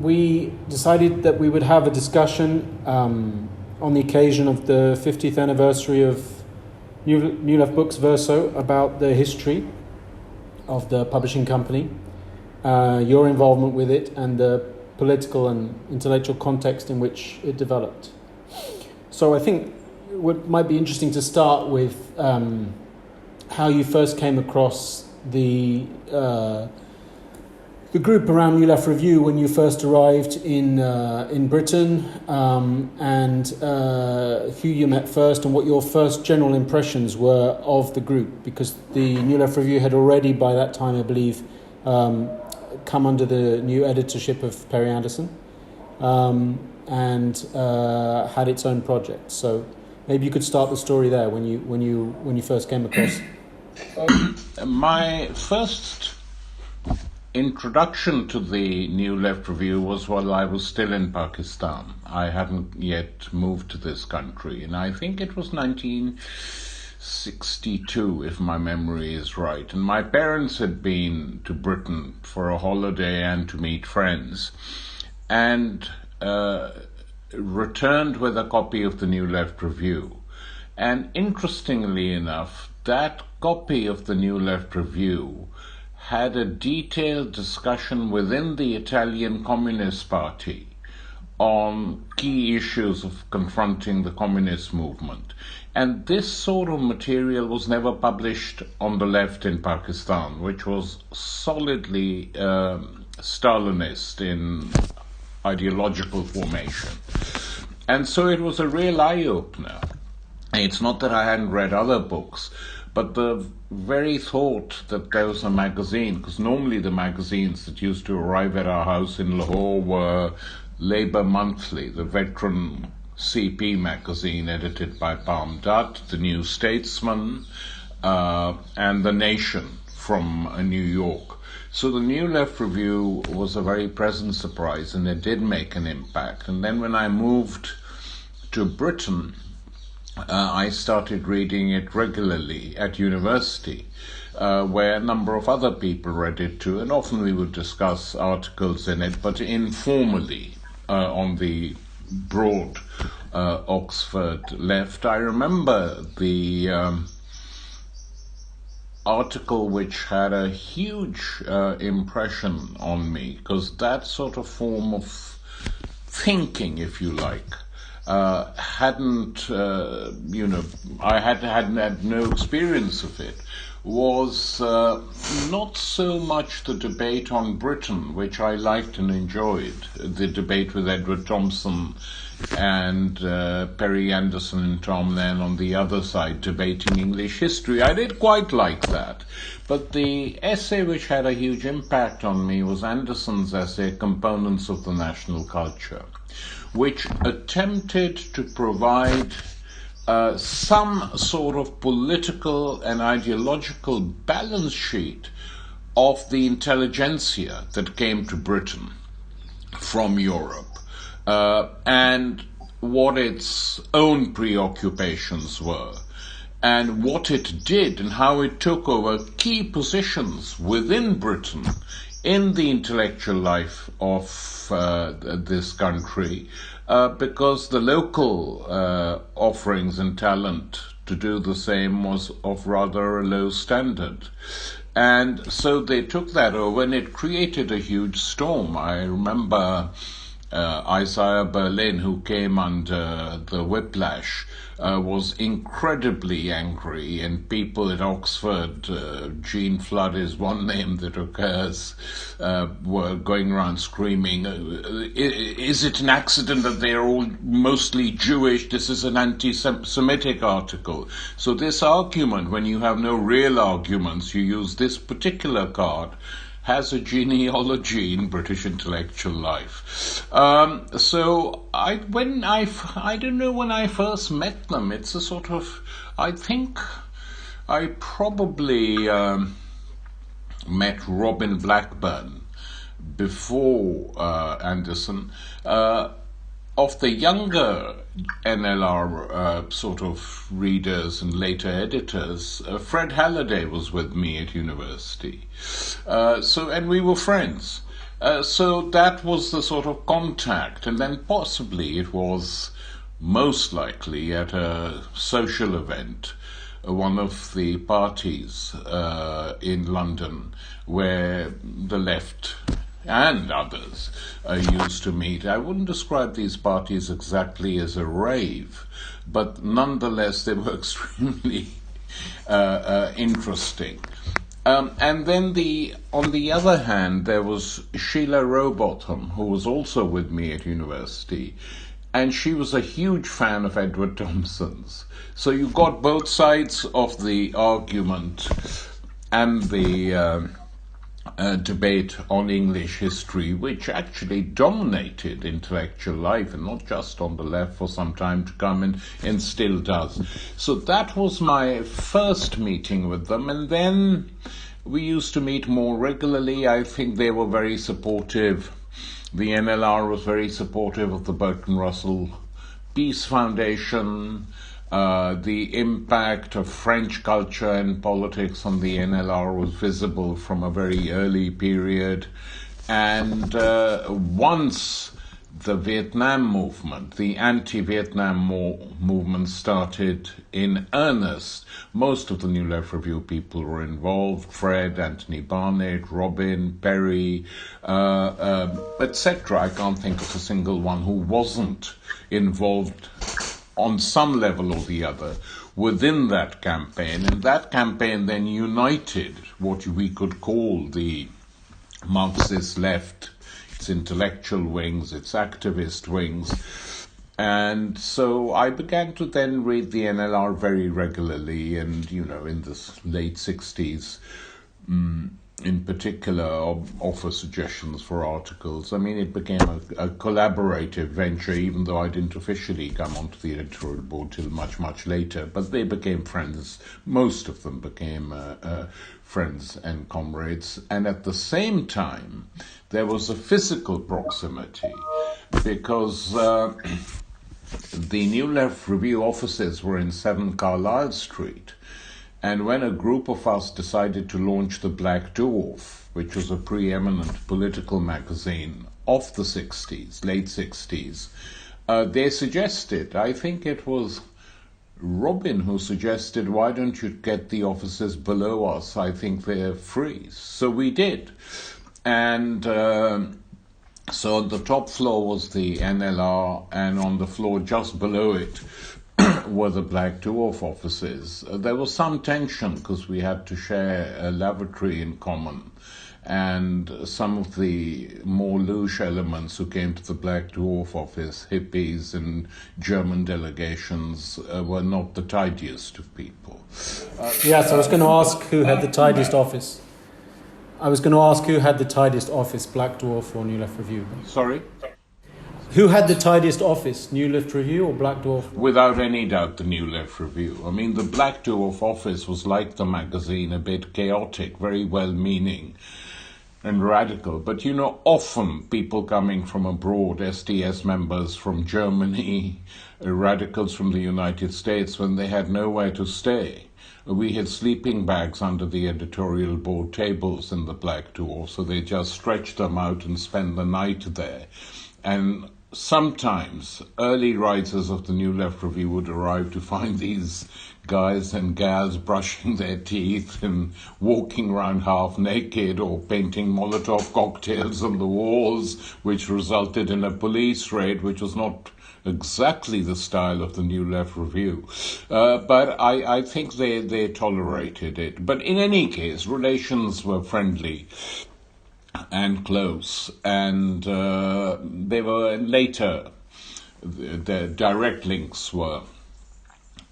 we decided that we would have a discussion on the occasion of the 50th anniversary of New Left Books Verso about the history of the publishing company, your involvement with it, and the political and intellectual context in which it developed. So I think what might be interesting to start with how you first came across the group around New Left Review when you first arrived in Britain, and who you met first, and what your first general impressions were of the group, because the New Left Review had already by that time, I believe, come under the new editorship of Perry Anderson, and had its own project. So maybe you could start the story there when you first came across. My first introduction to the New Left Review was while I was still in Pakistan. I hadn't yet moved to this country, and I think it was 1962, if my memory is right. And my parents had been to Britain for a holiday and to meet friends, and returned with a copy of the New Left Review. And interestingly enough, that copy of the New Left Review had a detailed discussion within the Italian Communist Party on key issues of confronting the communist movement. And this sort of material was never published on the left in Pakistan, which was solidly Stalinist in ideological formation. And so it was a real eye-opener. It's not that I hadn't read other books, but the very thought that there was a magazine, because normally the magazines that used to arrive at our house in Lahore were Labour Monthly, the veteran CP magazine edited by Palm Dutt, The New Statesman, and The Nation from New York. So the New Left Review was a very pleasant surprise, and it did make an impact. And then when I moved to Britain, I started reading it regularly at university, where a number of other people read it too, and often we would discuss articles in it, but informally on the broad Oxford left. I remember the article which had a huge impression on me, because that sort of form of thinking, if you like, hadn't, I had no experience of it, was not so much the debate on Britain, which I liked and enjoyed, the debate with Edward Thompson and Perry Anderson and Tom Lennon on the other side debating English history. I did quite like that. But the essay which had a huge impact on me was Anderson's essay, Components of the National Culture, which attempted to provide some sort of political and ideological balance sheet of the intelligentsia that came to Britain from Europe, and what its own preoccupations were, and what it did and how it took over key positions within Britain in the intellectual life of this country, because the local offerings and talent to do the same was of rather a low standard. And so they took that over, and it created a huge storm. I remember Isaiah Berlin, who came under the whiplash, was incredibly angry, and people at Oxford, Jean Flood is one name that occurs, were going around screaming, is it an accident that they're all mostly Jewish? This is an anti-Semitic article. So this argument, when you have no real arguments, you use this particular card, has a genealogy in British intellectual life. So I don't know when I first met them. It's a sort of, I think I probably met Robin Blackburn before Anderson. Of the younger NLR sort of readers and later editors, Fred Halliday was with me at university. And we were friends. So that was the sort of contact, and then possibly it was most likely at a social event, one of the parties in London where the left and others used to meet. I wouldn't describe these parties exactly as a rave, but nonetheless they were extremely interesting. And then on the other hand, there was Sheila Rowbottom, who was also with me at university, and she was a huge fan of Edward Thompson's. So you got both sides of the argument and the debate on English history, which actually dominated intellectual life, and not just on the left for some time to come, and still does. So that was my first meeting with them, and then we used to meet more regularly. I think they were very supportive. The NLR was very supportive of the Bertrand Russell Peace Foundation. The impact of French culture and politics on the NLR was visible from a very early period. And once the Vietnam movement, the anti-Vietnam movement started in earnest, most of the New Left Review people were involved: Fred, Anthony Barnett, Robin, Perry, etc. I can't think of a single one who wasn't involved on some level or the other within that campaign. And that campaign then united what we could call the Marxist left, its intellectual wings, its activist wings. And so I began to then read the NLR very regularly, and, in the late 60s, in particular, offer suggestions for articles. I mean, it became a collaborative venture, even though I didn't officially come onto the editorial board till much, much later. But they became friends. Most of them became friends and comrades. And at the same time, there was a physical proximity, because the New Left Review offices were in 7 Carlisle Street. And when a group of us decided to launch the Black Dwarf, which was a preeminent political magazine of the 60s, late 60s, they suggested, I think it was Robin who suggested, why don't you get the offices below us? I think they're free. So we did. And so on the top floor was the NLR, and on the floor just below it were the Black Dwarf offices. There was some tension because we had to share a lavatory in common, and some of the more louche elements who came to the Black Dwarf office, hippies and German delegations, were not the tidiest of people. Yes, I was going to ask who had the tidiest office. Black Dwarf or New Left Review? Sorry? Who had the tidiest office, New Left Review or Black Dwarf? Without any doubt, the New Left Review. I mean, the Black Dwarf office was like the magazine, a bit chaotic, very well-meaning and radical. But, often people coming from abroad, SDS members from Germany, radicals from the United States, when they had nowhere to stay, we had sleeping bags under the editorial board tables in the Black Dwarf, so they just stretched them out and spent the night there. And sometimes early writers of the New Left Review would arrive to find these guys and gals brushing their teeth and walking around half naked or painting Molotov cocktails on the walls, which resulted in a police raid, which was not exactly the style of the New Left Review. But I think they tolerated it. But in any case, relations were friendly and close, and they were later, the direct links were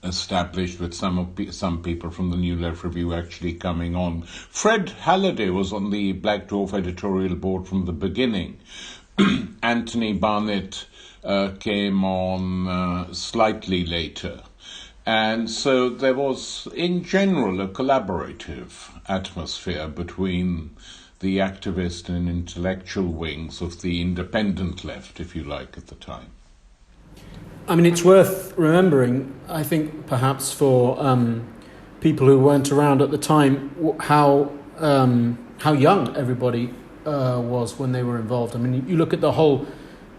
established with some people from the New Left Review actually coming on. Fred Halliday was on the Black Dwarf editorial board from the beginning. Anthony Barnett came on slightly later. And so there was, in general, a collaborative atmosphere between the activist and intellectual wings of the independent left, if you like, at the time. I mean, it's worth remembering, I think, perhaps for people who weren't around at the time, how young everybody was when they were involved. I mean, you look at the whole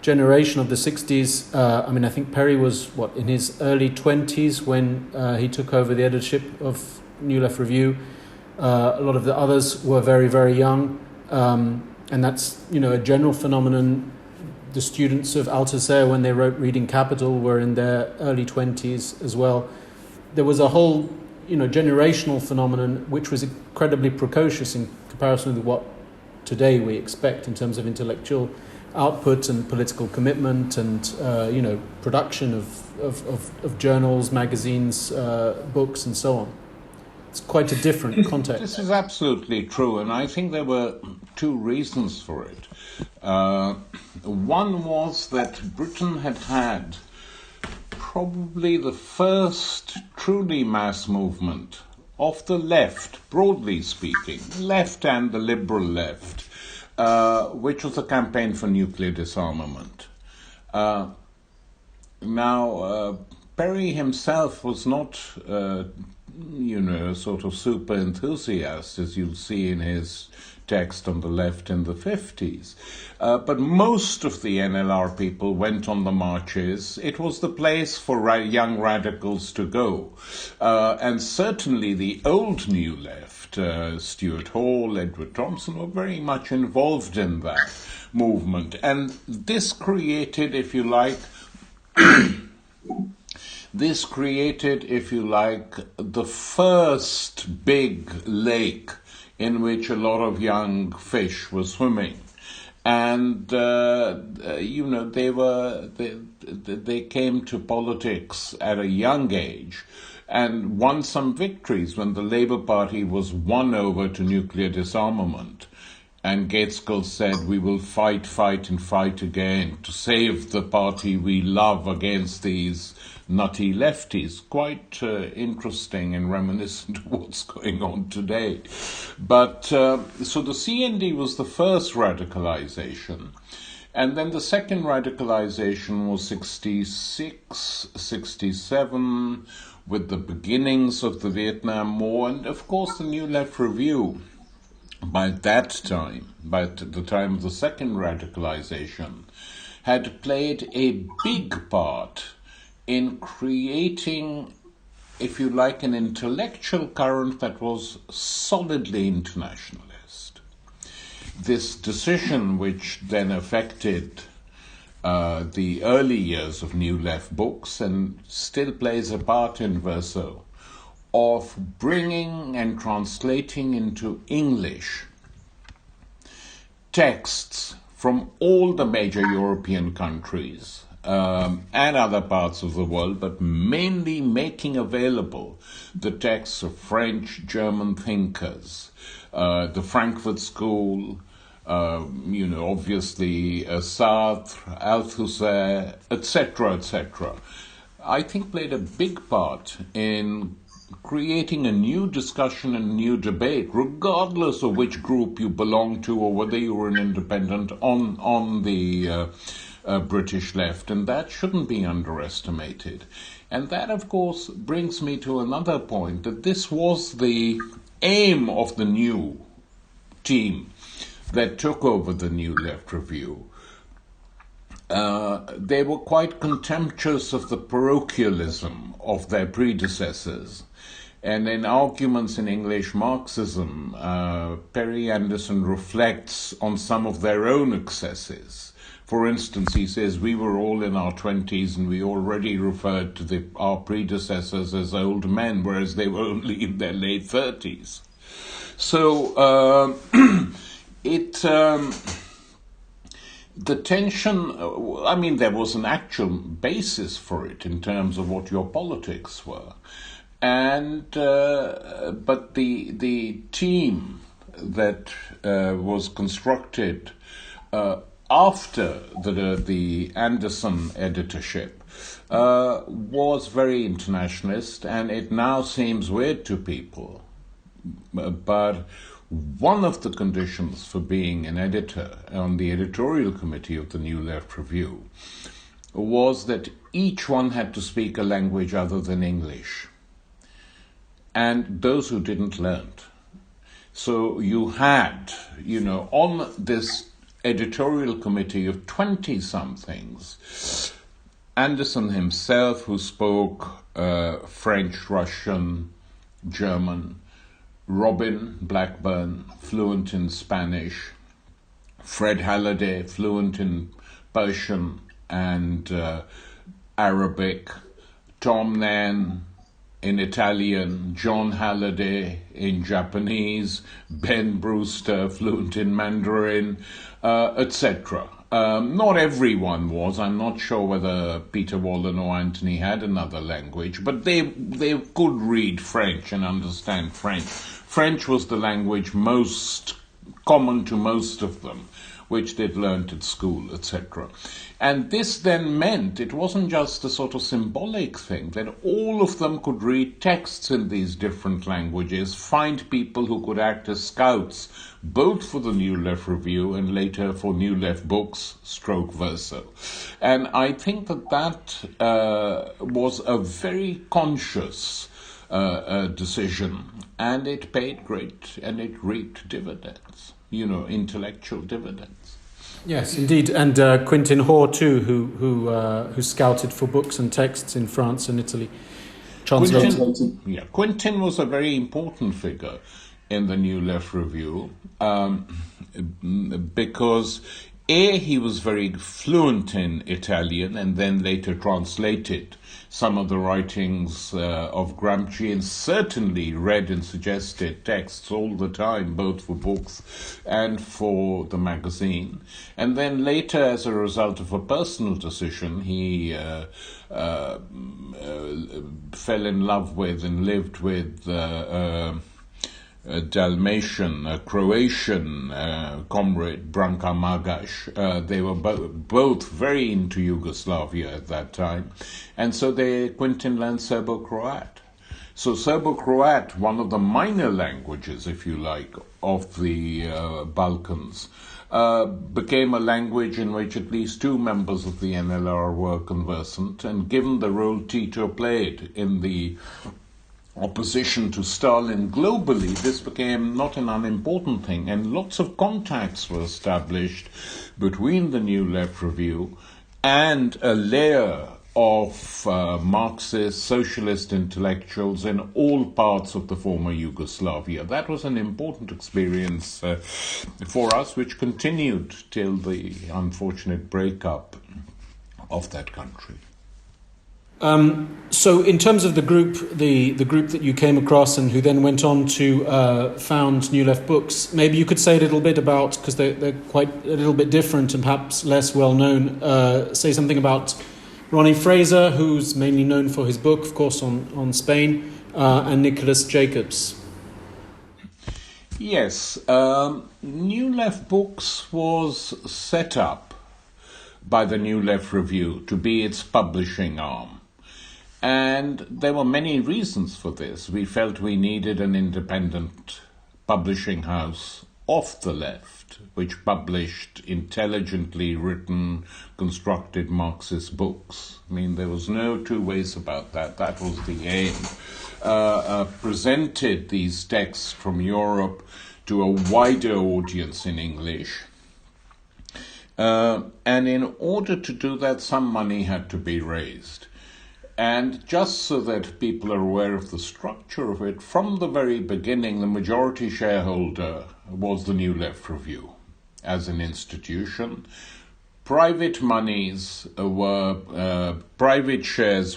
generation of the 60s. I mean, I think Perry was, in his early 20s when he took over the editorship of New Left Review. A lot of the others were very, very young. And that's, a general phenomenon. The students of Althusser, when they wrote Reading Capital, were in their early 20s as well. There was a whole, generational phenomenon which was incredibly precocious in comparison with what today we expect in terms of intellectual output and political commitment and, production of journals, magazines, books, and so on. It's quite a different context. This is absolutely true, and I think there were two reasons for it. One was that Britain had probably the first truly mass movement of the left, broadly speaking, left and the liberal left, which was the campaign for nuclear disarmament. Now, Perry himself was not, sort of super enthusiast, as you'll see in his text on the left in the 50s. But most of the NLR people went on the marches. It was the place for young radicals to go. And certainly the old New Left, Stuart Hall, Edward Thompson, were very much involved in that movement. And this created, if you like, the first big lake in which a lot of young fish were swimming. And, they came to politics at a young age and won some victories when the Labour Party was won over to nuclear disarmament. And Gaitskell said, we will fight, and fight again to save the party we love against these nutty lefties. Quite interesting and reminiscent of what's going on today. But so the CND was the first radicalization. And then the second radicalization was 66, 67, with the beginnings of the Vietnam War, and of course the New Left Review. By that time, by the time of the second radicalization, had played a big part in creating, if you like, an intellectual current that was solidly internationalist. This decision, which then affected the early years of New Left Books and still plays a part in Verso, of bringing and translating into English texts from all the major European countries and other parts of the world, but mainly making available the texts of French, German thinkers, the Frankfurt School, obviously Sartre, Althusser, etc., I think played a big part in creating a new discussion and new debate, regardless of which group you belong to or whether you were an independent on the British left. And that shouldn't be underestimated. And that, of course, brings me to another point, that this was the aim of the new team that took over the New Left Review. They were quite contemptuous of the parochialism of their predecessors. And in Arguments in English Marxism, Perry Anderson reflects on some of their own excesses. For instance, he says, we were all in our 20s and we already referred to our predecessors as old men, whereas they were only in their late 30s. So the tension, there was an actual basis for it in terms of what your politics were. And but the team that was constructed after the Anderson editorship was very internationalist, and it now seems weird to people. But one of the conditions for being an editor on the editorial committee of the New Left Review was that each one had to speak a language other than English. And those who didn't learned. So you had, on this editorial committee of 20-somethings, Anderson himself, who spoke French, Russian, German, Robin Blackburn, fluent in Spanish, Fred Halliday, fluent in Persian and Arabic, Tom Nairn in Italian, John Halliday in Japanese, Ben Brewster, fluent in Mandarin, etc. Not everyone was. I'm not sure whether Peter Wallen or Anthony had another language, but they could read French and understand French. French was the language most common to most of them, which they'd learnt at school, etc. And this then meant it wasn't just a sort of symbolic thing, that all of them could read texts in these different languages, find people who could act as scouts, both for the New Left Review and later for New Left Books, Verso. And I think that was a very conscious decision, and it paid and it reaped dividends, intellectual dividends. Yes, indeed, and Quentin Hoare too, who scouted for books and texts in France and Italy. Quentin was a very important figure in the New Left Review because he was very fluent in Italian and then later translated some of the writings of Gramsci and certainly read and suggested texts all the time, both for books and for the magazine. And then later, as a result of a personal decision, he fell in love with and lived with a Dalmatian, a Croatian comrade, Branka Magash. They were both very into Yugoslavia at that time. And so Quentin learned Serbo-Croat. So Serbo-Croat, one of the minor languages, if you like, of the Balkans, became a language in which at least two members of the NLR were conversant. And given the role Tito played in the opposition to Stalin globally, this became not an unimportant thing, and lots of contacts were established between the New Left Review and a layer of Marxist, socialist intellectuals in all parts of the former Yugoslavia. That was an important experience for us, which continued till the unfortunate breakup of that country. So in terms of the group that you came across and who then went on to found New Left Books, maybe you could say a little bit about, because they're quite a little bit different and perhaps less well known, say something about Ronnie Fraser, who's mainly known for his book, of course, on Spain, and Nicholas Jacobs. Yes, New Left Books was set up by the New Left Review to be its publishing arm. And there were many reasons for this. We felt we needed an independent publishing house of the left, which published intelligently written, constructed Marxist books. I mean, there was no two ways about that. That was the aim. Presented these texts from Europe to a wider audience in English. And in order to do that, some money had to be raised. And just so that people are aware of the structure of it, from the very beginning, the majority shareholder was the New Left Review as an institution. Private shares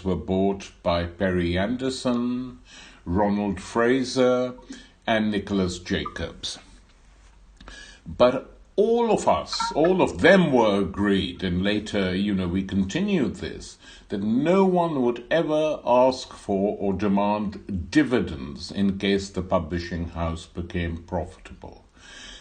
were bought by Perry Anderson, Ronald Fraser, and Nicholas Jacobs. But all of them were agreed, and later, we continued this, that no one would ever ask for or demand dividends in case the publishing house became profitable.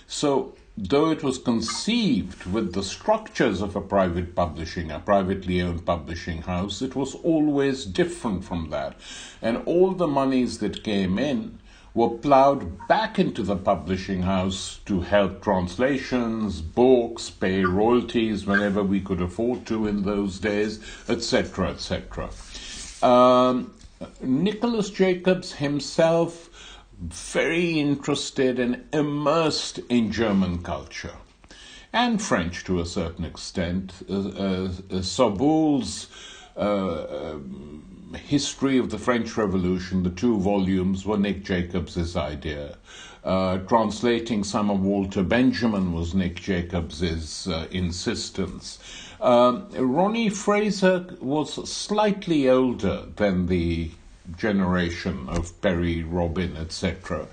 So, though it was conceived with the structures of a privately owned publishing house, it was always different from that. And all the monies that came in were ploughed back into the publishing house to help translations, books, pay royalties whenever we could afford to in those days, etc., etc. Nicholas Jacobs himself very interested and immersed in German culture, and French to a certain extent. Sobul's History of the French Revolution, the 2 volumes, were Nick Jacobs's idea. Translating some of Walter Benjamin was Nick Jacobs's insistence. Ronnie Fraser was slightly older than the generation of Perry, Robin, etc.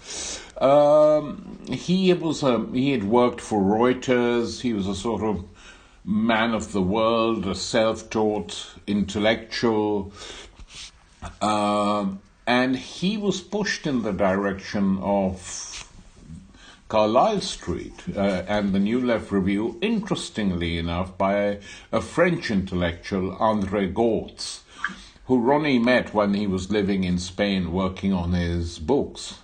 He had worked for Reuters. He was a sort of man of the world, a self-taught intellectual, and he was pushed in the direction of Carlisle Street and the New Left Review, interestingly enough, by a French intellectual, André Gortz, who Ronnie met when he was living in Spain working on his books.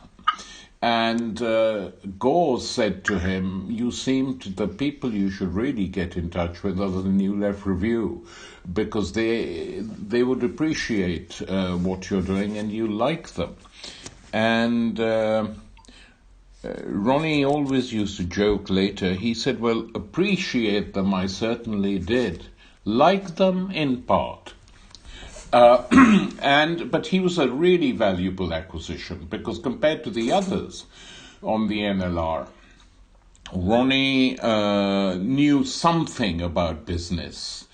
And Gortz said to him, the people you should really get in touch with are the New Left Review, because they would appreciate what you're doing and you like them. And Ronnie always used to joke later. He said, well, appreciate them I certainly did. Like them in part. But he was a really valuable acquisition, because compared to the others on the NLR, Ronnie knew something about business.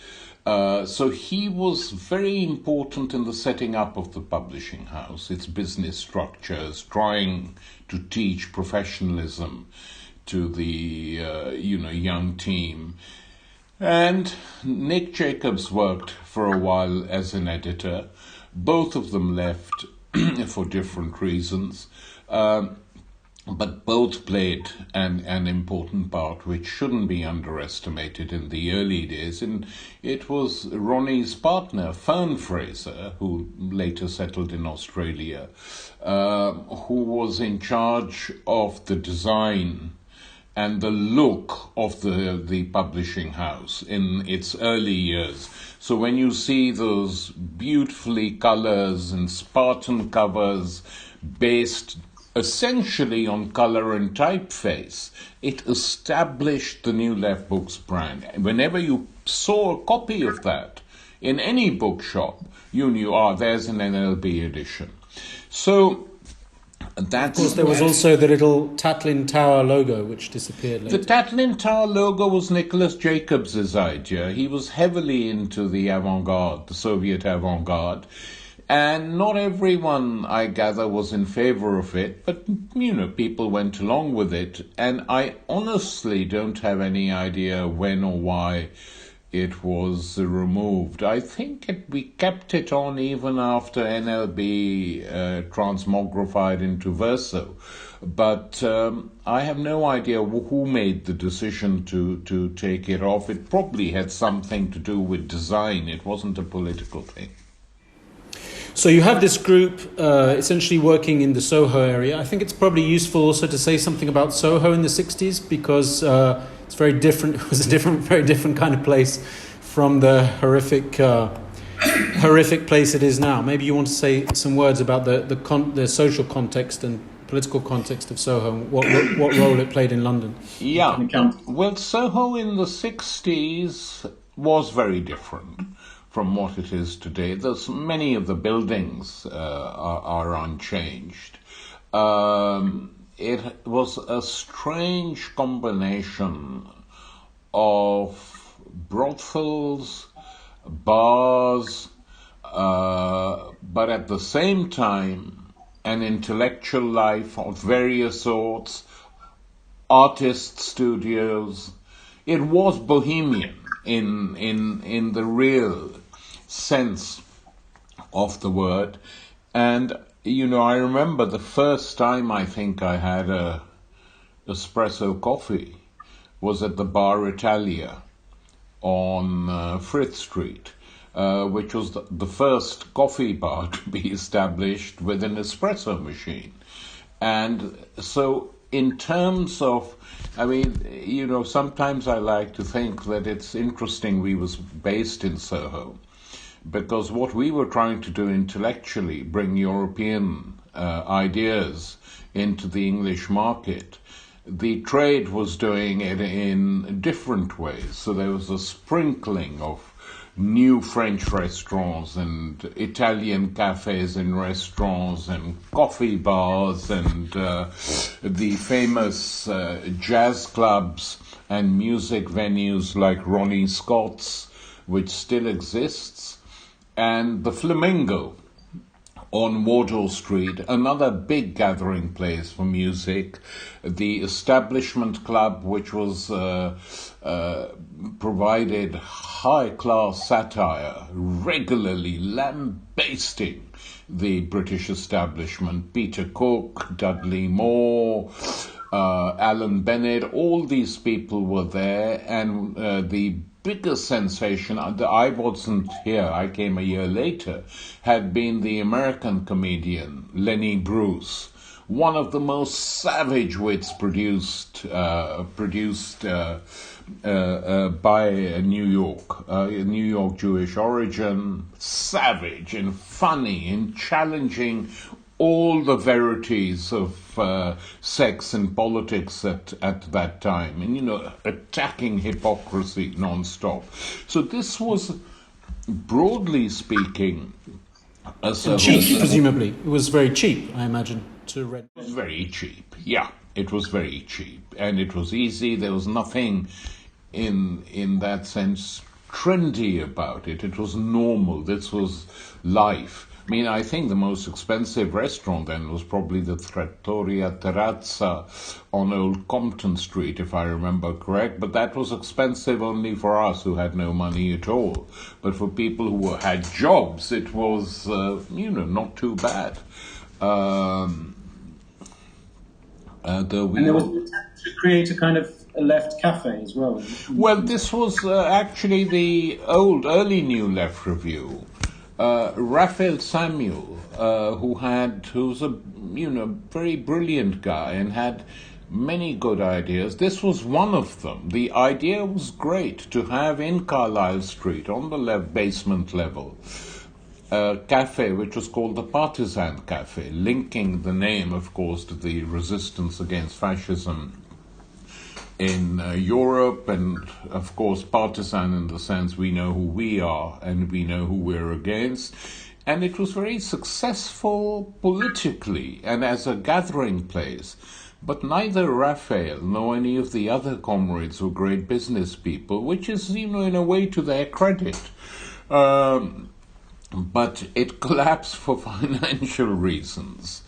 So he was very important in the setting up of the publishing house, its business structures, trying to teach professionalism to the young team. And Nick Jacobs worked for a while as an editor. Both of them left for different reasons, but both played an important part which shouldn't be underestimated in the early days. And it was Ronnie's partner, Fern Fraser, who later settled in Australia, who was in charge of the design and the look of the publishing house in its early years. So when you see those beautifully colors and Spartan covers based essentially on color and typeface, it established the New Left Books brand. Whenever you saw a copy of that in any bookshop, you knew, there's an NLB edition. So of course, there was also the little Tatlin Tower logo, which disappeared later. The Tatlin Tower logo was Nicholas Jacobs's idea. He was heavily into the avant-garde, the Soviet avant-garde. And not everyone, I gather, was in favor of it, but, people went along with it. And I honestly don't have any idea when or why it was removed. I think we kept it on even after NLB transmogrified into Verso. But I have no idea who made the decision to take it off. It probably had something to do with design. It wasn't a political thing. So you have this group essentially working in the Soho area. I think it's probably useful also to say something about Soho in the 60s, because it's very different. It was a very different kind of place from the horrific place it is now. Maybe you want to say some words about the social context and political context of Soho, and what role it played in London. Yeah, well, Soho in the 60s was very different from what it is today. There's many of the buildings are unchanged. It was a strange combination of brothels, bars, but at the same time an intellectual life of various sorts, artist studios. It was bohemian in the real sense of the word. And I remember the first time I think I had a espresso coffee was at the Bar Italia on Frith Street, which was the first coffee bar to be established with an espresso machine. And so in terms of, sometimes I like to think that it's interesting we was based in Soho, because what we were trying to do intellectually, bring European ideas into the English market, the trade was doing it in different ways. So there was a sprinkling of new French restaurants and Italian cafes and restaurants and coffee bars and the famous jazz clubs and music venues like Ronnie Scott's, which still exists, and the Flamingo on Wardour Street, another big gathering place for music, the Establishment Club, which was provided high-class satire, regularly lambasting the British establishment. Peter Cook, Dudley Moore, Alan Bennett, all these people were there, and the biggest sensation, I wasn't here, I came a year later, had been the American comedian Lenny Bruce, one of the most savage wits produced by New York Jewish origin, savage and funny and challenging all the verities of sex and politics at that time, and attacking hypocrisy non-stop. So this was, broadly speaking, cheap, presumably. It was very cheap, I imagine, to rent. It was very cheap, yeah. It was very cheap, and it was easy. There was nothing in that sense trendy about it. It was normal. This was life. I mean, I think the most expensive restaurant then was probably the Trattoria Terrazza on Old Compton Street, if I remember correct. But that was expensive only for us who had no money at all. But for people who had jobs, it was, not too bad. And there was an attempt to create a kind of a left cafe as well. Well, this was actually the early New Left Review. Raphael Samuel, who's a very brilliant guy and had many good ideas. This was one of them. The idea was great to have in Carlisle Street on the basement level a cafe which was called the Partisan Cafe, linking the name, of course, to the resistance against fascism in Europe, and of course partisan in the sense we know who we are and we know who we're against. And it was very successful politically and as a gathering place. But neither Raphael nor any of the other comrades were great business people, which is, in a way to their credit. But it collapsed for financial reasons.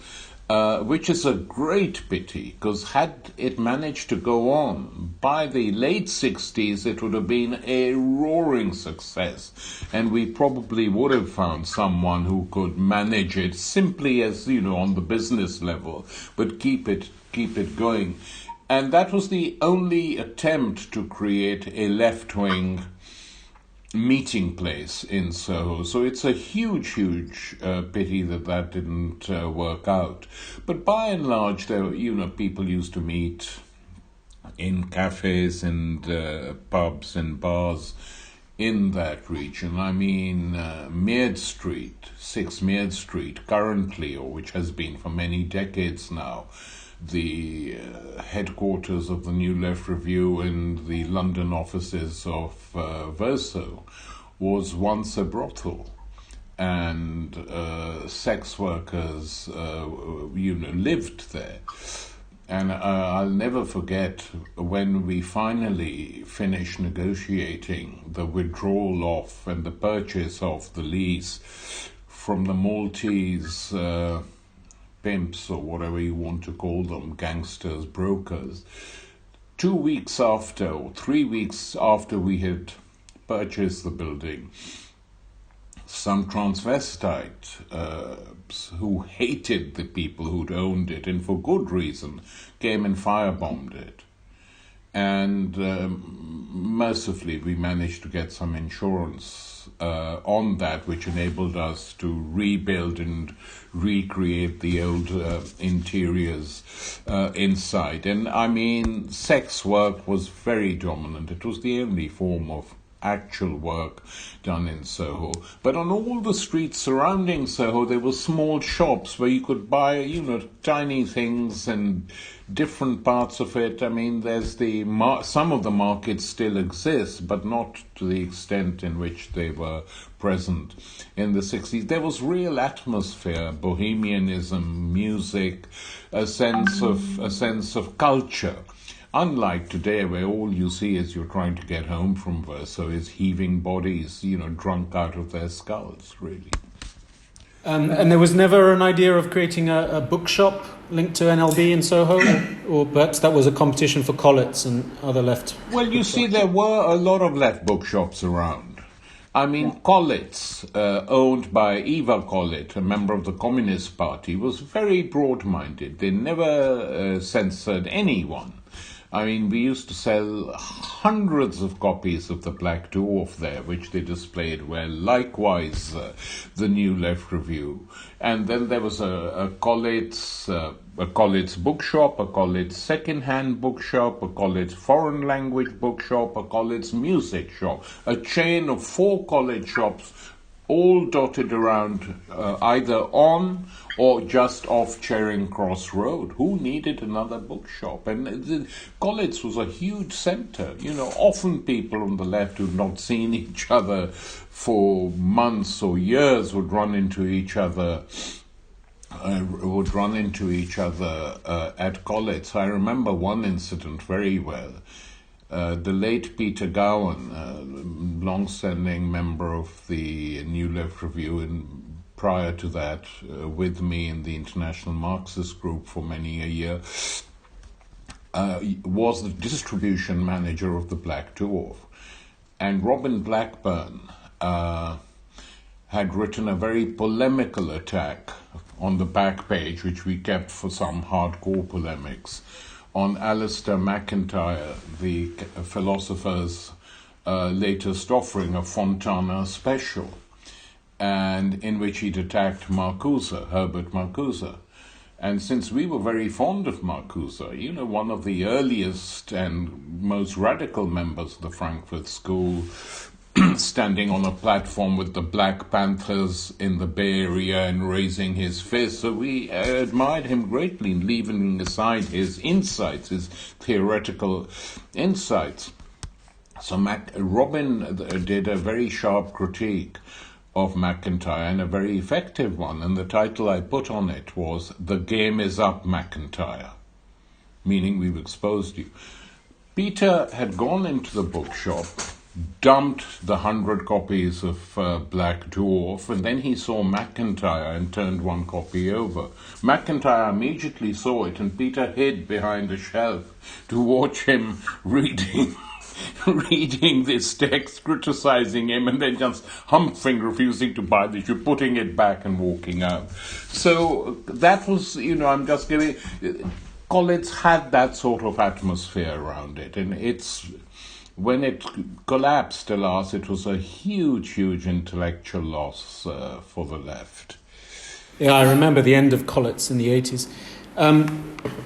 Which is a great pity, because had it managed to go on, by the late 60s it would have been a roaring success, and we probably would have found someone who could manage it simply as, on the business level, but keep it going. And that was the only attempt to create a left-wing meeting place in Soho. So it's a huge pity that didn't work out. But by and large, there people used to meet in cafes and pubs and bars in that region. I mean, Mead Street, 6 Mead Street, currently, or which has been for many decades now, the headquarters of the New Left Review and the London offices of Verso, was once a brothel, and sex workers, lived there. And I'll never forget when we finally finished negotiating the withdrawal of and the purchase of the lease from the Maltese pimps, or whatever you want to call them, gangsters, brokers. 2 weeks after, or 3 weeks after we had purchased the building, some transvestite who hated the people who'd owned it, and for good reason, came and firebombed it. And mercifully, we managed to get some insurance on that, which enabled us to rebuild and recreate the old interiors inside. And I mean, sex work was very dominant. It was the only form of actual work done in Soho. But on all the streets surrounding Soho, there were small shops where you could buy, tiny things and different parts of it. I mean, there's some of the markets still exist, but not to the extent in which they were present in the 60s. There was real atmosphere, bohemianism, music, a sense of culture. Unlike today, where all you see as you're trying to get home from Verso is heaving bodies, drunk out of their skulls, really. And there was never an idea of creating a bookshop linked to NLB in Soho, or perhaps that was a competition for Collett's and other left. Well, you see, there were a lot of left bookshops around. I mean, Collett's, owned by Eva Collett, a member of the Communist Party, was very broad-minded. They never censored anyone. I mean, we used to sell hundreds of copies of the Black Dwarf there, which they displayed well. Likewise, the New Left Review. And then there was a Collett's bookshop, a Collett's second-hand bookshop, a Collett's foreign language bookshop, a Collett's music shop, a chain of 4 Collett shops, all dotted around either on or just off Charing Cross Road. Who needed another bookshop? And Collett's was a huge centre. Often people on the left who'd not seen each other for months or years would run into each other at Collett's. I remember one incident very well. The late Peter Gowen, long-standing member of the New Left Review, and prior to that with me in the International Marxist Group for many a year, was the distribution manager of the Black Dwarf. And Robin Blackburn had written a very polemical attack on the back page, which we kept for some hardcore polemics, on Alistair MacIntyre, the philosopher's latest offering, a Fontana special, and in which he'd attacked Herbert Marcuse. And since we were very fond of Marcuse, one of the earliest and most radical members of the Frankfurt School, standing on a platform with the Black Panthers in the Bay Area and raising his fist. So we admired him greatly, leaving aside his insights, his theoretical insights. So Robin did a very sharp critique of MacIntyre, and a very effective one, and the title I put on it was "The Game is Up, MacIntyre," meaning we've exposed you. Peter had gone into the bookshop, dumped the 100 copies of Black Dwarf, and then he saw MacIntyre and turned one copy over. MacIntyre immediately saw it, and Peter hid behind a shelf to watch him reading this text, criticizing him, and then just humping, refusing to buy the issue, putting it back and walking out. So that was, I'm just giving... Collett's had that sort of atmosphere around it, and when it collapsed, alas, it was a huge, huge intellectual loss for the left. Yeah, I remember the end of Collett's in the 80s.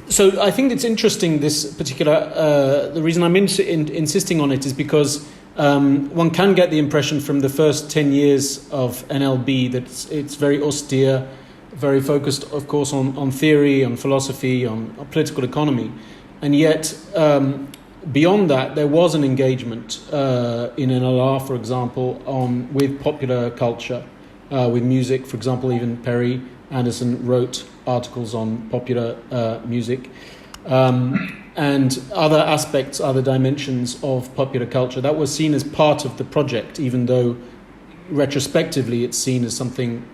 So I think it's interesting, this particular... the reason I'm insisting on it is because one can get the impression from the first 10 years of NLB that it's very austere, very focused, of course, on theory, on philosophy, on political economy. And yet, beyond that, there was an engagement in NLR, for example, with popular culture, with music. For example, even Perry Anderson wrote articles on popular music, and other aspects, other dimensions of popular culture. That was seen as part of the project, even though retrospectively it's seen as something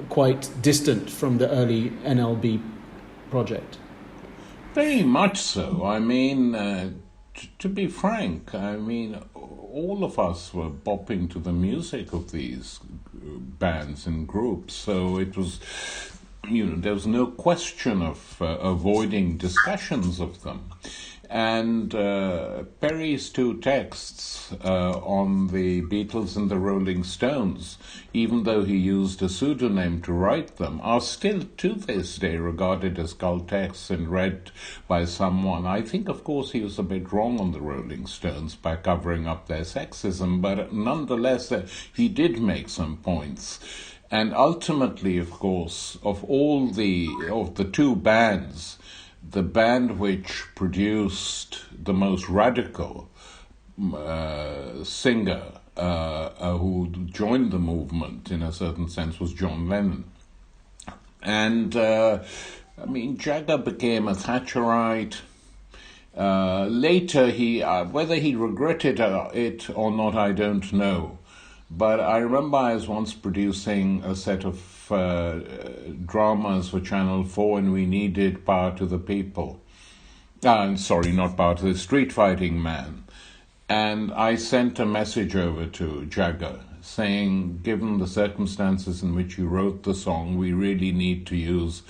quite distant from the early NLB project. Very much so. I mean, to be frank, all of us were bopping to the music of these bands and groups, so it was, there was no question of avoiding discussions of them. And Perry's two texts on the Beatles and the Rolling Stones, even though he used a pseudonym to write them, are still to this day regarded as cult texts and read by someone. I think, of course, he was a bit wrong on the Rolling Stones by covering up their sexism, but nonetheless, he did make some points. And ultimately, of course, of the two bands, the band which produced the most radical singer who joined the movement in a certain sense was John Lennon. And, Jagger became a Thatcherite. Later, whether he regretted it or not, I don't know. But I remember I was once producing a set of dramas for Channel 4, and we needed Power to the People. Sorry, not Power to the Street Fighting Man. And I sent a message over to Jagger saying, given the circumstances in which you wrote the song, we really need to use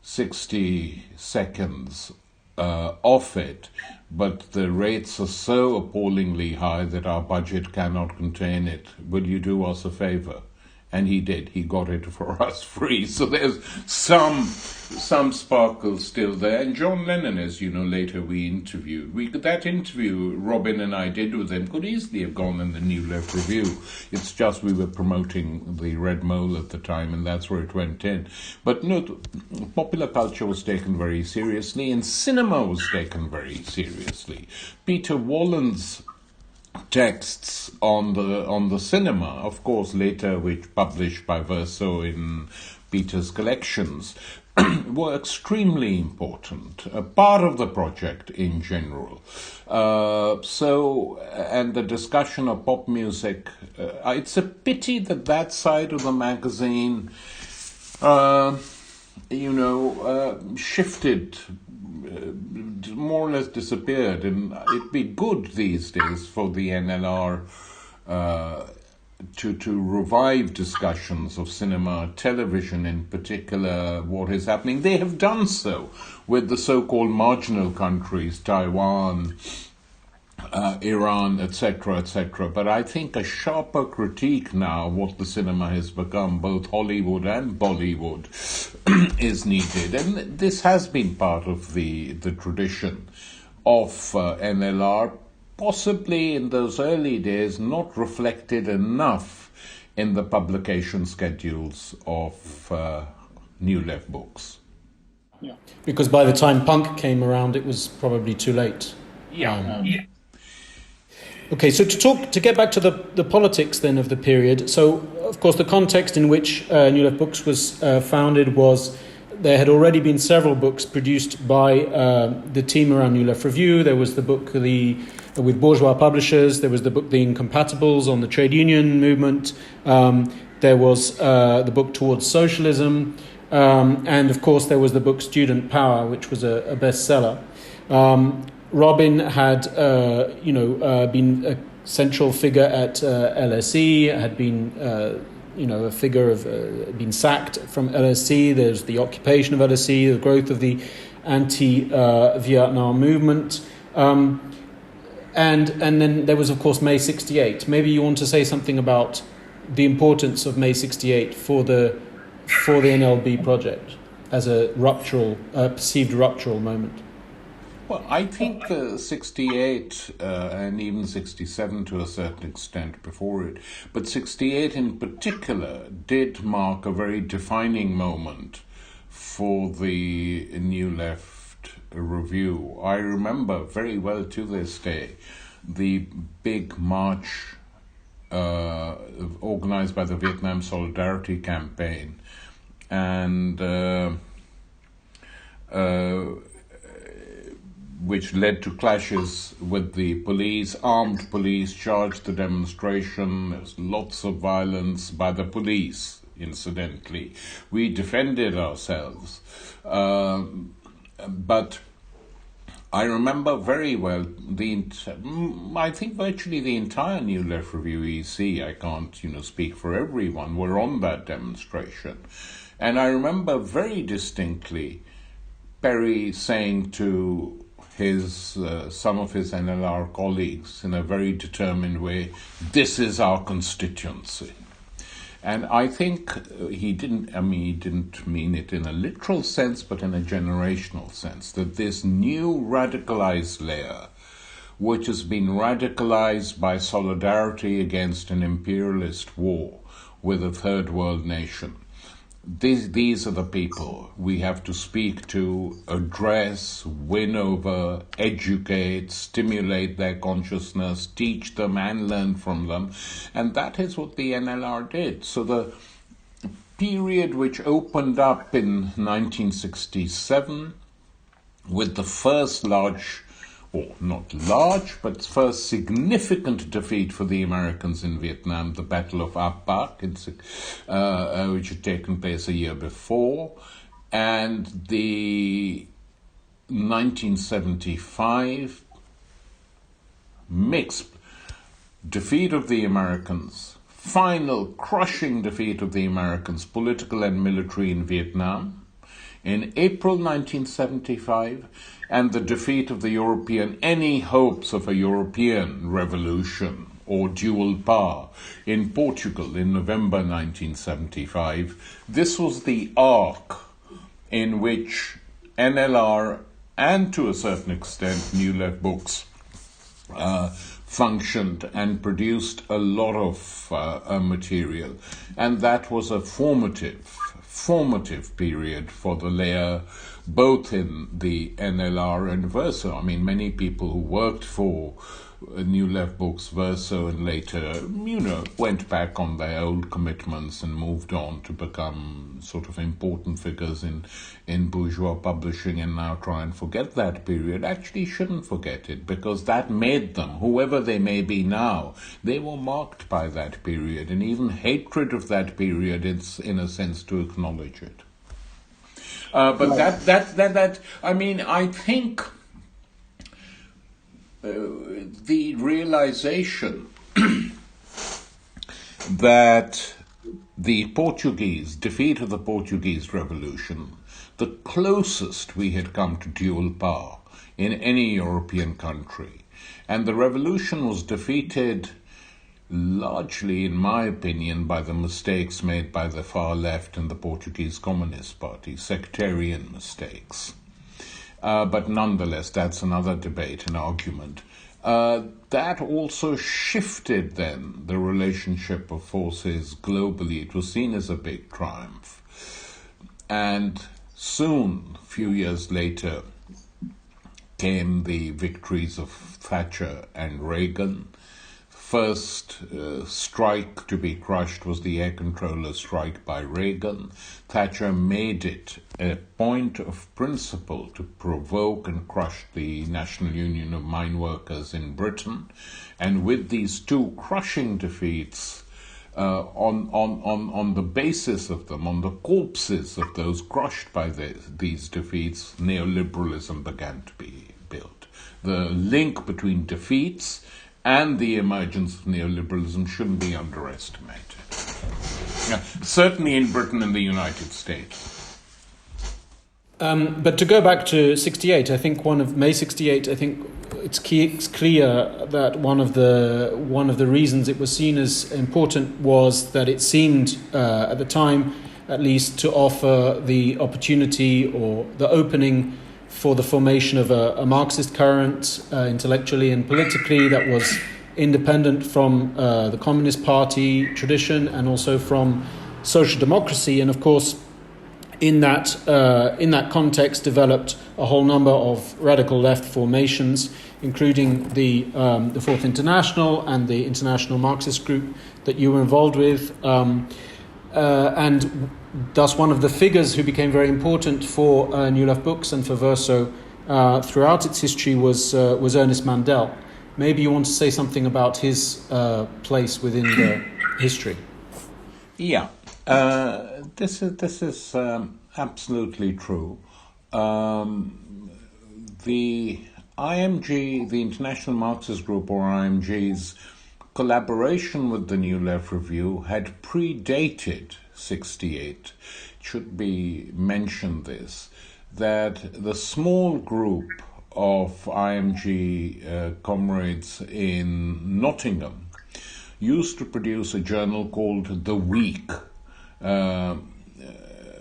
60 seconds off it, but the rates are so appallingly high that our budget cannot contain it. Will you do us a favor? And he did. He got it for us free. So there's some sparkle still there. And John Lennon, as you know, later we interviewed. That interview Robin and I did with him could easily have gone in the New Left Review. It's just we were promoting the Red Mole at the time, and that's where it went in. But no, popular culture was taken very seriously, and cinema was taken very seriously. Peter Wallen's texts on the cinema, of course, later which published by Verso in Peter's collections, were extremely important, a part of the project in general. And the discussion of pop music, it's a pity that side of the magazine, shifted, more or less disappeared, and it'd be good these days for the NLR to revive discussions of cinema, television in particular, what is happening. They have done so with the so-called marginal countries, Taiwan, Iran, etc., etc. But I think a sharper critique now of what the cinema has become, both Hollywood and Bollywood, is needed. And this has been part of the tradition of NLR, possibly in those early days not reflected enough in the publication schedules of New Left Books. Yeah, because by the time punk came around, it was probably too late. Yeah. Okay, so to get back to the politics then of the period, so of course the context in which New Left Books was founded was there had already been several books produced by the team around New Left Review. There was the book with bourgeois publishers, there was the book The Incompatibles on the trade union movement, there was the book Towards Socialism, and of course there was the book Student Power, which was a bestseller. Robin had, been a central figure at LSE, had been, a figure of, been sacked from LSE. There's the occupation of LSE, the growth of the anti-Vietnam movement. And then there was, of course, May 68. Maybe you want to say something about the importance of May 68 for the NLB project as a perceived ruptural moment. Well, I think 68 and even 67 to a certain extent before it, but 68 in particular did mark a very defining moment for the New Left Review. I remember very well to this day the big march organized by the Vietnam Solidarity Campaign, and which led to clashes with the police. Armed police charged the demonstration. There was lots of violence by the police, incidentally. We defended ourselves. But I remember very well I think virtually the entire New Left Review EC, I can't, speak for everyone, were on that demonstration. And I remember very distinctly Perry saying to some of his NLR colleagues in a very determined way, this is our constituency. And I think he didn't mean it in a literal sense, but in a generational sense, that this new radicalized layer, which has been radicalized by solidarity against an imperialist war with a third world nation, these are the people we have to speak to, address, win over, educate, stimulate their consciousness, teach them and learn from them. And that is what the NLR did. So the period which opened up in 1967 with the first first significant defeat for the Americans in Vietnam, the Battle of Apak, which had taken place a year before, and the 1975 mixed defeat of the Americans, final crushing defeat of the Americans, political and military, in Vietnam, in April 1975, and the defeat of any hopes of a European revolution or dual power in Portugal in November 1975. This was the arc in which NLR and to a certain extent New Left Books functioned and produced a lot of material. And that was a formative period for the layer, both in the NLR and Verso. I mean, many people who worked for New Left Books, Verso, and later, went back on their old commitments and moved on to become sort of important figures in bourgeois publishing, and now try and forget that period. Actually shouldn't forget it, because that made them, whoever they may be now, they were marked by that period, and even hatred of that period is, in a sense, to acknowledge it. But I think the realization that the defeat of the Portuguese Revolution, the closest we had come to dual power in any European country, and the revolution was defeated largely, in my opinion, by the mistakes made by the far left and the Portuguese Communist Party, sectarian mistakes. But nonetheless, that's another debate and argument. That also shifted then the relationship of forces globally. It was seen as a big triumph. And soon, a few years later, came the victories of Thatcher and Reagan. First strike to be crushed was the air controller strike by Reagan. Thatcher made it a point of principle to provoke and crush the National Union of Mine Workers in Britain. And with these two crushing defeats, on the basis of them, on the corpses of those crushed by these defeats, neoliberalism began to be built. The link between defeats and the emergence of neoliberalism shouldn't be underestimated. Certainly in Britain and the United States. But to go back to 68, I think May 68, I think it's clear that one of the reasons it was seen as important was that it seemed, at the time at least, to offer the opportunity or the opening for the formation of a Marxist current, intellectually and politically, that was independent from the Communist Party tradition and also from social democracy. And of course, in that context, developed a whole number of radical left formations, including the Fourth International and the International Marxist Group that you were involved with, and thus one of the figures who became very important for New Left Books and for Verso throughout its history was Ernest Mandel. Maybe you want to say something about his place within the history. Yeah, this is absolutely true. The IMG, the International Marxist Group, or IMG's collaboration with the New Left Review had predated 68. It should be mentioned that the small group of IMG comrades in Nottingham used to produce a journal called The Week,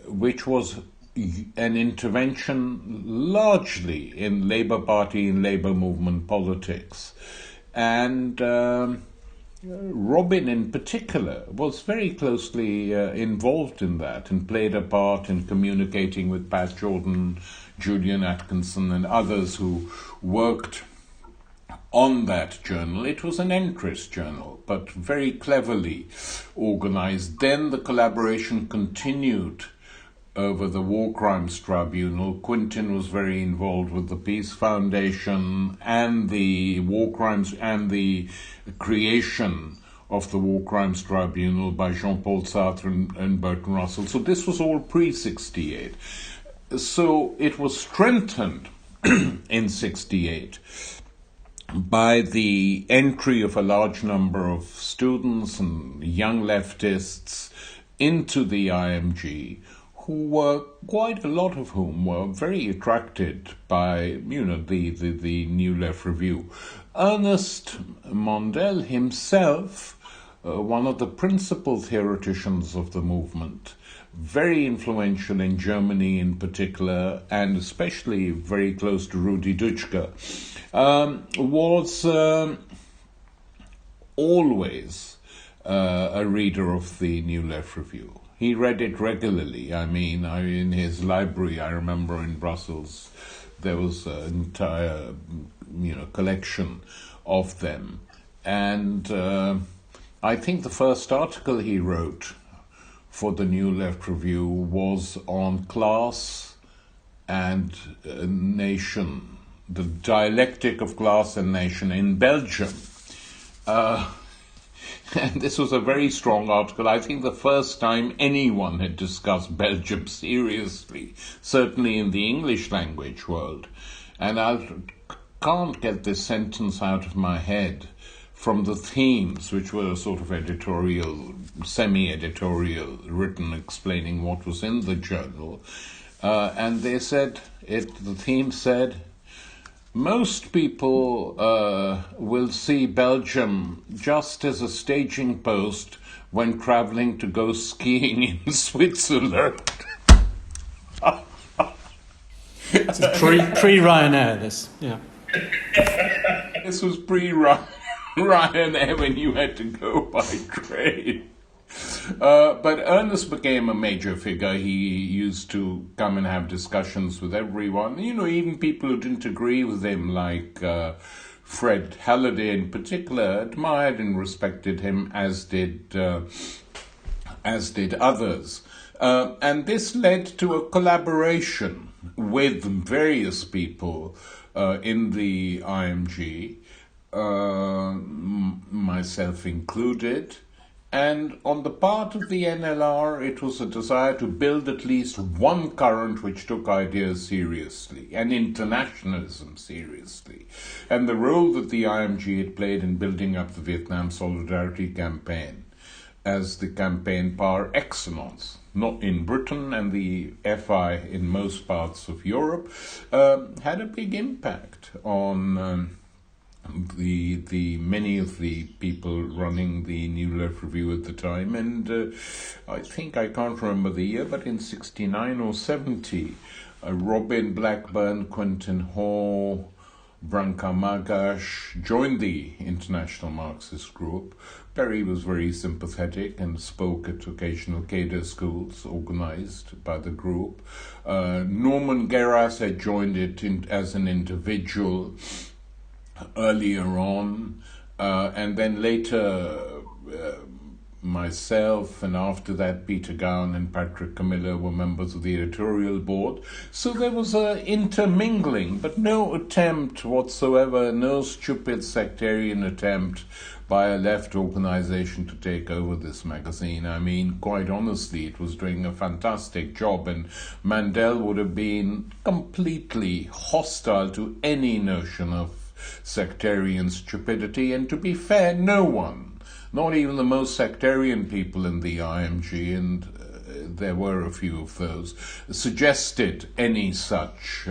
which was an intervention largely in Labour Party and Labour movement politics. And Robin in particular was very closely involved in that and played a part in communicating with Pat Jordan, Julian Atkinson and others who worked on that journal. It was an entrist journal, but very cleverly organized. Then the collaboration continued over the War Crimes Tribunal. Quintin was very involved with the Peace Foundation and the War Crimes and the creation of the War Crimes Tribunal by Jean-Paul Sartre and Bertrand Russell. So this was all pre-68. So it was strengthened in 68 by the entry of a large number of students and young leftists into the IMG, who were, quite a lot of whom were very attracted by, the New Left Review. Ernest Mandel himself, one of the principal theoreticians of the movement, very influential in Germany in particular, and especially very close to Rudi Dutschke, was always a reader of the New Left Review. He read it regularly. In his library, I remember in Brussels, there was an entire, collection of them. And I think the first article he wrote for the New Left Review was on class and nation, the dialectic of class and nation in Belgium. And this was a very strong article. I think the first time anyone had discussed Belgium seriously, certainly in the English language world. And I can't get this sentence out of my head from the themes, which were sort of editorial, semi-editorial, written explaining what was in the journal. And they said, the theme said, most people will see Belgium just as a staging post when traveling to go skiing in Switzerland. It's pre-Ryanair, this, yeah. This was pre-Ryanair when you had to go by train. But Ernest became a major figure. He used to come and have discussions with everyone, even people who didn't agree with him, like Fred Halliday in particular, admired and respected him, as did others. And this led to a collaboration with various people in the IMG, myself included. And on the part of the NLR, it was a desire to build at least one current which took ideas seriously, and internationalism seriously, and the role that the IMG had played in building up the Vietnam Solidarity Campaign as the campaign par excellence, not in Britain and the FI in most parts of Europe, had a big impact on the many of the people running the New Left Review at the time. And I think, I can't remember the year, but in 69 or 70, Robin Blackburn, Quentin Hall, Branka Magash joined the International Marxist Group. Perry was very sympathetic and spoke at occasional cadre schools organized by the group. Norman Geras had joined it as an individual earlier on, and then later myself, and after that Peter Gowen and Patrick Camilla were members of the editorial board. So there was an intermingling, but no attempt whatsoever, no stupid sectarian attempt by a left organization to take over this magazine. Quite honestly, it was doing a fantastic job, and Mandel would have been completely hostile to any notion of sectarian stupidity. And to be fair, no one, not even the most sectarian people in the IMG, and there were a few of those, suggested any such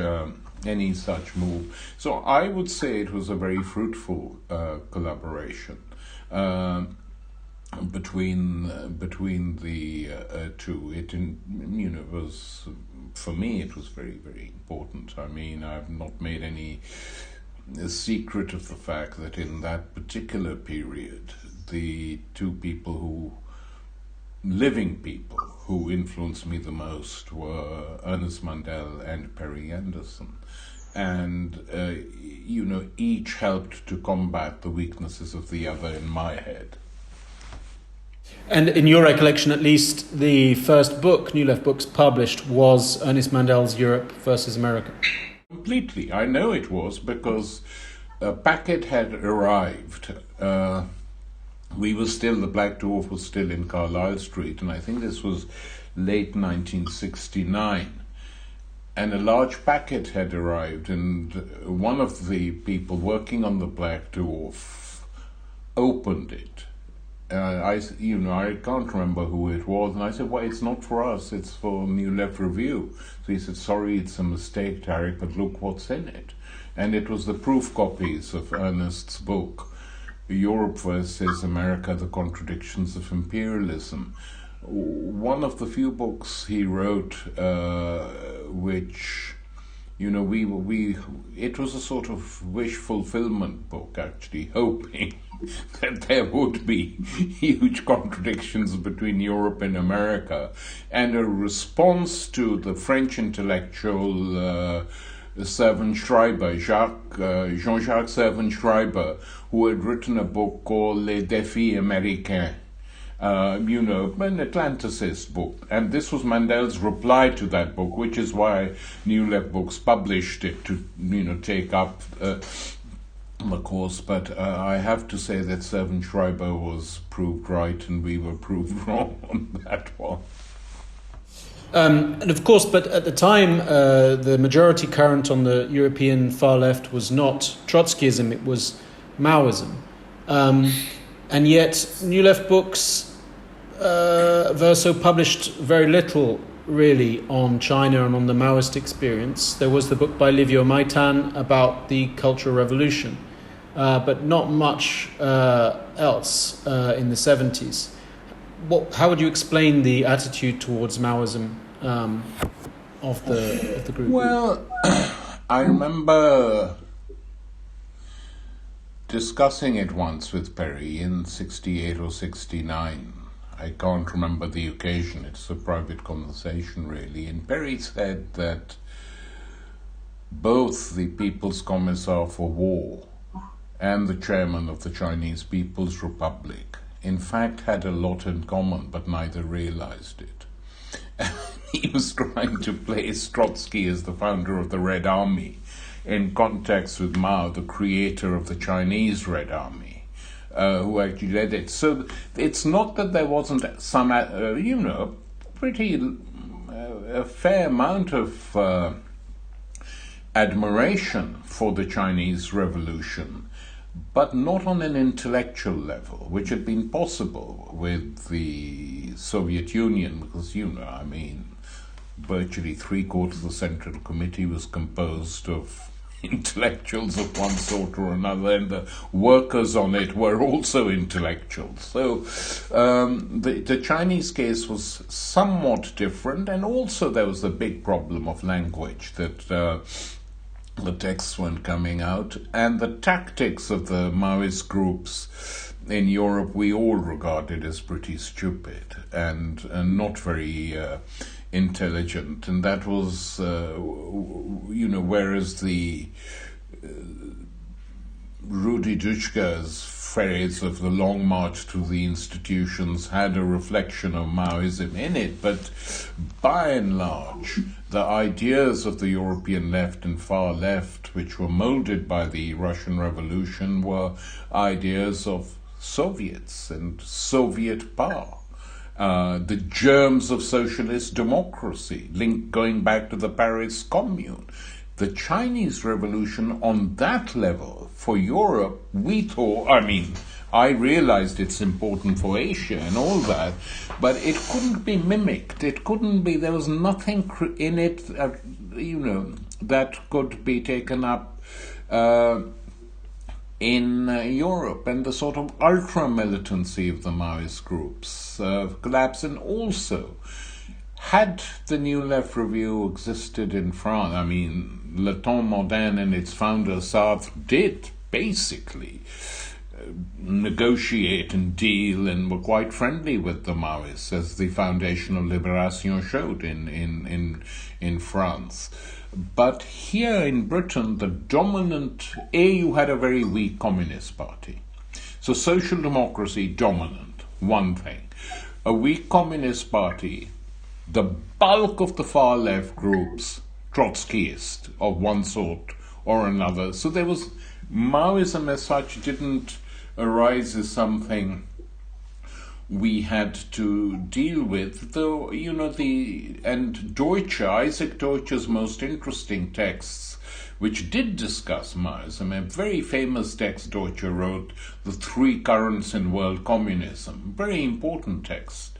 any such move. So I would say it was a very fruitful collaboration between the two. It was, for me, it was very, very important. I mean, I've not made any secret of the fact that in that particular period, the two living people who influenced me the most were Ernest Mandel and Perry Anderson. And, each helped to combat the weaknesses of the other in my head. And in your recollection, at least, the first book New Left Books published was Ernest Mandel's Europe versus America. Completely. I know it was because a packet had arrived. The Black Dwarf was still in Carlisle Street, and I think this was late 1969. And a large packet had arrived, and one of the people working on the Black Dwarf opened it. I can't remember who it was, and I said, well, it's not for us, it's for New Left Review. So he said, sorry, it's a mistake, Tariq, but look what's in it. And it was the proof copies of Ernest's book, Europe versus America, The Contradictions of Imperialism. One of the few books he wrote, which, it was a sort of wish fulfillment book, actually, hoping that there would be huge contradictions between Europe and America, and a response to the French intellectual Servan-Schreiber, Jean-Jacques Servan-Schreiber, who had written a book called Les Défis Américains, an Atlanticist book. And this was Mandel's reply to that book, which is why New Left Books published it to, take up the course. But I have to say that Servan-Schreiber was proved right and we were proved wrong on that one. And of course, but at the time, the majority current on the European far left was not Trotskyism, it was Maoism. And yet, New Left Books, Verso published very little, really, on China and on the Maoist experience. There was the book by Livio Maitan about the Cultural Revolution, but not much else in the 70s. How would you explain the attitude towards Maoism of the group? Well, I remember discussing it once with Perry in 68 or 69. I can't remember the occasion. It's a private conversation, really. And Perry said that both the People's Commissar for War and the chairman of the Chinese People's Republic in fact had a lot in common, but neither realized it. He was trying to place Trotsky as the founder of the Red Army in context with Mao, the creator of the Chinese Red Army, who actually led it. So it's not that there wasn't some, a fair amount of admiration for the Chinese Revolution, but not on an intellectual level, which had been possible with the Soviet Union, because, virtually 3/4 of the Central Committee was composed of intellectuals of one sort or another, and the workers on it were also intellectuals. So the Chinese case was somewhat different, and also there was the big problem of language, that the texts weren't coming out, and the tactics of the Maoist groups in Europe we all regarded as pretty stupid and not very intelligent, and that was, whereas the Rudi Dutschke's phrase of the long march to the institutions had a reflection of Maoism in it, but by and large, the ideas of the European left and far left, which were molded by the Russian Revolution, were ideas of Soviets and Soviet power. The germs of socialist democracy, going back to the Paris Commune. The Chinese Revolution on that level, for Europe, we thought, I realized it's important for Asia and all that, but it couldn't be mimicked. It couldn't be, there was nothing in it, that could be taken up in Europe, and the sort of ultra-militancy of the Maoist groups collapsed. And also, had the New Left Review existed in France, I mean, Le Temps Moderne and its founder Sartre did basically negotiate and deal and were quite friendly with the Maoists, as the Foundation of Liberation showed in France. But here in Britain, the dominant, you had a very weak Communist Party. So social democracy dominant, one thing. A weak Communist Party, the bulk of the far left groups, Trotskyist of one sort or another. So there was, Maoism as such didn't arise as something we had to deal with, though, and Deutsche, Isaac Deutsche's most interesting texts, which did discuss Maoism, a very famous text Deutsche wrote, The Three Currents in World Communism, very important text,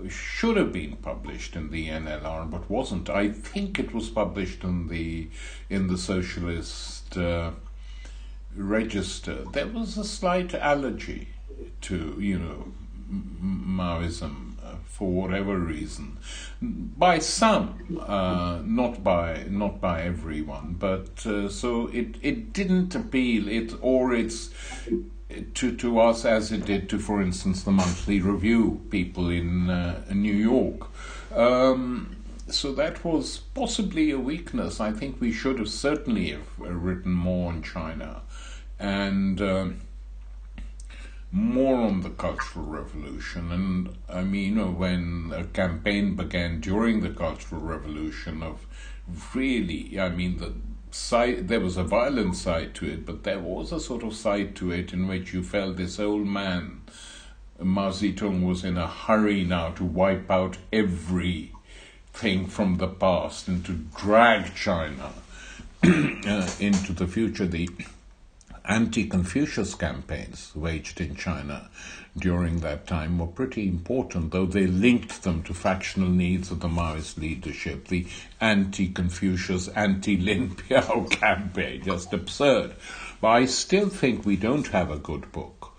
should have been published in the NLR, but wasn't. I think it was published in the Socialist Register. There was a slight allergy to, Maoism for whatever reason, by some, not by everyone, but so it didn't appeal to us as it did to, for instance, the Monthly Review people in New York. So that was possibly a weakness. I think we should have certainly have written more on China and more on the Cultural Revolution. And I mean, when a campaign began during the Cultural Revolution of really, there was a violent side to it, but there was a sort of side to it in which you felt this old man, Mao Zedong, was in a hurry now to wipe out everything from the past and to drag China into the future. The anti-Confucius campaigns waged in China during that time were pretty important, though they linked them to factional needs of the Maoist leadership. The anti-Confucius, anti-Lin Piao campaign, just absurd. But I still think we don't have a good book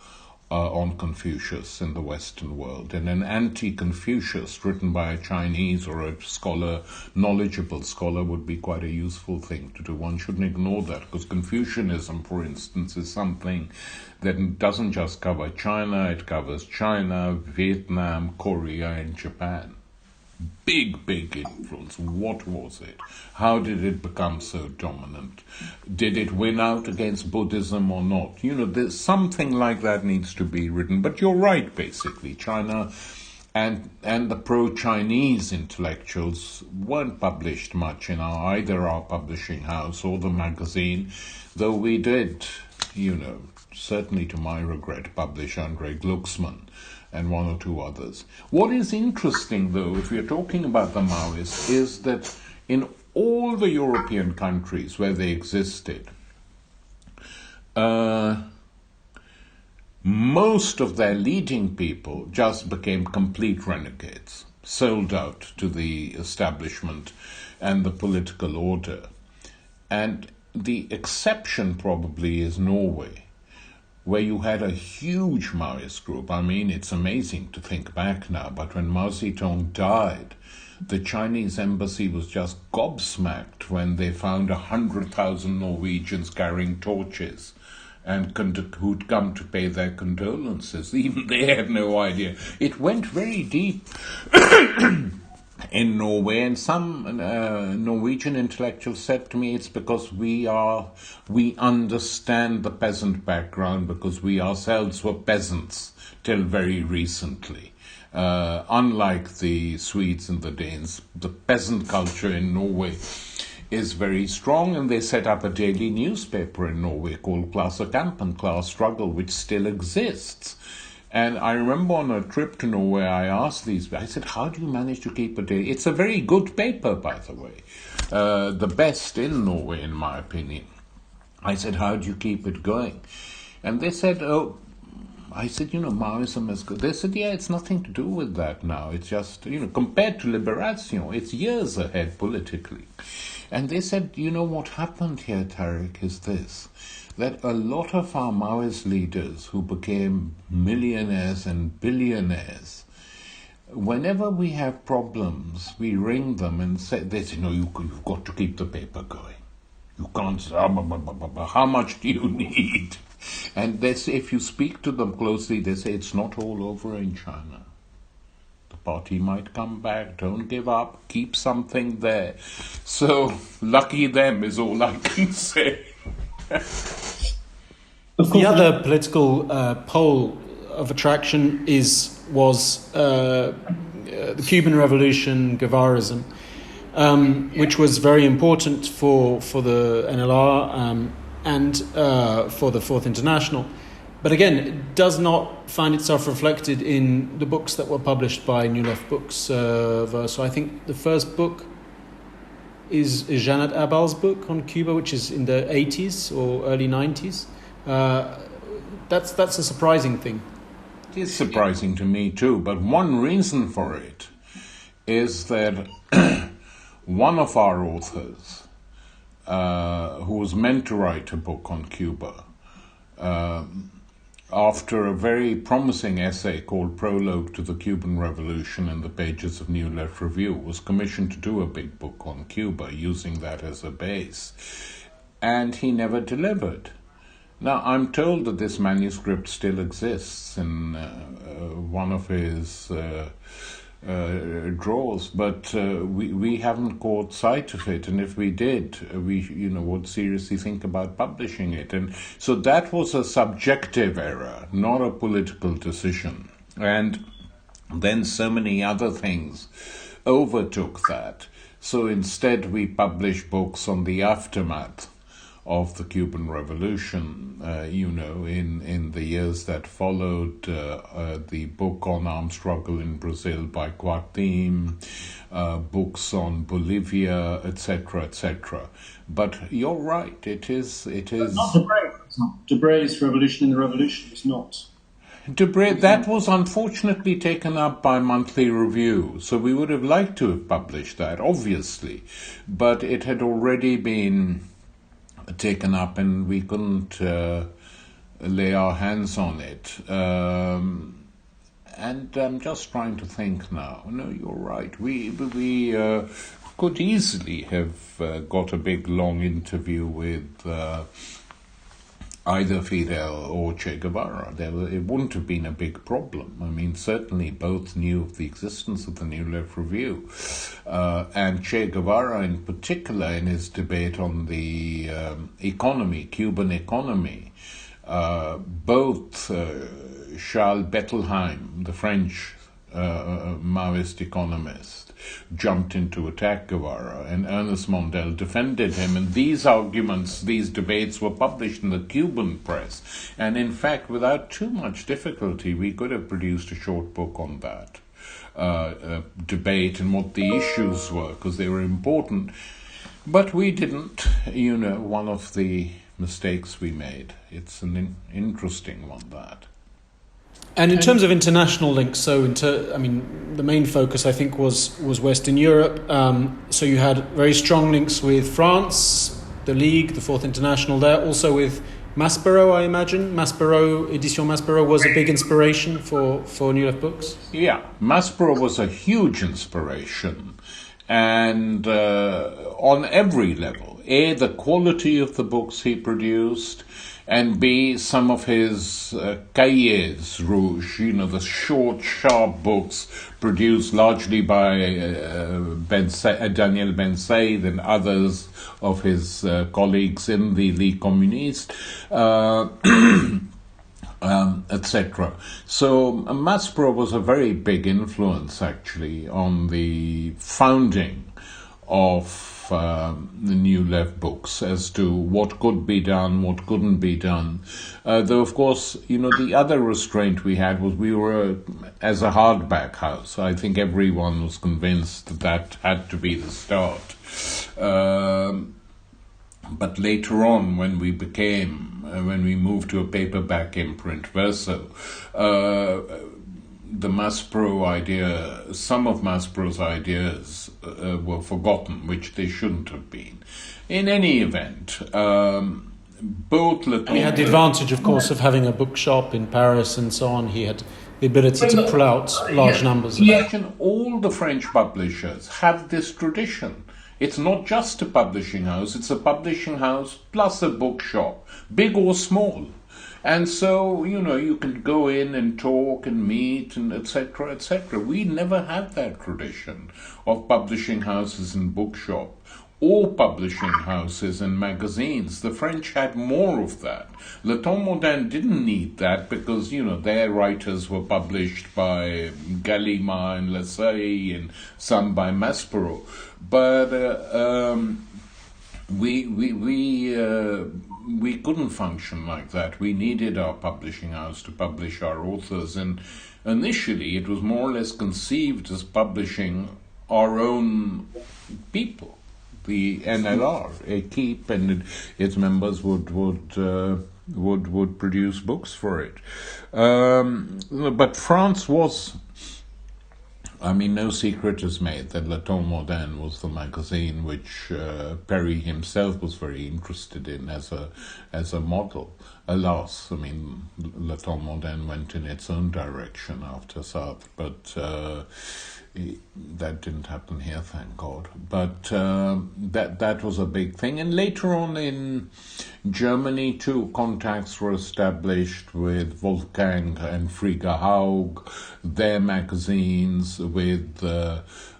on Confucius in the Western world, and an anti-Confucius written by a Chinese or a scholar, knowledgeable scholar, would be quite a useful thing to do. One shouldn't ignore that, because Confucianism, for instance, is something that doesn't just cover China, it covers China, Vietnam, Korea, and Japan. Big influence. What was it? How did it become so dominant? Did it win out against Buddhism or not? There's something like that needs to be written. But you're right, basically. China and the pro-Chinese intellectuals weren't published much in either our publishing house or the magazine, though we did, certainly to my regret, publish Andrei Glucksmann and one or two others. What is interesting, though, if we are talking about the Maoists, is that in all the European countries where they existed, most of their leading people just became complete renegades, sold out to the establishment and the political order. And the exception probably is Norway, where you had a huge Maoist group. It's amazing to think back now, but when Mao Zedong died, the Chinese embassy was just gobsmacked when they found 100,000 Norwegians carrying torches and who'd come to pay their condolences. Even they had no idea. It went very deep in Norway, and some Norwegian intellectuals said to me, it's because we understand the peasant background, because we ourselves were peasants till very recently. Unlike the Swedes and the Danes, the peasant culture in Norway is very strong, and they set up a daily newspaper in Norway called Klassekampen, Class Struggle, which still exists. And I remember on a trip to Norway, I asked I said, how do you manage to keep a day? It's a very good paper, by the way, the best in Norway, in my opinion. I said, how do you keep it going? And they said, I said, Maoism is good. They said, yeah, it's nothing to do with that now. It's just, compared to Liberation, it's years ahead politically. And they said, what happened here, Tariq, is this, that a lot of our Maoist leaders who became millionaires and billionaires, whenever we have problems, we ring them and they say, no, you've got to keep the paper going. You can't, how much do you need? And they say, if you speak to them closely, they say it's not all over in China. The party might come back, don't give up, keep something there. So, lucky them is all I can say. The other political pole of attraction was the Cuban Revolution, Guevarism, which was very important for the NLR and for the Fourth International. But again, it does not find itself reflected in the books that were published by New Left Books. Verso. I think the first book is Janet Abel's book on Cuba, which is in the 80s or early 90s. That's a surprising thing. It is surprising to me too, but one reason for it is that one of our authors, who was meant to write a book on Cuba, after a very promising essay called Prologue to the Cuban Revolution in the pages of New Left Review, was commissioned to do a big book on Cuba, using that as a base. And he never delivered. Now, I'm told that this manuscript still exists in one of his drawers, but we haven't caught sight of it, and if we did, we would seriously think about publishing it. And so that was a subjective error, not a political decision. And then so many other things overtook that. So instead we published books on the aftermath of the Cuban Revolution, in the years that followed, the book on armed struggle in Brazil by Guartim, books on Bolivia, etc., etc. But you're right, it is. Not Debray, for example. Debray's Revolution in the Revolution was not. Debray, that was unfortunately taken up by Monthly Review, so we would have liked to have published that, obviously, but it had already been taken up and we couldn't lay our hands on it. And I'm just trying to think now. No, you're right. We could easily have got a big long interview with either Fidel or Che Guevara. It wouldn't have been a big problem. I mean, certainly both knew of the existence of the New Left Review. And Che Guevara in particular, in his debate on the economy, Cuban economy, both Charles Bettelheim, the French Maoist economist, jumped in to attack Guevara, and Ernest Mandel defended him. And these arguments, these debates were published in the Cuban press. And in fact, without too much difficulty, we could have produced a short book on that debate and what the issues were, because they were important. But we didn't, one of the mistakes we made. It's an interesting one, that. And in terms of international links, the main focus, I think, was Western Europe. So you had very strong links with France, the League, the Fourth International there, also with Maspero, I imagine. Edition Maspero was a big inspiration for New Left Books. Yeah, Maspero was a huge inspiration, and on every level. A, the quality of the books he produced, and B, some of his cahiers rouges, the short, sharp books produced largely by Daniel Ben Said and others of his colleagues in the Ligue Communiste, etc. So Maspero was a very big influence, actually, on the founding of the New Left Books as to what could be done, what couldn't be done. Though, of course, the other restraint we had was we were, as a hardback house, I think everyone was convinced that had to be the start. But later on, when we moved to a paperback imprint, Verso, the Maspero idea, some of Maspero's ideas were forgotten, which they shouldn't have been. In any event, both... He had the advantage, of course, of having a bookshop in Paris and so on. He had the ability to pull out large numbers. All the French publishers have this tradition. It's not just a publishing house, it's a publishing house plus a bookshop, big or small. And so, you can go in and talk and meet and etc., etc. We never had that tradition of publishing houses and bookshop or publishing houses and magazines. The French had more of that. Le Temps Moderne didn't need that because, their writers were published by Gallimard and Lassalle and some by Maspero. But we couldn't function like that. We needed our publishing house to publish our authors, and initially it was more or less conceived as publishing our own people. The NLR, Equipe, and its members would produce books for it. But France was... no secret is made that Le Temps Moderne was the magazine which Perry himself was very interested in as a model. Alas, Le Temps Moderne went in its own direction after Sartre, but that didn't happen here, thank God. But that was a big thing. And later on in Germany, too, contacts were established with Wolfgang and Frigga Haug, their magazines, with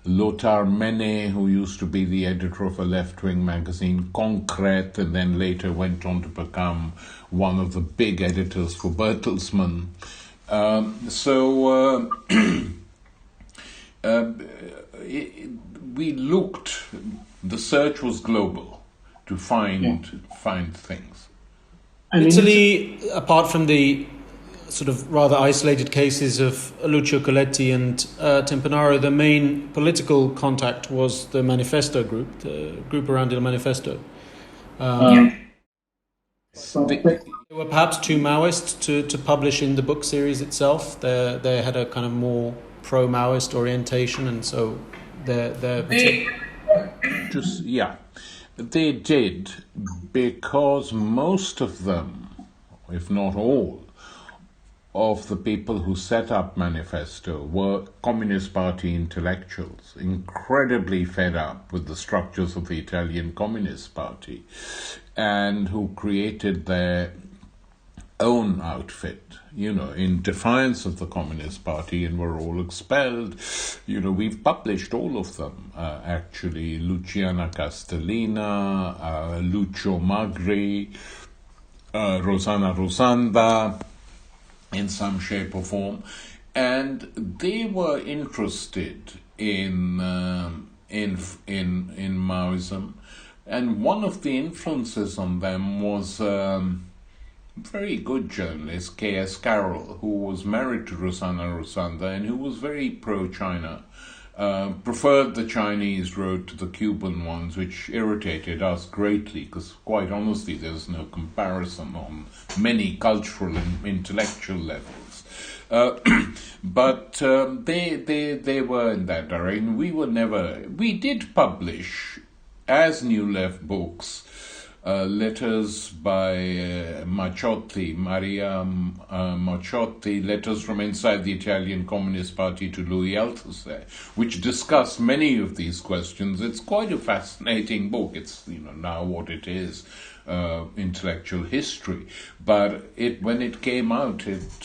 Lothar Menne, who used to be the editor of a left-wing magazine, Concrete, and then later went on to become one of the big editors for Bertelsmann. We looked, the search was global to find things. Italy, apart from the sort of rather isolated cases of Lucio Colletti and Timpanaro, the main political contact was the Manifesto group, the group around Il Manifesto. They were perhaps too Maoist to publish in the book series itself. They had a kind of more pro-Maoist orientation, and so they did, because most of them, if not all, of the people who set up Manifesto were Communist Party intellectuals, incredibly fed up with the structures of the Italian Communist Party, and who created their own outfit, in defiance of the Communist Party, and were all expelled. We've published all of them, actually. Luciana Castellina, Lucio Magri, Rosanna Rosanda, in some shape or form. And they were interested in Maoism. And one of the influences on them was very good journalist, K.S. Carroll, who was married to Rosanna Rosanda and who was very pro-China, preferred the Chinese road to the Cuban ones, which irritated us greatly, because quite honestly there's no comparison on many cultural and intellectual levels. But they were in that direction. We did publish, as New Left Books, letters by Maria Macciotti, letters from inside the Italian Communist Party to Louis Althusser, which discuss many of these questions. It's quite a fascinating book. It's now what it is, intellectual history. But when it came out, it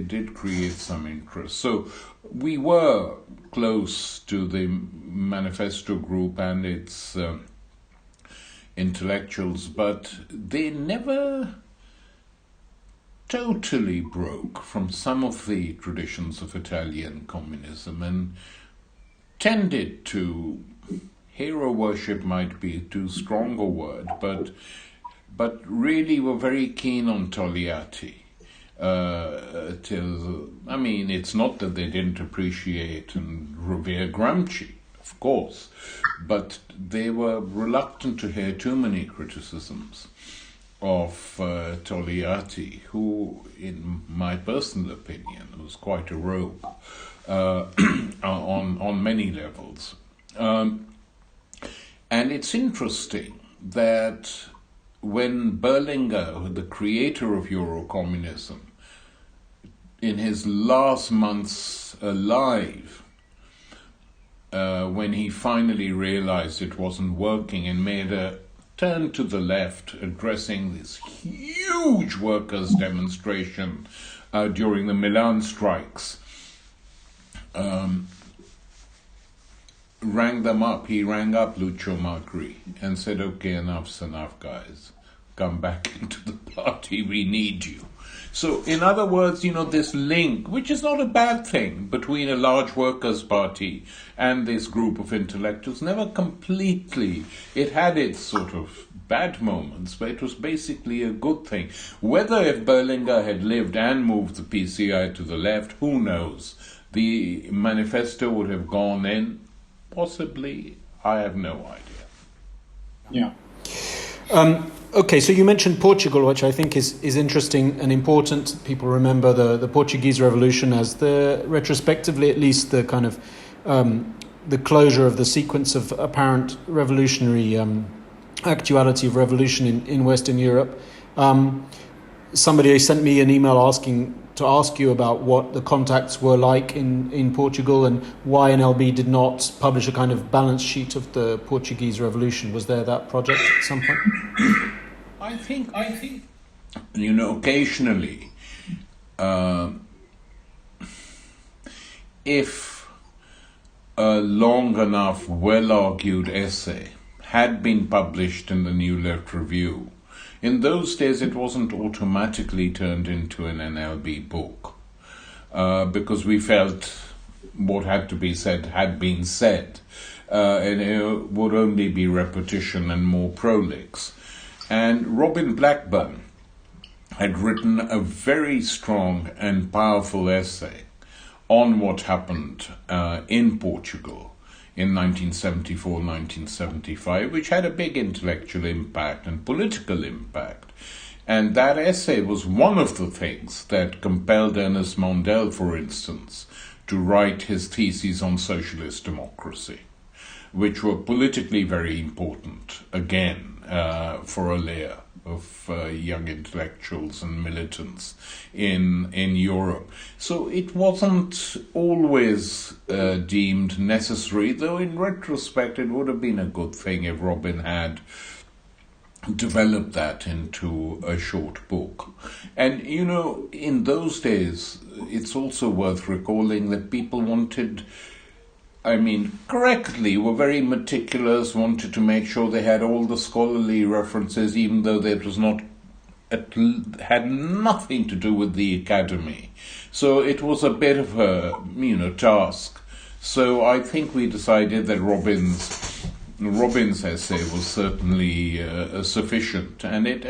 did create some interest. So we were close to the Manifesto group and its intellectuals, but they never totally broke from some of the traditions of Italian communism and tended to, hero worship might be too strong a word, but really were very keen on Togliatti. It's not that they didn't appreciate and revere Gramsci. of course, but they were reluctant to hear too many criticisms of Togliatti, who, in my personal opinion, was quite a rogue on many levels. And it's interesting that when Berlinguer, the creator of Eurocommunism, in his last months alive, when he finally realized it wasn't working and made a turn to the left, addressing this huge workers' demonstration during the Milan strikes, rang them up. He rang up Lucio Magri and said, okay, enough's enough, guys. Come back into the party, we need you. So, in other words, this link, which is not a bad thing, between a large workers' party and this group of intellectuals, never completely, it had its sort of bad moments, but it was basically a good thing. Whether if Berlinguer had lived and moved the PCI to the left, who knows? The manifesto would have gone in, possibly, I have no idea. Yeah. Okay, so you mentioned Portugal, which I think is interesting and important. People remember the Portuguese Revolution as retrospectively at least, the kind of the closure of the sequence of apparent revolutionary actuality of revolution in Western Europe. Somebody sent me an email to ask you about what the contacts were like in Portugal and why NLB did not publish a kind of balance sheet of the Portuguese Revolution. Was there that project at some point? I think, occasionally, if a long enough, well-argued essay had been published in the New Left Review, in those days it wasn't automatically turned into an NLB book, because we felt what had to be said had been said, and it would only be repetition and more prolix. And Robin Blackburn had written a very strong and powerful essay on what happened in Portugal in 1974-1975, which had a big intellectual impact and political impact. And that essay was one of the things that compelled Ernest Mandel, for instance, to write his theses on socialist democracy, which were politically very important, again, for a layer of young intellectuals and militants in Europe. So it wasn't always deemed necessary, though in retrospect it would have been a good thing if Robin had developed that into a short book. And, in those days, it's also worth recalling that people correctly, were very meticulous, wanted to make sure they had all the scholarly references, even though that was had nothing to do with the academy. So it was a bit of a, task. So I think we decided that Robin's essay was certainly sufficient, and it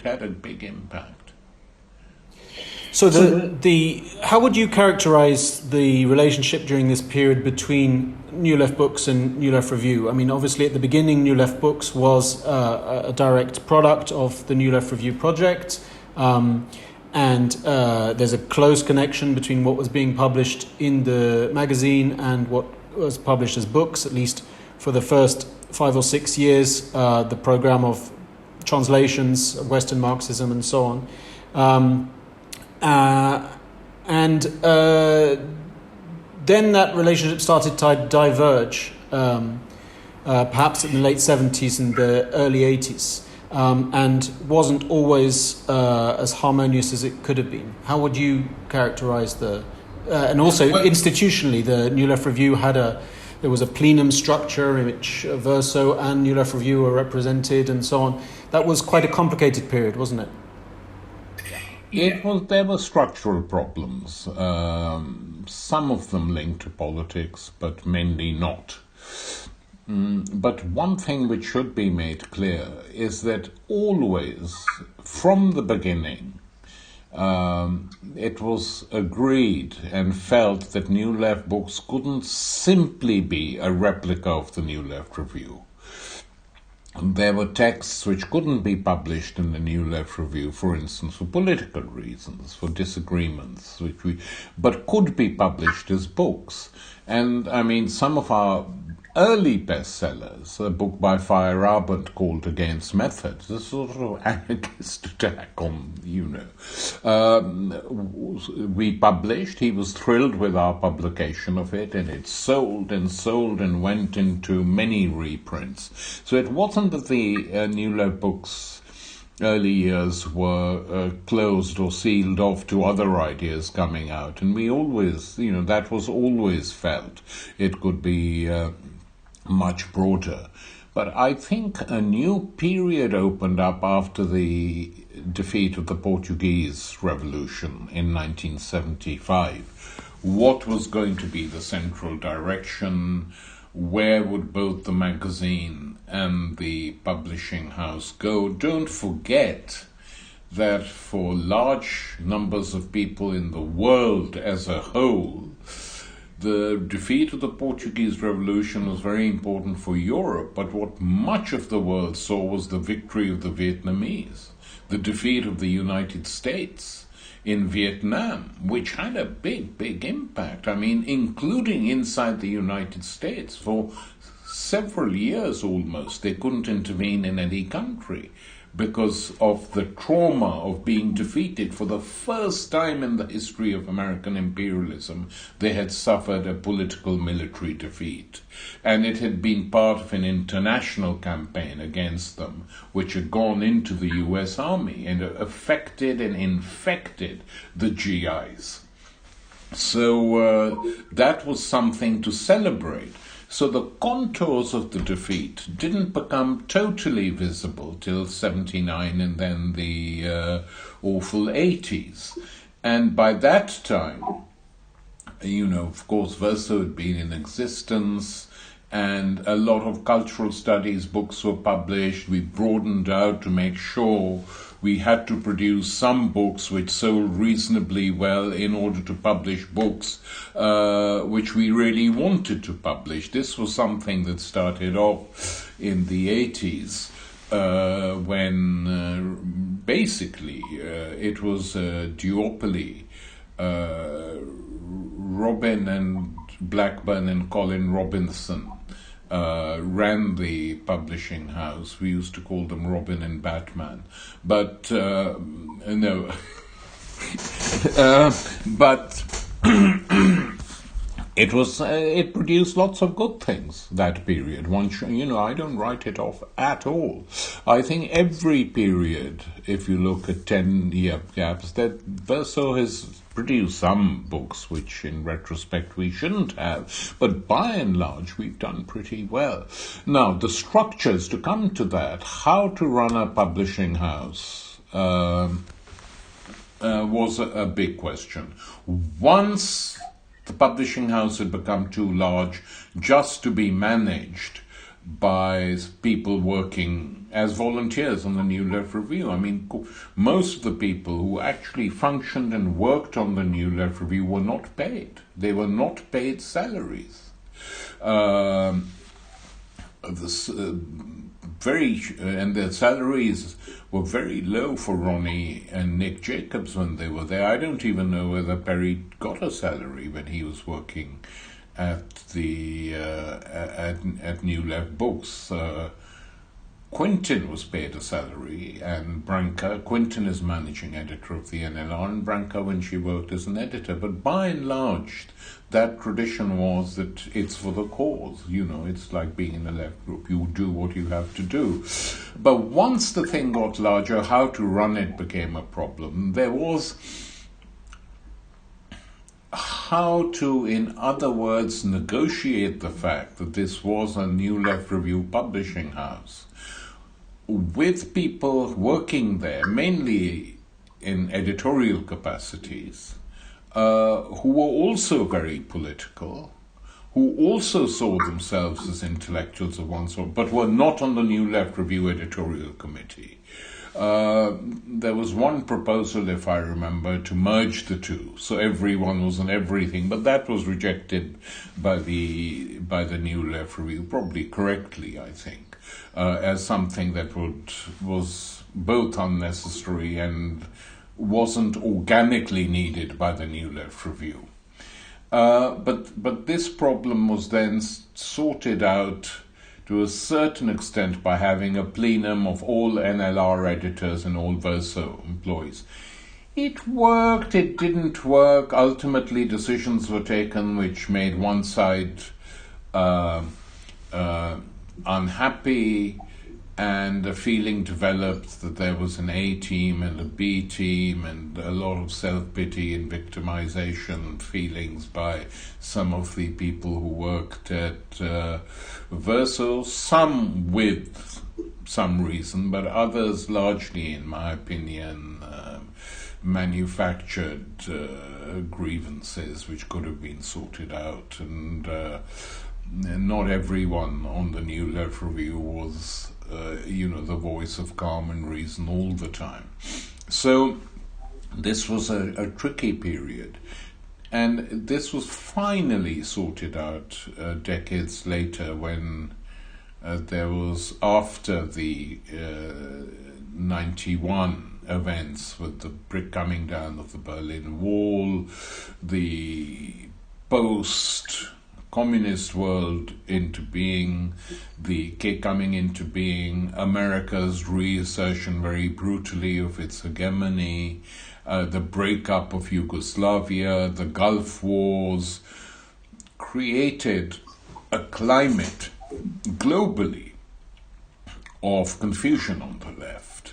had a big impact. So how would you characterize the relationship during this period between New Left Books and New Left Review? I mean, obviously at the beginning, New Left Books was a direct product of the New Left Review project, and there's a close connection between what was being published in the magazine and what was published as books, at least for the first 5 or 6 years, the program of translations of Western Marxism and so on. Then that relationship started to diverge, perhaps in the late 70s and the early 80s, and wasn't always as harmonious as it could have been. How would you characterize and also institutionally, the New Left Review there was a plenum structure in which Verso and New Left Review were represented and so on. That was quite a complicated period, wasn't it? There were structural problems, some of them linked to politics, but mainly not. But one thing which should be made clear is that always, from the beginning, it was agreed and felt that New Left Books couldn't simply be a replica of the New Left Review. There were texts which couldn't be published in the New Left Review, for instance, for political reasons, for disagreements, but could be published as books. And I mean, some of our early bestsellers, a book by Feyerabend called Against Methods, a sort of anarchist attack on, we published. He was thrilled with our publication of it, and it sold and went into many reprints. So it wasn't that the New Left Books early years were closed or sealed off to other ideas coming out, and we always, that was always felt. It could be much broader. But I think a new period opened up after the defeat of the Portuguese Revolution in 1975. What was going to be the central direction? Where would both the magazine and the publishing house go? Don't forget that for large numbers of people in the world as a whole, the defeat of the Portuguese Revolution was very important for Europe, but what much of the world saw was the victory of the Vietnamese, the defeat of the United States in Vietnam, which had a big impact. I mean, including inside the United States. For several years almost, they couldn't intervene in any country because of the trauma of being defeated. For the first time in the history of American imperialism, they had suffered a political military defeat. And it had been part of an international campaign against them, which had gone into the US Army and affected and infected the GIs. So that was something to celebrate. So the contours of the defeat didn't become totally visible till 79 and then the awful 80s. And by that time, of course, Verso had been in existence and a lot of cultural studies books were published. We broadened out to make sure we had to produce some books which sold reasonably well in order to publish books which we really wanted to publish. This was something that started off in the 80s when basically it was a duopoly. Robin and Blackburn and Colin Robinson ran the publishing house. We used to call them Robin and Batman. But, no. But it produced lots of good things, that period. I don't write it off at all. I think every period, if you look at 10-year gaps, that Verso has produced some books which in retrospect we shouldn't have, but by and large we've done pretty well. Now, the structures, to come to that, how to run a publishing house was a big question. Once the publishing house had become too large just to be managed by people working as volunteers on the New Left Review. I mean, most of the people who actually functioned and worked on the New Left Review were not paid. They were not paid salaries. And their salaries were very low for Ronnie and Nick Jacobs when they were there. I don't even know whether Perry got a salary when he was working at the at New Left Books. Quintin was paid a salary, and Branca. Quintin is managing editor of the NLR, and Branca when she worked as an editor. But by and large, that tradition was that it's for the cause. It's like being in a left group. You do what you have to do. But once the thing got larger, how to run it became a problem. There was how to, in other words, negotiate the fact that this was a New Left Review publishing house with people working there, mainly in editorial capacities, who were also very political, who also saw themselves as intellectuals of one sort, but were not on the New Left Review editorial committee. There was one proposal, if I remember, to merge the two, so everyone was on everything, but that was rejected by the New Left Review, probably correctly, I think, as something that was both unnecessary and wasn't organically needed by the New Left Review. But this problem was then sorted out to a certain extent by having a plenum of all NLR editors and all Verso employees. It worked, it didn't work. Ultimately, decisions were taken which made one side unhappy, and a feeling developed that there was an A team and a B team, and a lot of self-pity and victimization feelings by some of the people who worked at Verso, some with some reason, but others largely, in my opinion, manufactured grievances which could have been sorted out, and not everyone on the New Left Review was the voice of calm and reason all the time. So this was a tricky period, and this was finally sorted out decades later when there was, after the 91 events with the coming down of the Berlin Wall, the post-communist world into being, the coming into being, America's reassertion very brutally of its hegemony, the breakup of Yugoslavia, the Gulf Wars, created a climate globally of confusion on the left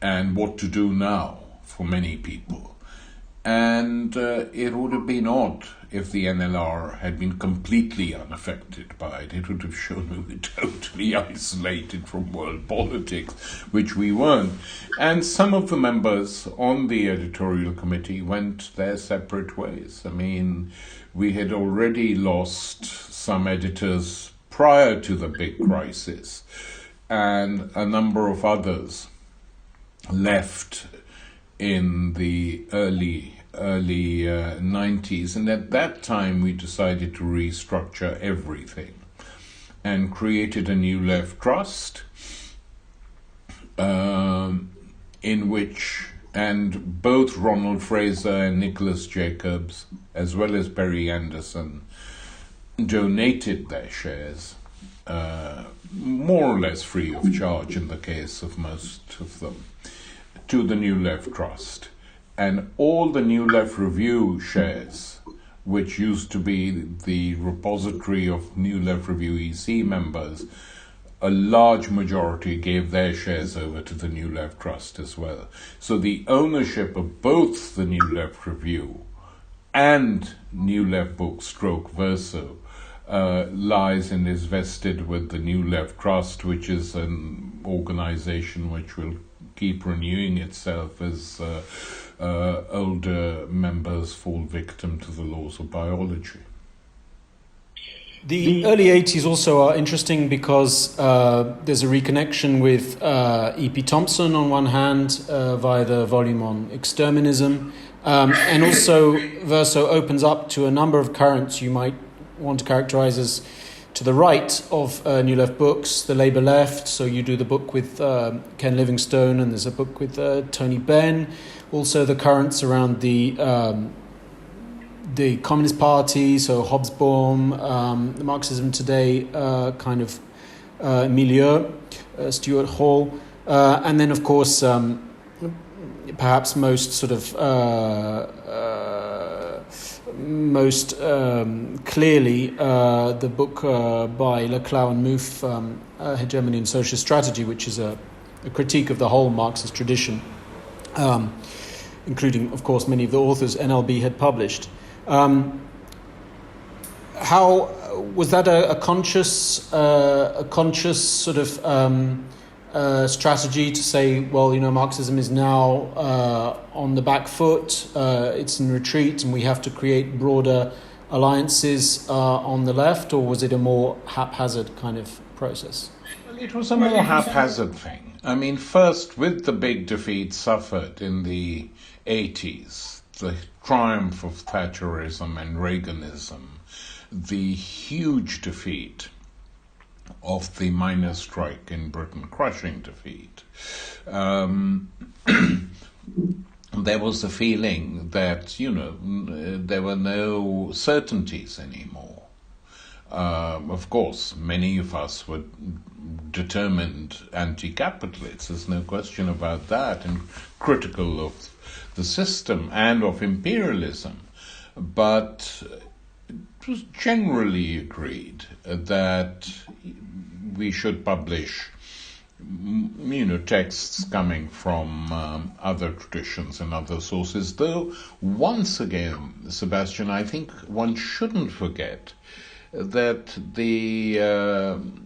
and what to do now for many people. And it would have been odd if the NLR had been completely unaffected by it. It would have shown we were totally isolated from world politics, which we weren't. And some of the members on the editorial committee went their separate ways. I mean, we had already lost some editors prior to the big crisis, and a number of others left in the early 90s, and at that time we decided to restructure everything and created a New Left Trust, in which, and both Ronald Fraser and Nicholas Jacobs, as well as Perry Anderson, donated their shares, more or less free of charge in the case of most of them, to the New Left Trust. And all the New Left Review shares, which used to be the repository of New Left Review EC members, a large majority gave their shares over to the New Left Trust as well. So the ownership of both the New Left Review and New Left Books / Verso lies and is vested with the New Left Trust, which is an organization which will keep renewing itself as older members fall victim to the laws of biology. The early 80s also are interesting because there's a reconnection with E.P. Thompson on one hand via the volume on exterminism, and also Verso opens up to a number of currents you might want to characterize as to the right of New Left Books, the Labour left. So you do the book with Ken Livingstone, and there's a book with Tony Benn. Also the currents around the Communist Party, so Hobsbawm, the Marxism Today kind of milieu, Stuart Hall, and then of course perhaps most sort of most clearly the book by Leclau and Mouffe, Hegemony and Social Strategy, which is a critique of the whole Marxist tradition, including, of course, many of the authors NLB had published. How was that a conscious sort of strategy to say, well, Marxism is now on the back foot, it's in retreat, and we have to create broader alliances on the left, or was it a more haphazard kind of process? Well, it was a more haphazard thing. I mean, first, with the big defeat suffered in the 80s, the triumph of Thatcherism and Reaganism, the huge defeat of the miners' strike in Britain, crushing defeat, there was the feeling that, there were no certainties anymore. Of course, many of us were determined anti-capitalists, there's no question about that, and critical of the system and of imperialism. But it was generally agreed that we should publish texts coming from other traditions and other sources. Though, once again, Sebastian, I think one shouldn't forget that the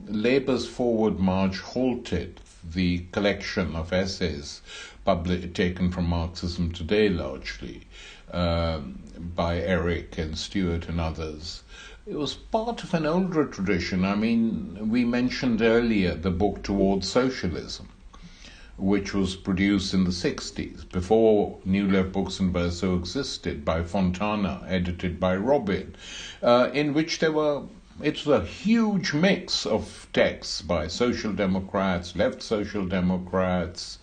Labour's Forward March halted the collection of essays taken from Marxism Today, largely, by Eric and Stewart and others. It was part of an older tradition. I mean, we mentioned earlier the book Towards Socialism, which was produced in the 60s, before New Left Books and Verso existed, by Fontana, edited by Robin, in which it was a huge mix of texts by social democrats, left social democrats.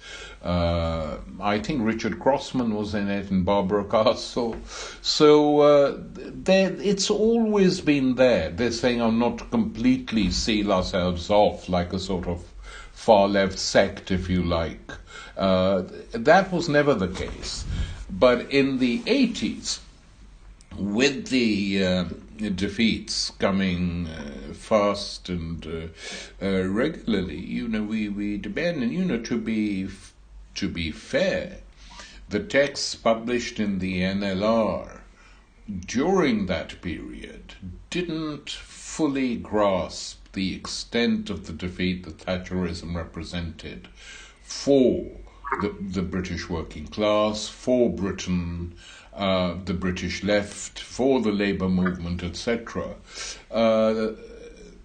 I think Richard Crossman was in it, and Barbara Castle. So it's always been there. They're saying, not to completely seal ourselves off like a sort of far-left sect, if you like. That was never the case. But in the 80s, with the defeats coming fast and regularly, we depend, and to be fair, the texts published in the NLR during that period didn't fully grasp the extent of the defeat that Thatcherism represented for the British working class, for Britain, the British left, for the labour movement, etc.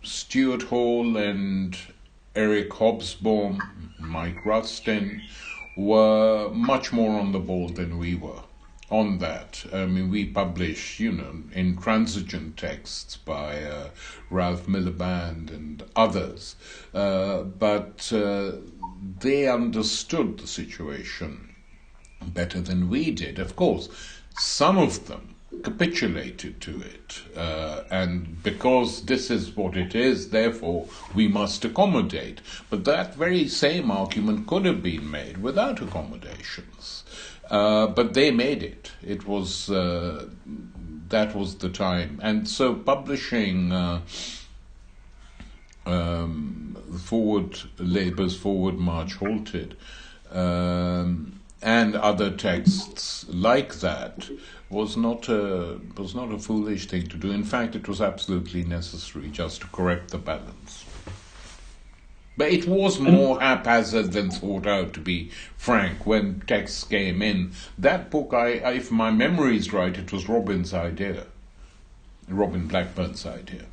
Stuart Hall and Eric Hobsbawm, Mike Rustin were much more on the ball than we were on that. I mean, we publish, intransigent texts by Ralph Miliband and others, but they understood the situation better than we did. Of course, some of them capitulated to it, and because this is what it is, therefore we must accommodate. But that very same argument could have been made without accommodations. But they made it. It was that was the time, and so publishing Labour's Forward March halted, and other texts like that was not a foolish thing to do. In fact, it was absolutely necessary just to correct the balance. But it was more haphazard than thought out, to be frank, when texts came in. That book, if my memory is right, it was Robin Blackburn's idea.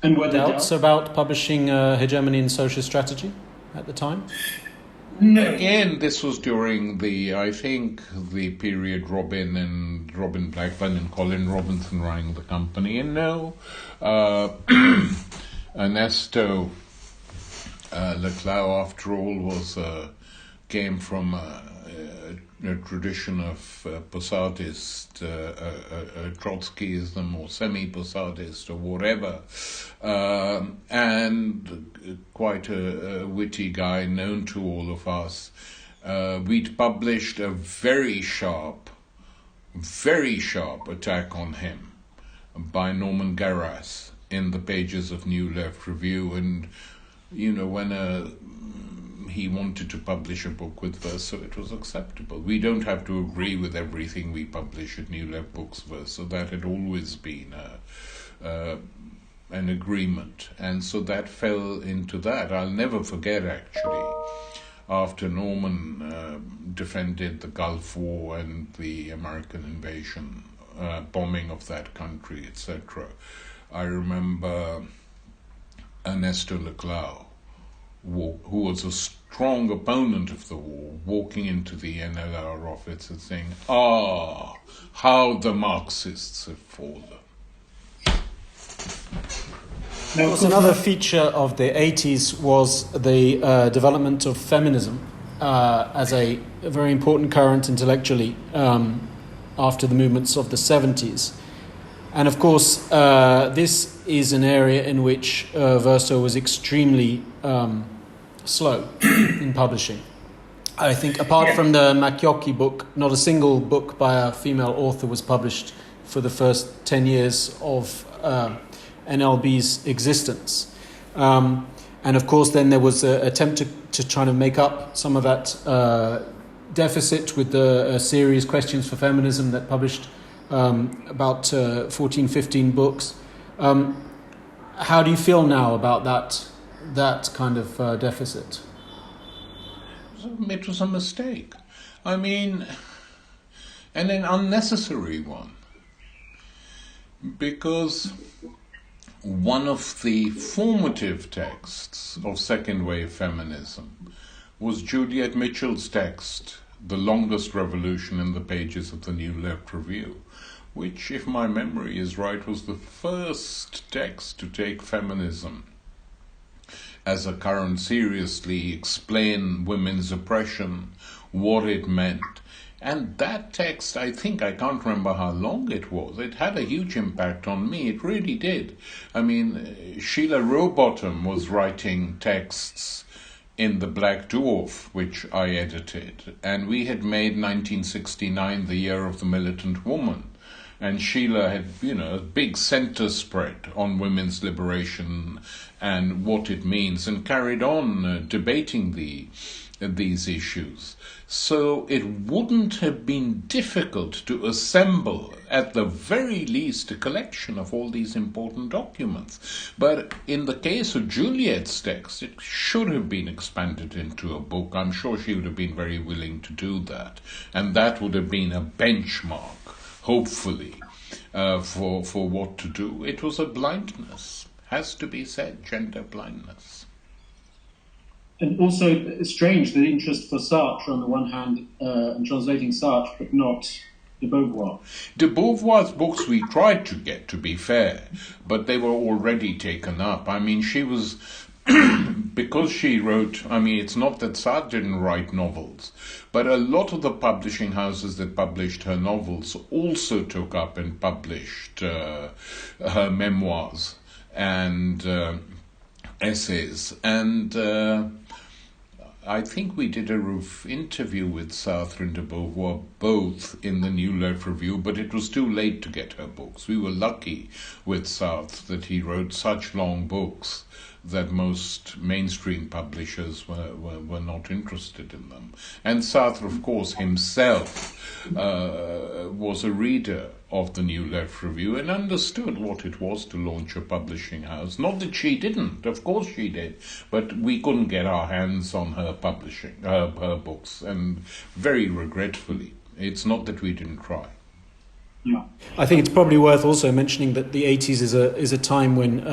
And were there doubts about publishing Hegemony and Social Strategy at the time? No. Again, this was during the period Robin Blackburn and Colin Robinson running the company. And no, Ernesto Leclau, after all, came from a tradition of Posadist, Trotskyism or semi-Posadist or whatever, and quite a witty guy known to all of us. We'd published a very sharp attack on him by Norman Garras in the pages of New Left Review, and when he wanted to publish a book with Verso, it was acceptable. We don't have to agree with everything we publish at New Left Books Verso. That had always been an agreement, and so that fell into that. I'll never forget, actually, after Norman defended the Gulf War and the American invasion, bombing of that country, etc., I remember Ernesto Leclau who was a strong opponent of the war, walking into the NLR office and saying, how the Marxists have fallen. Of course, another feature of the 80s was the development of feminism as a very important current intellectually after the movements of the 70s. And of course, this is an area in which Verso was extremely slow in publishing. I think apart from the Macchiocchi book, not a single book by a female author was published for the first 10 years of NLB's existence. And of course, then there was an attempt to try to make up some of that deficit with the series Questions for Feminism that published about 14, 15 books. How do you feel now about that kind of deficit? It was a mistake. I mean, and an unnecessary one. Because one of the formative texts of second wave feminism was Juliet Mitchell's text, The Longest Revolution in the Pages of the New Left Review, which, if my memory is right, was the first text to take feminism as a current seriously, explain women's oppression, what it meant. And that text, I can't remember how long it was. It had a huge impact on me. It really did. I mean, Sheila Rowbottom was writing texts in The Black Dwarf, which I edited. And we had made 1969 the year of the militant woman. And Sheila had, a big center spread on women's liberation and what it means, and carried on debating these issues. So it wouldn't have been difficult to assemble, at the very least, a collection of all these important documents. But in the case of Juliet's text, it should have been expanded into a book. I'm sure she would have been very willing to do that. And that would have been a benchmark, hopefully, for what to do. It was a blindness, has to be said, gender blindness. And also, it's strange, the interest for Sartre on the one hand, and translating Sartre, but not de Beauvoir. De Beauvoir's books we tried to get, to be fair, but they were already taken up. I mean, she was, because she wrote, it's not that Sartre didn't write novels, but a lot of the publishing houses that published her novels also took up and published her memoirs and essays. And I think we did a interview with Sartre and de Beauvoir, both in the New Left Review, but it was too late to get her books. We were lucky with Sartre that he wrote such long books that most mainstream publishers were not interested in them. And Sartre, of course, himself was a reader of the New Left Review and understood what it was to launch a publishing house. Not that she didn't, of course she did, but we couldn't get our hands on her publishing, her books, and very regretfully. It's not that we didn't try. Yeah. I think it's probably worth also mentioning that the 80s is a time when,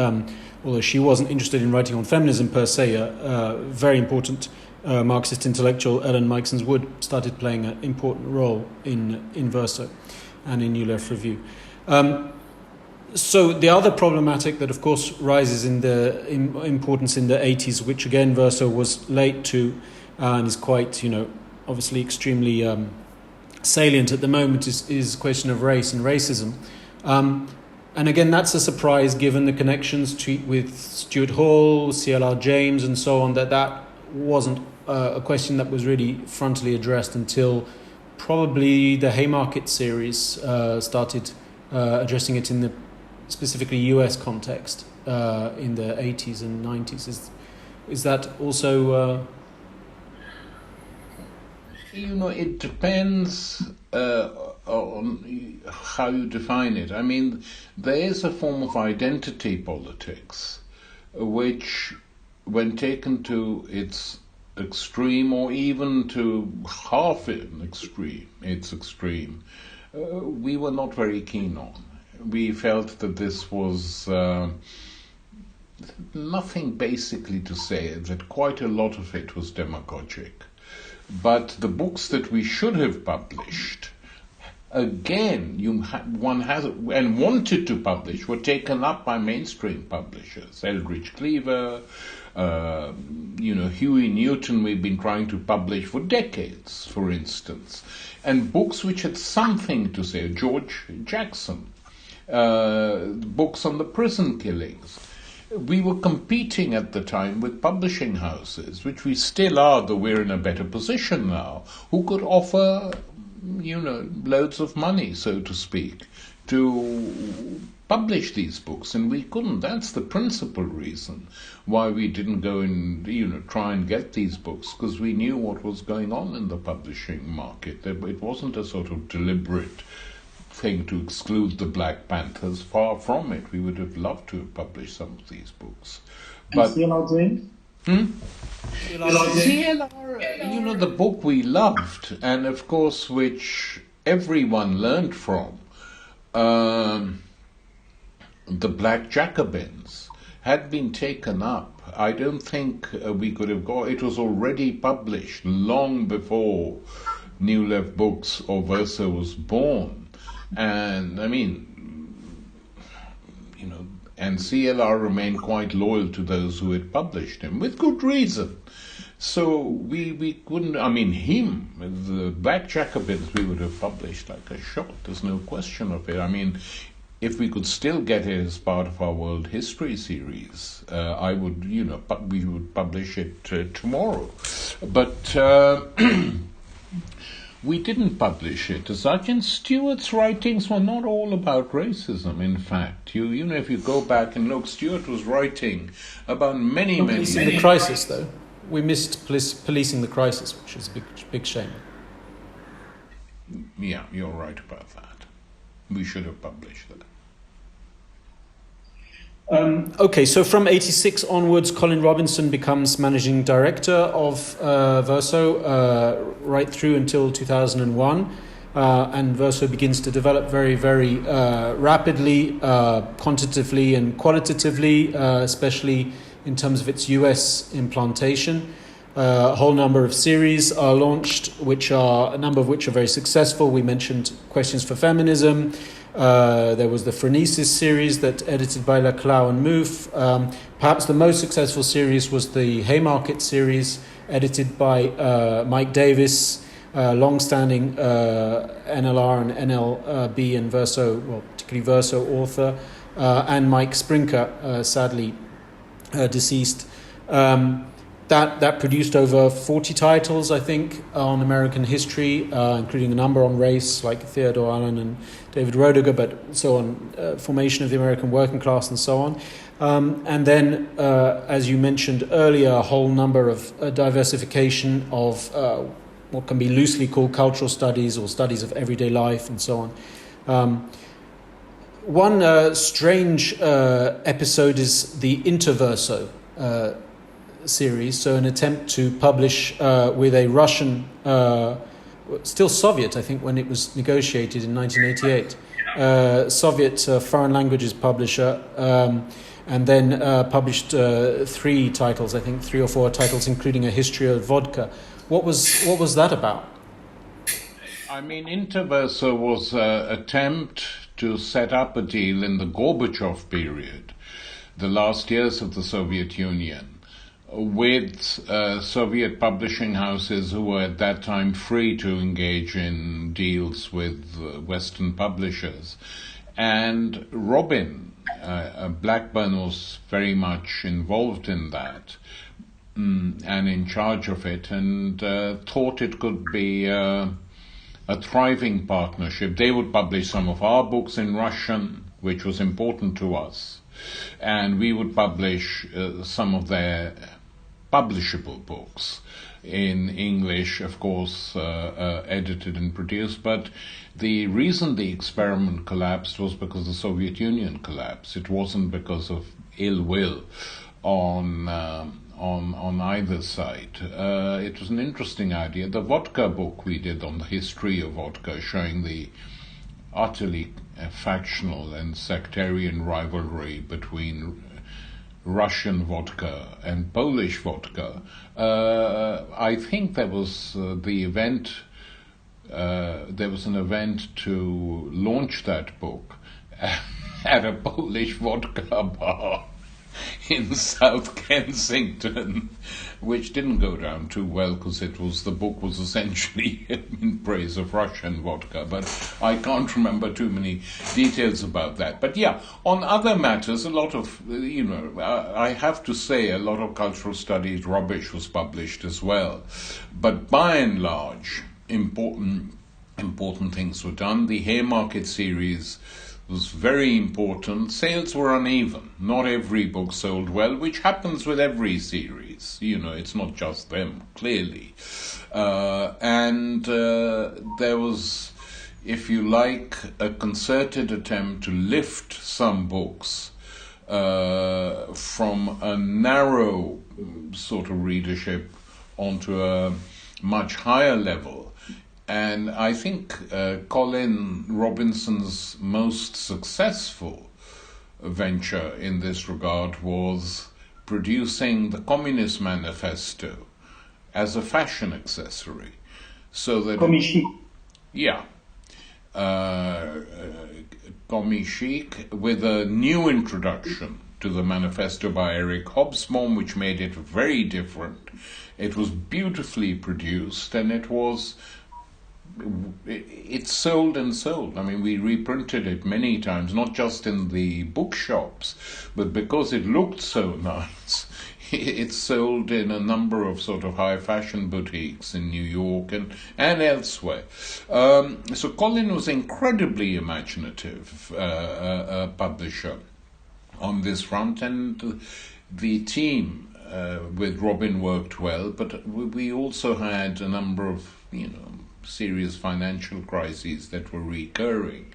although she wasn't interested in writing on feminism per se, a very important Marxist intellectual, Ellen Meiksens Wood, started playing an important role in Verso and in New Left Review. So the other problematic that, of course, rises in the importance in the 80s, which again Verso was late to and is quite, obviously extremely salient at the moment, is the question of race and racism. And again, that's a surprise given the connections with Stuart Hall, CLR James, and so on, that wasn't a question that was really frontally addressed until probably the Haymarket series started addressing it in the specifically US context in the 80s and 90s. Is that also... it depends on how you define it. There is a form of identity politics which, when taken to its extreme, or even to half its extreme, we were not very keen on. We felt that this was nothing basically to say that quite a lot of it was demagogic. But the books that we should have published, again, one has and wanted to publish, were taken up by mainstream publishers. Eldridge Cleaver, Huey Newton, we've been trying to publish for decades, for instance. And books which had something to say, George Jackson, books on the prison killings. We were competing at the time with publishing houses, which we still are, though we're in a better position now, who could offer, loads of money, so to speak, to publish these books, and we couldn't. That's the principal reason why we didn't go and, try and get these books, because we knew what was going on in the publishing market. It wasn't a sort of deliberate thing to exclude the Black Panthers. Far from it. We would have loved to have published some of these books. But CLR did? CLR, the book we loved, and of course which everyone learned from, the Black Jacobins, had been taken up. I don't think we could have got it. Was already published long before New Left Books or Verso was born. And and CLR remained quite loyal to those who had published him, with good reason. So we couldn't, him, the Black Jacobins, we would have published like a shot. There's no question of it. If we could still get it as part of our World History series, we would publish it tomorrow. But we didn't publish it as such, and Stuart's writings were not all about racism, in fact. If you go back and look, Stuart was writing about many... Policing the crisis, though. We missed policing the crisis, which is a big shame. Yeah, you're right about that. We should have published that. Okay, so from 86 onwards, Colin Robinson becomes managing director of Verso right through until 2001. And Verso begins to develop very, very rapidly, quantitatively and qualitatively, especially in terms of its US implantation. A whole number of series are launched, a number of which are very successful. We mentioned Questions for Feminism. There was the Phronesis series that edited by Laclau and Mouffe. Perhaps the most successful series was the Haymarket series, edited by Mike Davis, long-standing NLR and NLB and Verso, particularly Verso author, and Mike Sprinker, sadly deceased. That produced over 40 titles, I think, on American history, including a number on race, like Theodore Allen and David Roediger, but also on formation of the American working class and so on. And then, as you mentioned earlier, a whole number of diversification of what can be loosely called cultural studies or studies of everyday life and so on. One strange episode is the Interverso series, so an attempt to publish with a Russian, still Soviet, I think, when it was negotiated in 1988, Soviet foreign languages publisher, and then published 3 titles, I think 3 or 4 titles, including a history of vodka. What was that about? Interverso was an attempt to set up a deal in the Gorbachev period, the last years of the Soviet Union, with Soviet publishing houses who were at that time free to engage in deals with Western publishers. And Robin Blackburn was very much involved in that and in charge of it, and thought it could be a thriving partnership. They would publish some of our books in Russian, which was important to us, and we would publish some of their publishable books in English, of course, edited and produced. But the reason the experiment collapsed was because the Soviet Union collapsed. It wasn't because of ill will on either side. It was an interesting idea. The vodka book we did on the history of vodka, showing the utterly factional and sectarian rivalry between Russian vodka and Polish vodka. I think there was the event. There was an event to launch that book at a Polish vodka bar in South Kensington, which didn't go down too well because the book was essentially in praise of Russian vodka, but I can't remember too many details about that. But yeah, on other matters, a lot of, I have to say a lot of cultural studies rubbish was published as well. But by and large, important things were done. The Haymarket series was very important. Sales were uneven. Not every book sold well, which happens with every series. It's not just them, clearly. And there was, if you like, a concerted attempt to lift some books from a narrow sort of readership onto a much higher level. And I think Colin Robinson's most successful venture in this regard was producing the Communist Manifesto as a fashion accessory. So that... Comichic. Yeah. Comichic, with a new introduction to the manifesto by Eric Hobsbawm, which made it very different. It was beautifully produced, and it sold and sold. I mean, we reprinted it many times, not just in the bookshops, but because it looked so nice, it sold in a number of sort of high fashion boutiques in New York and elsewhere. So Colin was incredibly imaginative publisher on this front, and the team with Robin worked well, but we also had a number of, serious financial crises that were recurring.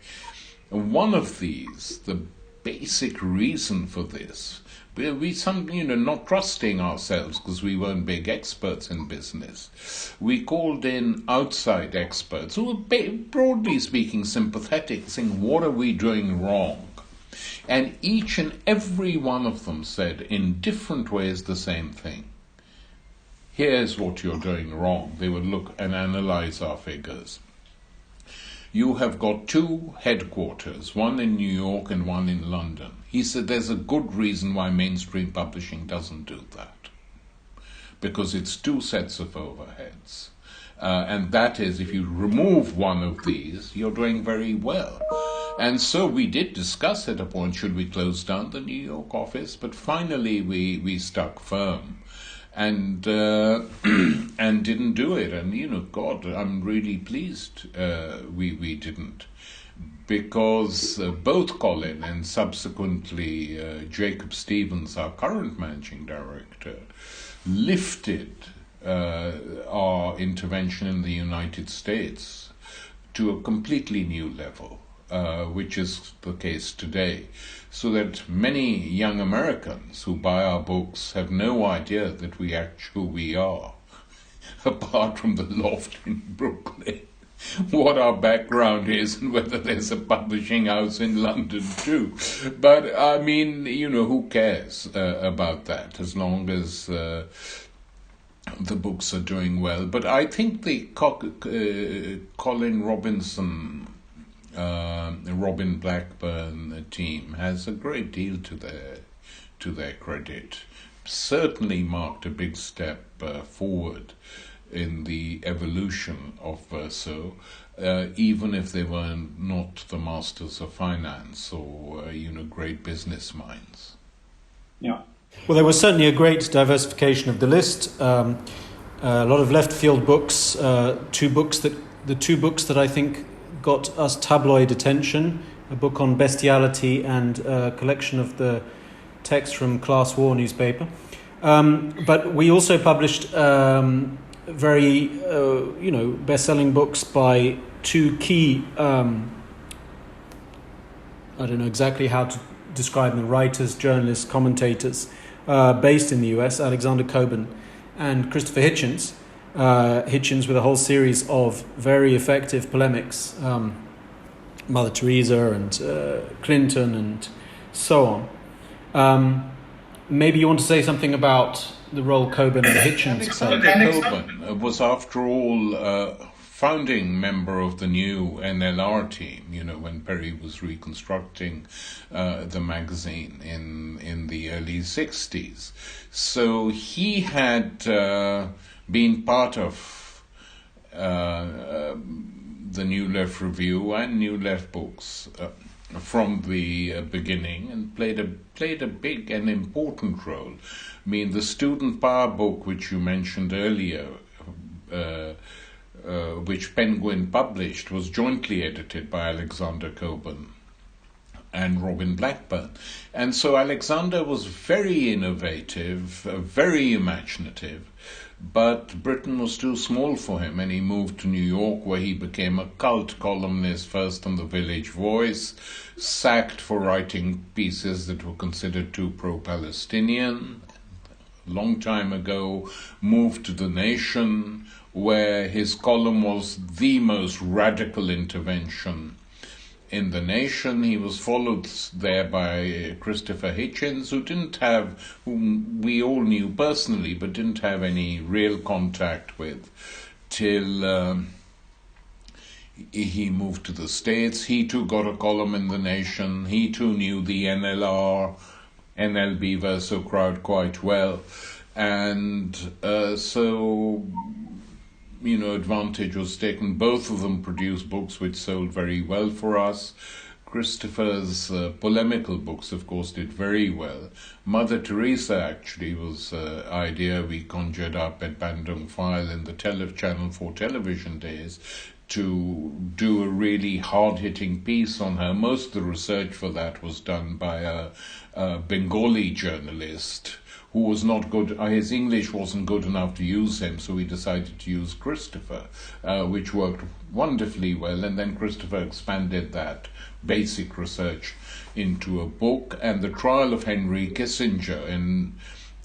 And one of these, the basic reason for this, we not trusting ourselves because we weren't big experts in business. We called in outside experts who were, broadly speaking, sympathetic, saying, what are we doing wrong? And each and every one of them said in different ways the same thing. Here's what you're doing wrong. They would look and analyze our figures. You have got two headquarters, one in New York and one in London. He said there's a good reason why mainstream publishing doesn't do that. Because it's two sets of overheads. And that is, if you remove one of these, you're doing very well. And so we did discuss at a point, should we close down the New York office? But finally we stuck firm. And didn't do it. And, God, I'm really pleased we didn't. Because both Colin and subsequently Jacob Stevens, our current managing director, lifted our intervention in the United States to a completely new level, which is the case today. So that many young Americans who buy our books have no idea that we actually who we are, apart from the loft in Brooklyn, what our background is and whether there's a publishing house in London too. But I mean, who cares about that as long as the books are doing well. But I think the Colin Robinson, Robin Blackburn team has a great deal to their credit. Certainly marked a big step forward in the evolution of Verso, even if they were not the masters of finance or great business minds. Yeah. Well, there was certainly a great diversification of the list. A lot of left field books. The two books that I think got us tabloid attention, a book on bestiality and a collection of the text from Class War newspaper. But we also published very, best-selling books by two key, I don't know exactly how to describe them, writers, journalists, commentators, based in the US, Alexander Cockburn and Christopher Hitchens. Hitchens with a whole series of very effective polemics, Mother Teresa and Clinton and so on. maybe you want to say something about the role Cockburn and Hitchens played. Alexander Cockburn was, after all, founding member of the new NLR team, when Perry was reconstructing the magazine in the early 60s. So he had been part of the New Left Review and New Left Books from the beginning, and played a big and important role. I mean, the Student Power book, which you mentioned earlier, which Penguin published, was jointly edited by Alexander Cockburn and Robin Blackburn. And so Alexander was very innovative, very imaginative, but Britain was too small for him, and he moved to New York, where he became a cult columnist, first on the Village Voice, sacked for writing pieces that were considered too pro-Palestinian. Long time ago, moved to The Nation, where his column was the most radical intervention in The Nation. He was followed there by Christopher Hitchens, whom we all knew personally, but didn't have any real contact with till he moved to the States. He too got a column in The Nation. He too knew the NLR, NLB Verso crowd quite well. And so advantage was taken. Both of them produced books which sold very well for us. Christopher's polemical books, of course, did very well. Mother Teresa actually was an idea we conjured up at Bandung File in the Channel 4 television days to do a really hard-hitting piece on her. Most of the research for that was done by a Bengali journalist who was not good. His English wasn't good enough to use him, so we decided to use Christopher, which worked wonderfully well. And then Christopher expanded that basic research into a book. And The Trial of Henry Kissinger in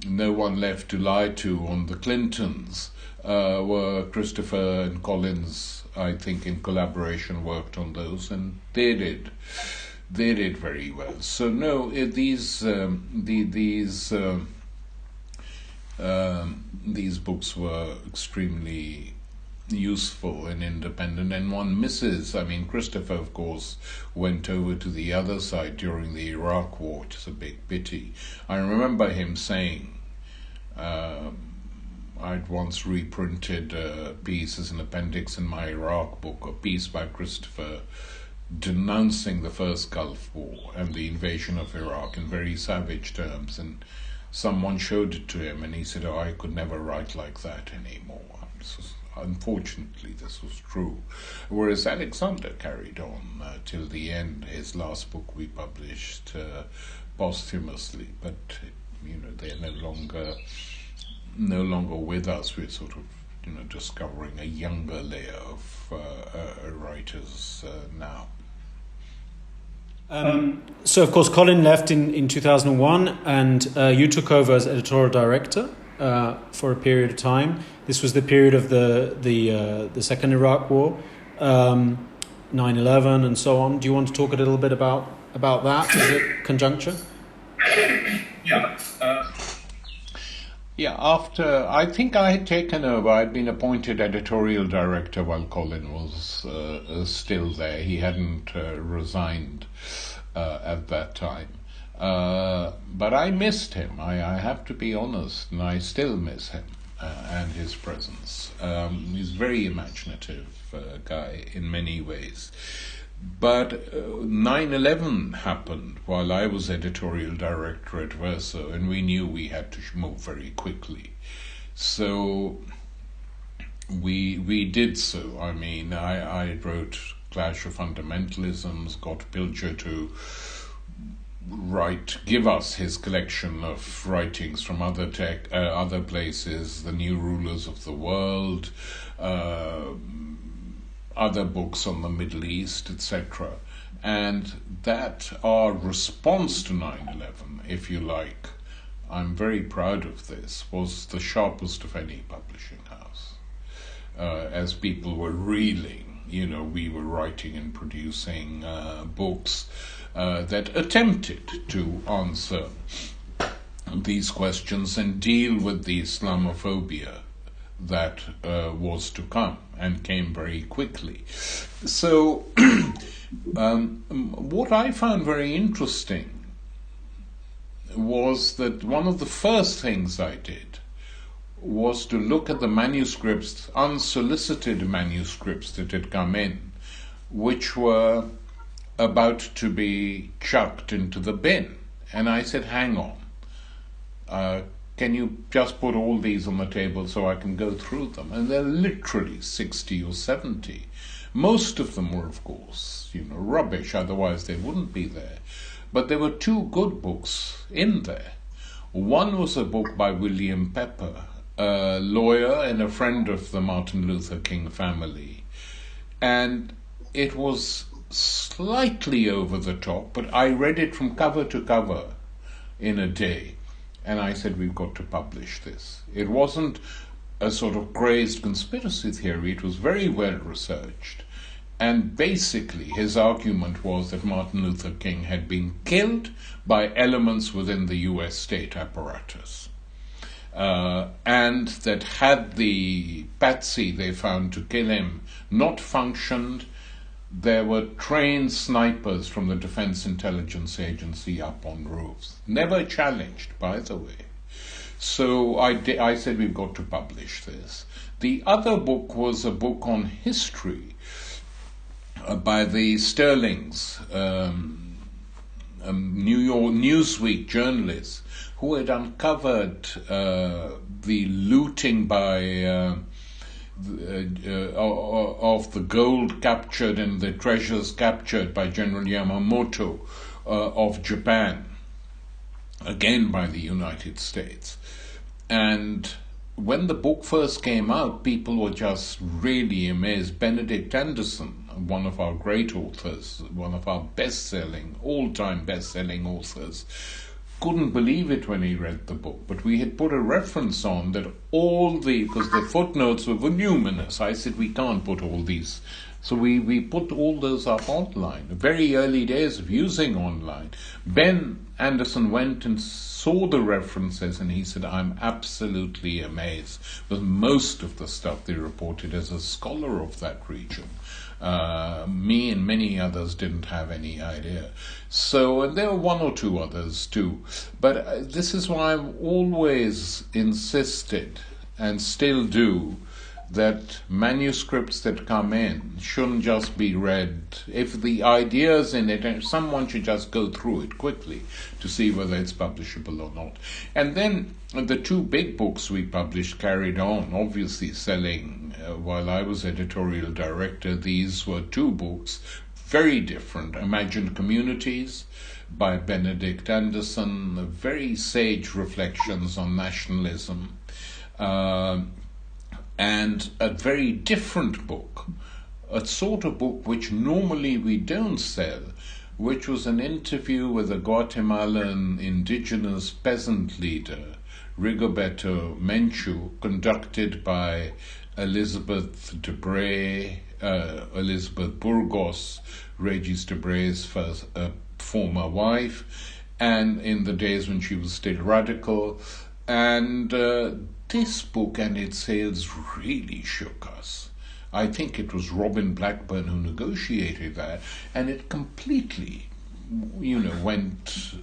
No One Left to Lie to on the Clintons were Christopher and Collins, I think, in collaboration worked on those, and they did very well. So no, these books were extremely useful and independent, and one misses. I mean, Christopher, of course, went over to the other side during the Iraq War, which is a big pity. I remember him saying, I'd once reprinted a piece as an appendix in my Iraq book, a piece by Christopher denouncing the first Gulf War and the invasion of Iraq in very savage terms, and someone showed it to him and he said, I could never write like that anymore. Unfortunately, this was true. Whereas Alexander carried on till the end. His last book we published posthumously, but they're no longer with us. We're sort of discovering a younger layer of writers now. So, of course, Colin left in 2001, and you took over as editorial director for a period of time. This was the period of the second Iraq War, 9/11, and so on. Do you want to talk a little bit about that as a conjuncture? Yeah. After I think I had taken over, I'd been appointed editorial director while Colin was still there. He hadn't resigned at that time. But I missed him. I have to be honest, and I still miss him and his presence. He's a very imaginative guy in many ways. But 9/11 happened while I was editorial director at Verso, and we knew we had to move very quickly. So we did so. I mean, I wrote Clash of Fundamentalisms, got Pilcher to give us his collection of writings from other places, The New Rulers of the World, other books on the Middle East, etc. And that our response to 9/11, if you like, I'm very proud of this, was the sharpest of any publishing house. As people were reeling, we were writing and producing books that attempted to answer these questions and deal with the Islamophobia that was to come and came very quickly. So what I found very interesting was that one of the first things I did was to look at the manuscripts, unsolicited manuscripts that had come in, which were about to be chucked into the bin. And I said, hang on, can you just put all these on the table so I can go through them? And there are literally 60 or 70. Most of them were, of course, rubbish, otherwise they wouldn't be there. But there were two good books in there. One was a book by William Pepper, a lawyer and a friend of the Martin Luther King family. And it was slightly over the top, but I read it from cover to cover in a day. And I said, we've got to publish this. It wasn't a sort of crazed conspiracy theory. It was very well researched. And basically, his argument was that Martin Luther King had been killed by elements within the US state apparatus. And that had the patsy they found to kill him not functioned, there were trained snipers from the Defense Intelligence Agency up on roofs. Never challenged, by the way. So I said, we've got to publish this. The other book was a book on history by the Sterlings, New York Newsweek journalists, who had uncovered the looting by of the gold captured and the treasures captured by General Yamamoto of Japan, again by the United States. And when the book first came out, people were just really amazed. Benedict Anderson, one of our great authors, one of our all-time best-selling authors, couldn't believe it when he read the book. But we had put a reference on that because the footnotes were voluminous. I said, we can't put all these. So we put all those up online. The very early days of using online. Ben Anderson went and saw the references and he said, I'm absolutely amazed with most of the stuff they reported. As a scholar of that region, me and many others didn't have any idea. So, and there were one or two others too. But this is why I've always insisted, and still do, that manuscripts that come in shouldn't just be read. If the idea's in it, someone should just go through it quickly to see whether it's publishable or not. And then the two big books we published carried on, obviously selling. While I was editorial director, these were two books, very different. Imagined Communities by Benedict Anderson, very sage reflections on nationalism. And a very different book, a sort of book which normally we don't sell, which was an interview with a Guatemalan indigenous peasant leader, Rigoberto Menchu, conducted by Elizabeth Burgos, Regis Debray's former wife, and in the days when she was still radical. And this book and its sales really shook us. I think it was Robin Blackburn who negotiated that, and it completely, went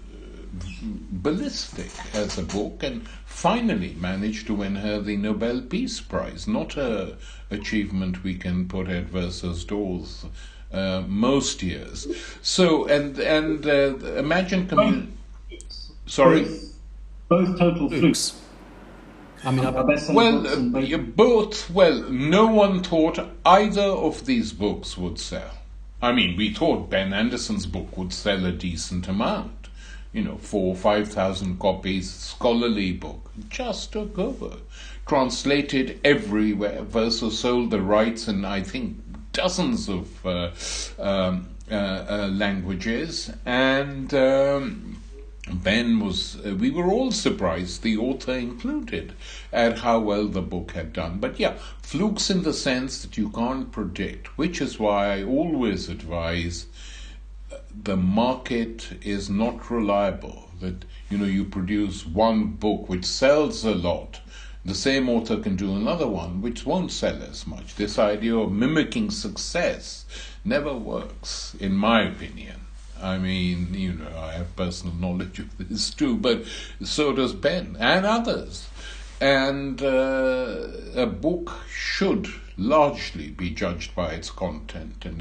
ballistic as a book, and finally managed to win her the Nobel Peace Prize. Not an achievement we can put at Verso's doors most years. So, and Imagine Community. Sorry? Both total flukes. I mean, no one thought either of these books would sell. I mean, we thought Ben Anderson's book would sell a decent amount. 4,000 or 5,000 copies, scholarly book. Just took over. Translated everywhere. Verso sold the rights in, I think, dozens of languages. And Ben we were all surprised, the author included, at how well the book had done. But yeah, flukes in the sense that you can't predict, which is why I always advise the market is not reliable, that you produce one book which sells a lot, the same author can do another one which won't sell as much. This idea of mimicking success never works, in my opinion. I mean, I have personal knowledge of this too, but so does Ben and others. And a book should largely be judged by its content, and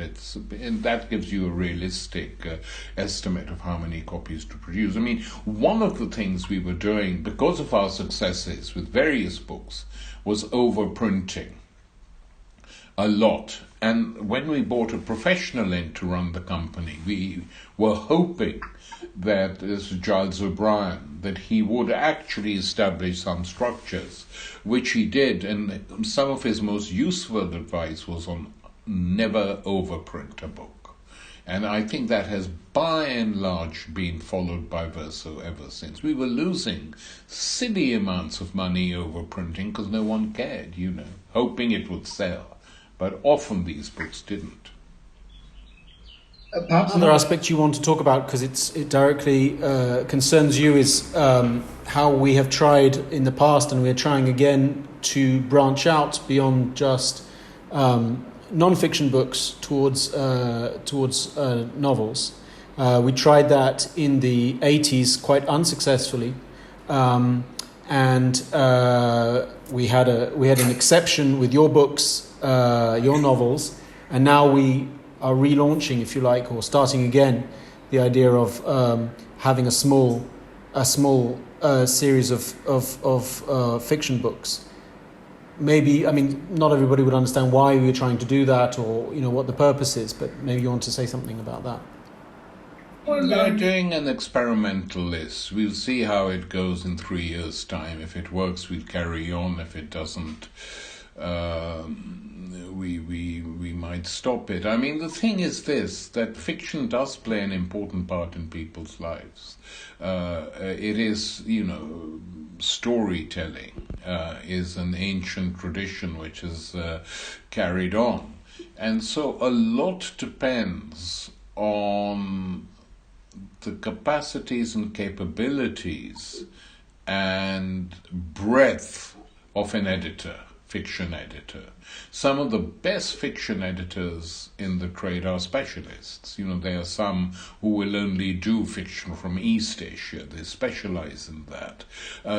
that gives you a realistic estimate of how many copies to produce. I mean, one of the things we were doing because of our successes with various books was overprinting a lot. And when we brought a professional in to run the company, we were hoping that Sir Giles O'Brien, that he would actually establish some structures, which he did, and some of his most useful advice was on never overprint a book. And I think that has by and large been followed by Verso ever since. We were losing silly amounts of money overprinting because no one cared, hoping it would sell. But often these books didn't. Perhaps another aspect you want to talk about, because it directly concerns you, is how we have tried in the past, and we're trying again, to branch out beyond just non-fiction books towards novels. We tried that in the 80s quite unsuccessfully, and we had an exception with your books, your novels, and now we are relaunching, if you like, or starting again, the idea of having a small series of fiction books. Maybe, I mean, not everybody would understand why we're trying to do that, or what the purpose is, but maybe you want to say something about that. Well, we're doing an experimental list. We'll see how it goes in 3 years' time. If it works, we'll carry on. If it doesn't, we might stop it. I mean, the thing is this, that fiction does play an important part in people's lives. It is, storytelling is an ancient tradition which is carried on. And so a lot depends on the capacities and capabilities and breadth of an editor, fiction editor. Some of the best fiction editors in the trade are specialists. There are some who will only do fiction from East Asia. They specialize in that.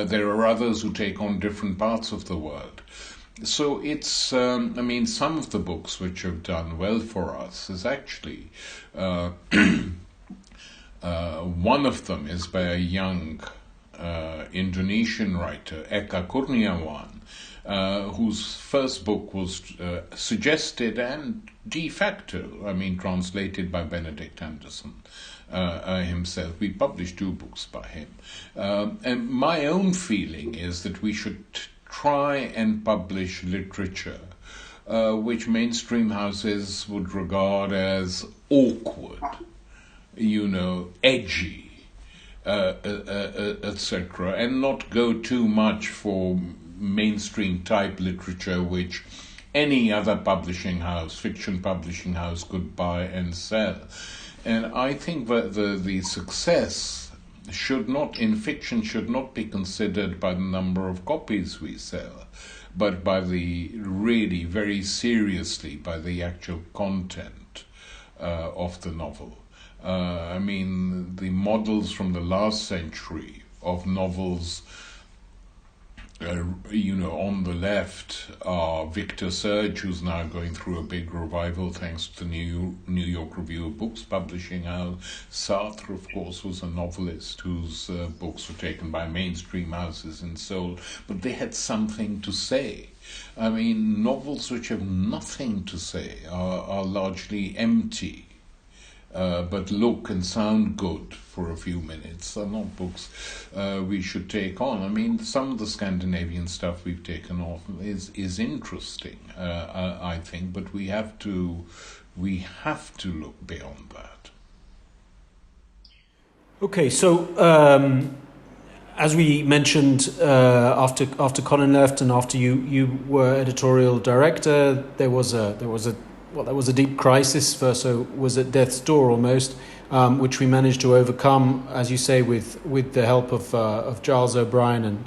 There are others who take on different parts of the world. So it's, some of the books which have done well for us is actually, one of them is by a young Indonesian writer, Eka Kurniawan, whose first book was suggested and de facto, translated by Benedict Anderson himself. We published 2 books by him. And my own feeling is that we should try and publish literature which mainstream houses would regard as awkward, edgy, etc., and not go too much for mainstream type literature which any other publishing house, fiction publishing house, could buy and sell. And I think that the success in fiction should not be considered by the number of copies we sell, but by really very seriously by the actual content of the novel. The models from the last century of novels, on the left are Victor Serge, who's now going through a big revival thanks to the New York Review of Books publishing house. Sartre, of course, was a novelist whose books were taken by mainstream houses and sold, but they had something to say. Novels which have nothing to say are largely empty. But look and sound good for a few minutes are not books we should take on. Some of the Scandinavian stuff we've taken off is interesting, I think, but we have to look beyond that. Okay, so as we mentioned, after Colin left and after you were editorial director, there was a deep crisis. Verso was at death's door almost. which we managed to overcome, as you say, with the help of Giles O'Brien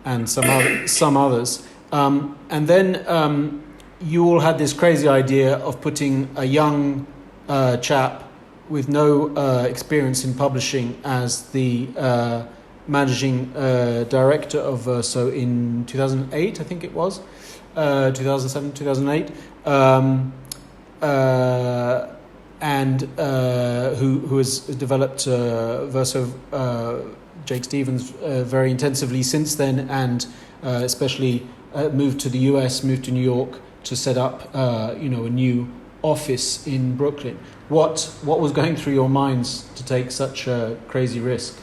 and some others. And then you all had this crazy idea of putting a young chap with no experience in publishing as the managing director of Verso in 2008, I think it was, 2007, 2008, and who has developed Verso, Jake Stevens, very intensively since then, and especially moved to the US, moved to New York to set up, a new office in Brooklyn. What was going through your minds to take such a crazy risk?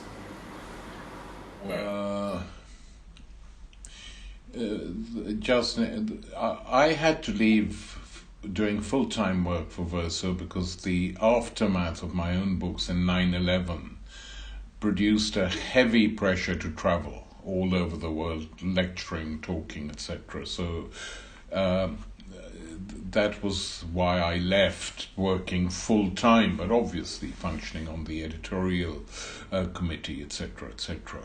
I had to leave doing full-time work for Verso because the aftermath of my own books in 9/11 produced a heavy pressure to travel all over the world, lecturing, talking, etc. So that was why I left working full-time, but obviously functioning on the editorial committee, etc., etc.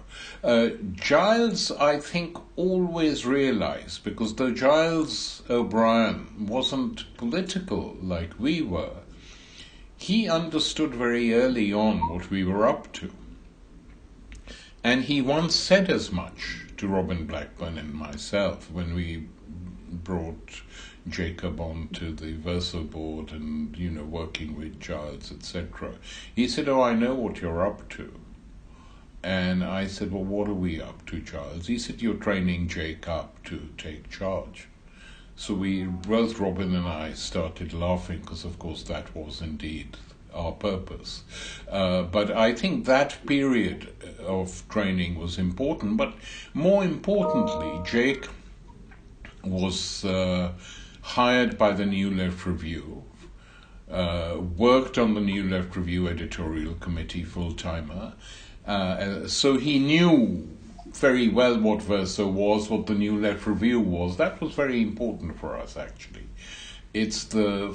Giles, I think, always realized, because though Giles O'Brien wasn't political like we were, he understood very early on what we were up to. And he once said as much to Robin Blackburn and myself when we brought Jacob onto the Verso board and, working with Giles, etc. He said, "Oh, I know what you're up to." And I said, "Well, what are we up to, Giles?" He said, "You're training Jake up to take charge." So both Robin and I started laughing because, of course, that was indeed our purpose. But I think that period of training was important. But more importantly, Jake was hired by the New Left Review, worked on the New Left Review editorial committee full-timer, so he knew very well what Verso was, what the New Left Review was. That was very important for us, actually. It's the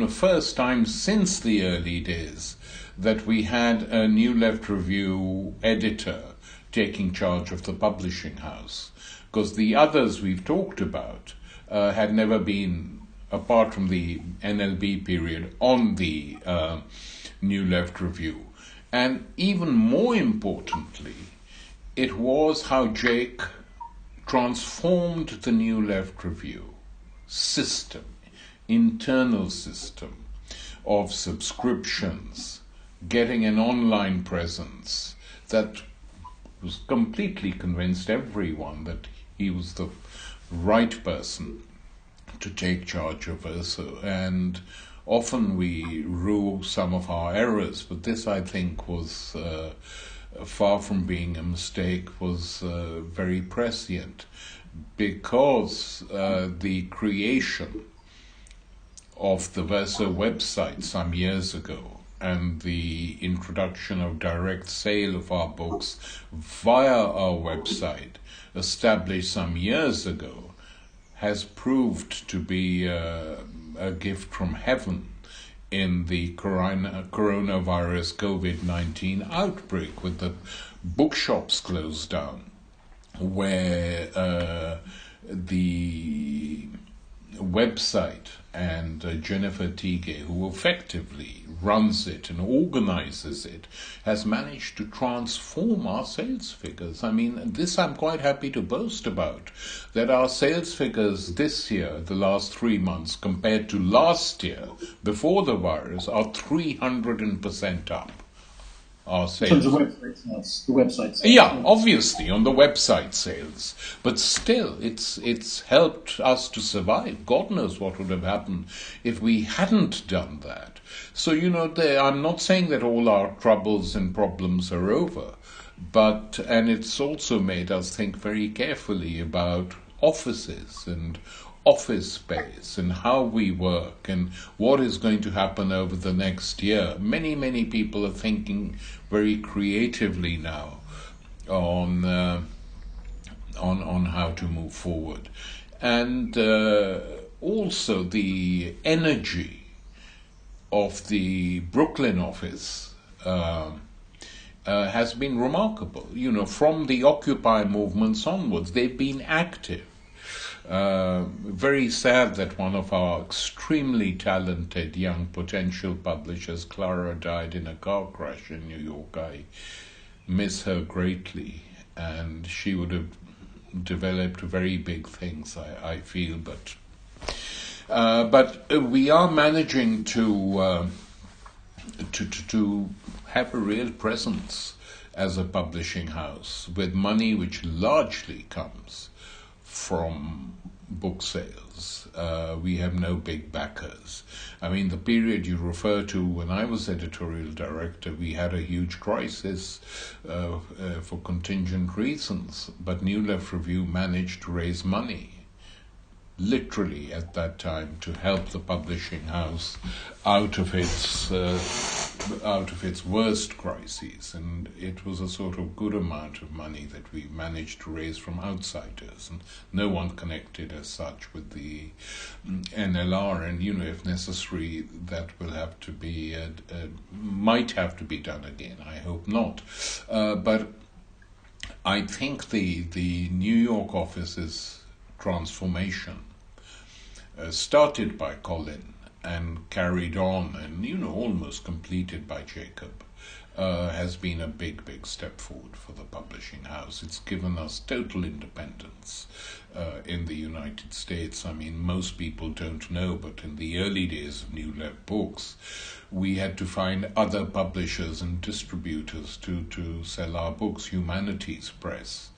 first time since the early days that we had a New Left Review editor taking charge of the publishing house, because the others we've talked about had never been, apart from the NLB period, on the New Left Review. And even more importantly, it was how Jake transformed the New Left Review system, internal system of subscriptions, getting an online presence that was completely convinced everyone that he was the right person to take charge of Verso. And often we rue some of our errors, but this, I think, was far from being a mistake, was very prescient, because the creation of the Verso website some years ago and the introduction of direct sale of our books via our website, established some years ago, has proved to be a gift from heaven in the coronavirus COVID-19 outbreak, with the bookshops closed down, where the website and Jennifer Teague, who effectively runs it and organizes it, has managed to transform our sales figures. I mean, this I'm quite happy to boast about, that our sales figures this year, the last 3 months, compared to last year, before the virus, are 300% up. Our sales. So the website sales. Yeah, obviously on the website sales, but still, it's helped us to survive. God knows what would have happened if we hadn't done that. So I'm not saying that all our troubles and problems are over, and it's also made us think very carefully about offices and office space and how we work and what is going to happen over the next year. Many, many people are thinking very creatively now on how to move forward. And also the energy of the Brooklyn office has been remarkable. From the Occupy movements onwards, they've been active. Very sad that one of our extremely talented young potential publishers, Clara, died in a car crash in New York. I miss her greatly, and she would have developed very big things, I feel. But we are managing to have a real presence as a publishing house with money which largely comes from book sales. We have no big backers. I mean, the period you refer to, when I was editorial director, we had a huge crisis for contingent reasons, but New Left Review managed to raise money, literally at that time, to help the publishing house out of its worst crises, and it was a sort of good amount of money that we managed to raise from outsiders, and no one connected as such with the NLR. And if necessary, that will have to be might have to be done again. I hope not, but I think the New York office's transformation started by Colin and carried on and almost completed by Jacob has been a big step forward for the publishing house. It's given us total independence in the United States. I mean, most people don't know, but in the early days of New Left Books, we had to find other publishers and distributors to sell our books. Humanities Press,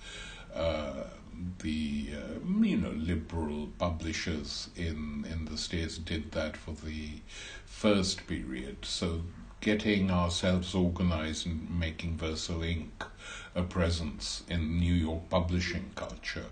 the liberal publishers in the States did that for the first period. So getting ourselves organized and making Verso Inc. a presence in New York publishing culture.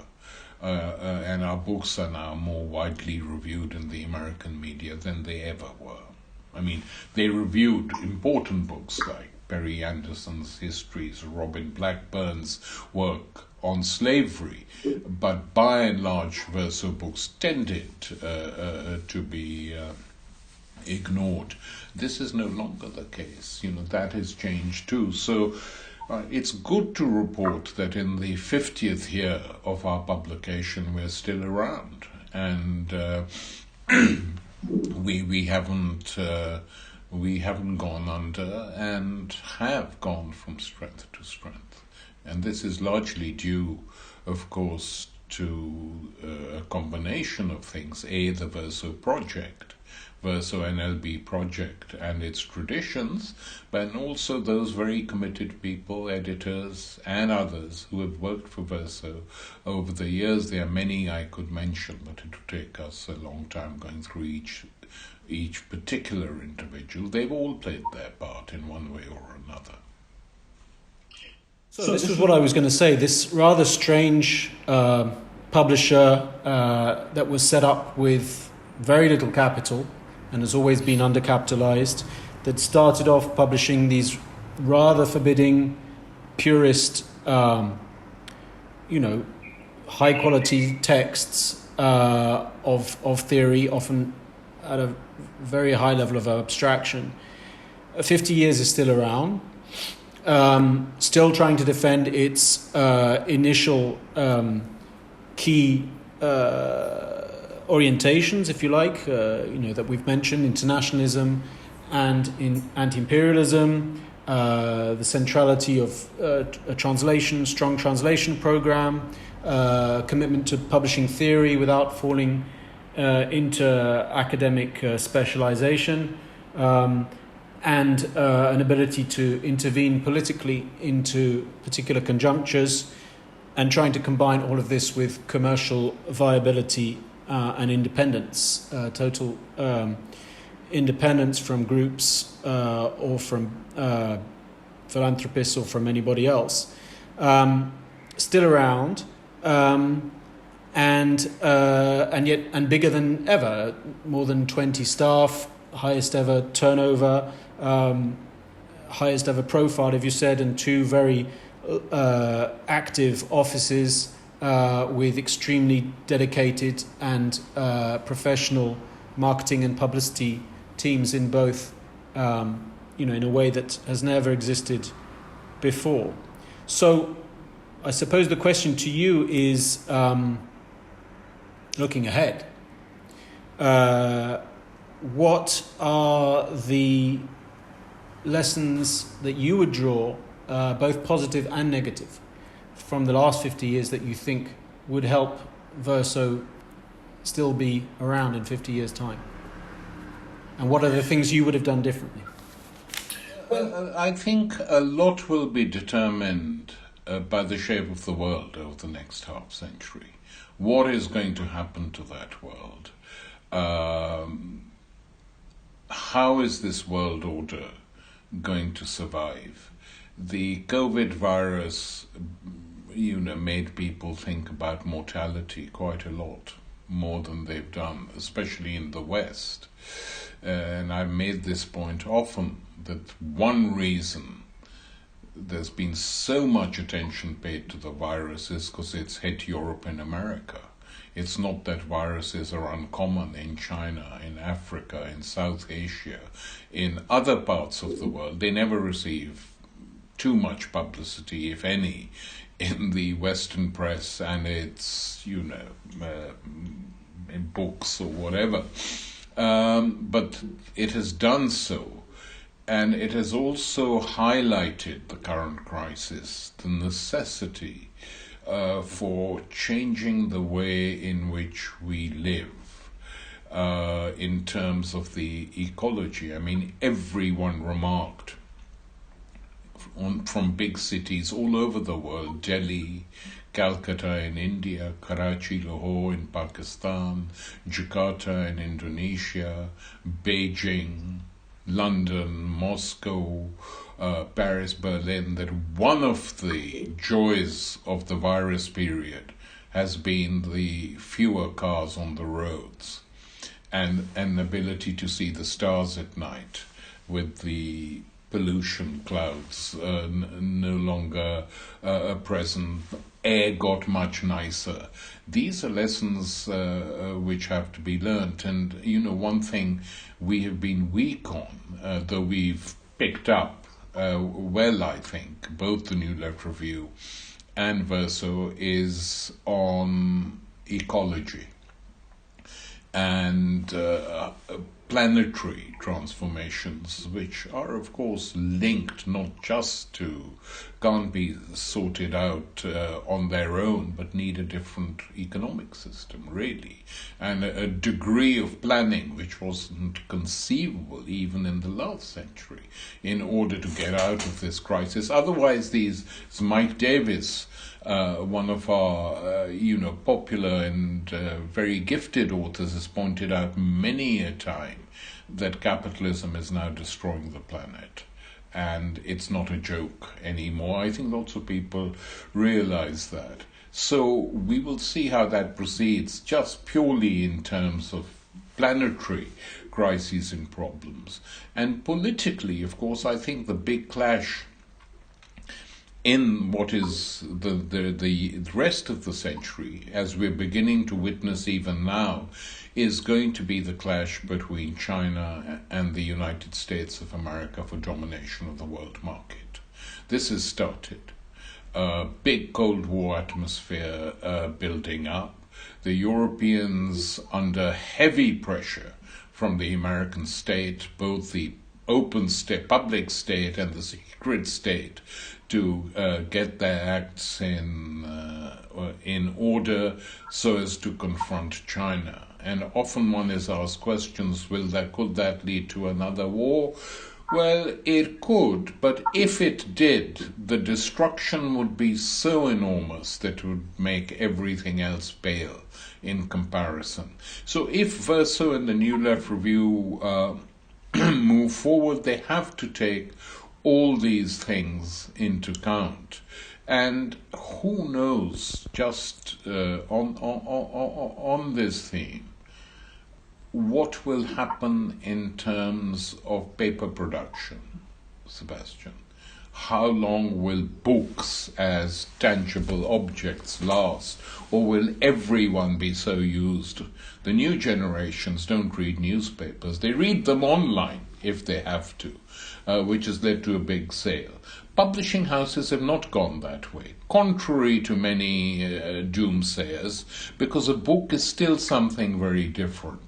And our books are now more widely reviewed in the American media than they ever were. I mean, they reviewed important books like Perry Anderson's histories, Robin Blackburn's work on slavery, but by and large Verso Books tended to be ignored. This is no longer the case. That has changed too. So it's good to report that in the 50th year of our publication we're still around, and we haven't gone under and have gone from strength to strength. And this is largely due, of course, to a combination of things. A, the Verso Project, Verso NLB Project and its traditions, but also those very committed people, editors and others who have worked for Verso over the years. There are many I could mention, but it would take us a long time going through each particular individual. They've all played their part in one way or another. So this is what I was going to say. This rather strange publisher that was set up with very little capital and has always been undercapitalized, that started off publishing these rather forbidding, purist, high-quality texts of theory, often at a very high level of abstraction. 50 years is still around. Still trying to defend its initial key orientations, if you like, that we've mentioned: internationalism and in anti-imperialism, the centrality of a strong translation program, commitment to publishing theory without falling into academic specialization, and an ability to intervene politically into particular conjunctures, and trying to combine all of this with commercial viability and independence, total independence from groups or from philanthropists or from anybody else. Still around, and yet bigger than ever. More than 20 staff, highest ever turnover, highest ever profile, as you said, and two very active offices with extremely dedicated and professional marketing and publicity teams in both, in a way that has never existed before. So I suppose the question to you is, looking ahead, what are the lessons that you would draw, both positive and negative, from the last 50 years that you think would help Verso still be around in 50 years' time? And what are the things you would have done differently? Well, I think a lot will be determined by the shape of the world over the next half century. What is going to happen to that world? How is this world order going to survive? The COVID virus, made people think about mortality quite a lot, more than they've done, especially in the West. And I've made this point often, that one reason there's been so much attention paid to the virus is because it's hit Europe and America. It's not that viruses are uncommon in China, in Africa, in South Asia, in other parts of the world. They never receive too much publicity, if any, in the Western press and its, in books or whatever. But it has done so, and it has also highlighted the current crisis, the necessity for changing the way in which we live in terms of the ecology. I mean, everyone remarked from big cities all over the world, Delhi, Calcutta in India, Karachi, Lahore in Pakistan, Jakarta in Indonesia, Beijing, London, Moscow, Paris, Berlin, that one of the joys of the virus period has been the fewer cars on the roads and an ability to see the stars at night with the pollution clouds no longer present. Air got much nicer. These are lessons which have to be learnt. And, one thing we have been weak on, though we've picked up well, I think, both the New Left Review and Verso, is on ecology and planetary transformations, which are, of course, linked not just to, can't be sorted out on their own, but need a different economic system, really, and a degree of planning which wasn't conceivable even in the last century in order to get out of this crisis. Otherwise, Mike Davis, one of our, popular and very gifted authors, has pointed out many a time that capitalism is now destroying the planet. And it's not a joke anymore. I think lots of people realize that. So we will see how that proceeds, just purely in terms of planetary crises and problems. And politically, of course, I think the big clash in what is the rest of the century, as we're beginning to witness even now, is going to be the clash between China and the United States of America for domination of the world market. This has started. Big Cold War atmosphere building up. The Europeans under heavy pressure from the American state, both the open state, public state and the secret state, to get their acts in order so as to confront China. And often one is asked questions, could that lead to another war? Well, it could, but if it did, the destruction would be so enormous that it would make everything else pale in comparison. So if Verso and the New Left Review move forward, they have to take all these things into account. And who knows, just on this theme, what will happen in terms of paper production, Sebastian? how long will books as tangible objects last, or will everyone be so used? The new generations don't read newspapers. They read them online if they have to, which has led to a big sale. Publishing houses have not gone that way, contrary to many doomsayers, because a book is still something very different.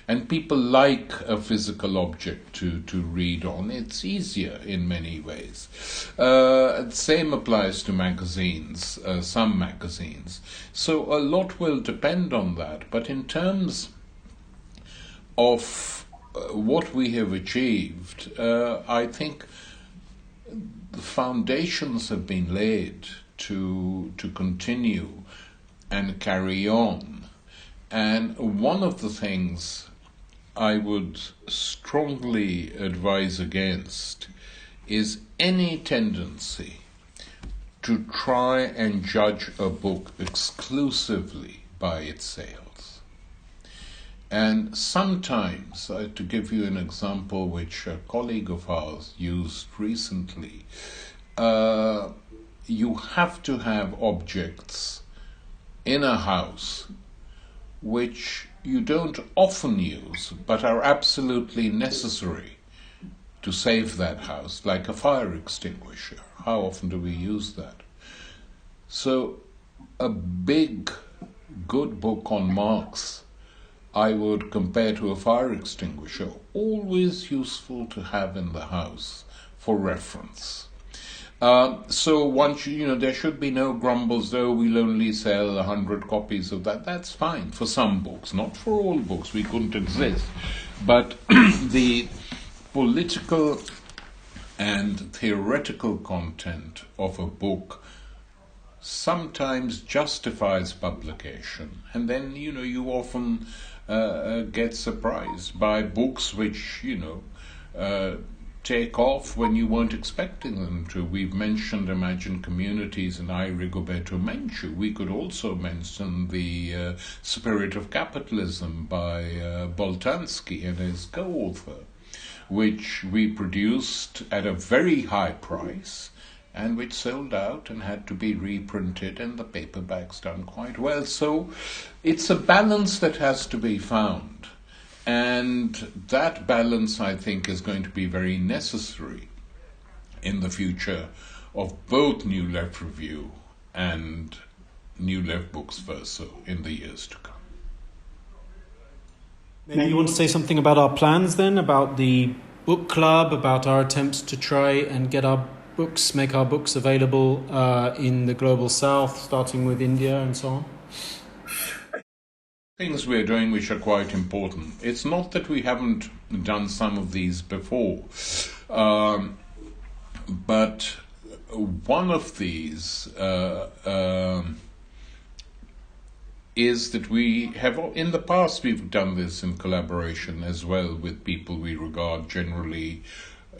And people like a physical object to read on. It's easier in many ways. The same applies to magazines, some magazines. So a lot will depend on that. But in terms of what we have achieved, I think the foundations have been laid to continue and carry on. And one of the things I would strongly advise against is any tendency to try and judge a book exclusively by its sales. And sometimes, to give you an example which a colleague of ours used recently, you have to have objects in a house which you don't often use, but are absolutely necessary to save that house, like a fire extinguisher. How often do we use that? So a big, good book on Marx, I would compare to a fire extinguisher, always useful to have in the house for reference. So once there should be no grumbles, though we'll only sell 100 copies of that. That's fine for some books, not for all books. We couldn't exist. But the political and theoretical content of a book sometimes justifies publication. And then, you often get surprised by books which, take off when you weren't expecting them to. We've mentioned Imagined Communities and I, Rigoberto Menchu. We could also mention The Spirit of Capitalism by Boltanski and his co-author, which we produced at a very high price and which sold out and had to be reprinted, and the paperback's done quite well. So it's a balance that has to be found. And that balance, I think, is going to be very necessary in the future of both New Left Review and New Left Books Verso in the years to come. Maybe you want to say something about our plans then, about the book club, about our attempts to try and get our books, make our books available in the global south, starting with India and so on? Things we're doing which are quite important. It's not that we haven't done some of these before, but one of these is that we have, in the past we've done this in collaboration as well with people we regard generally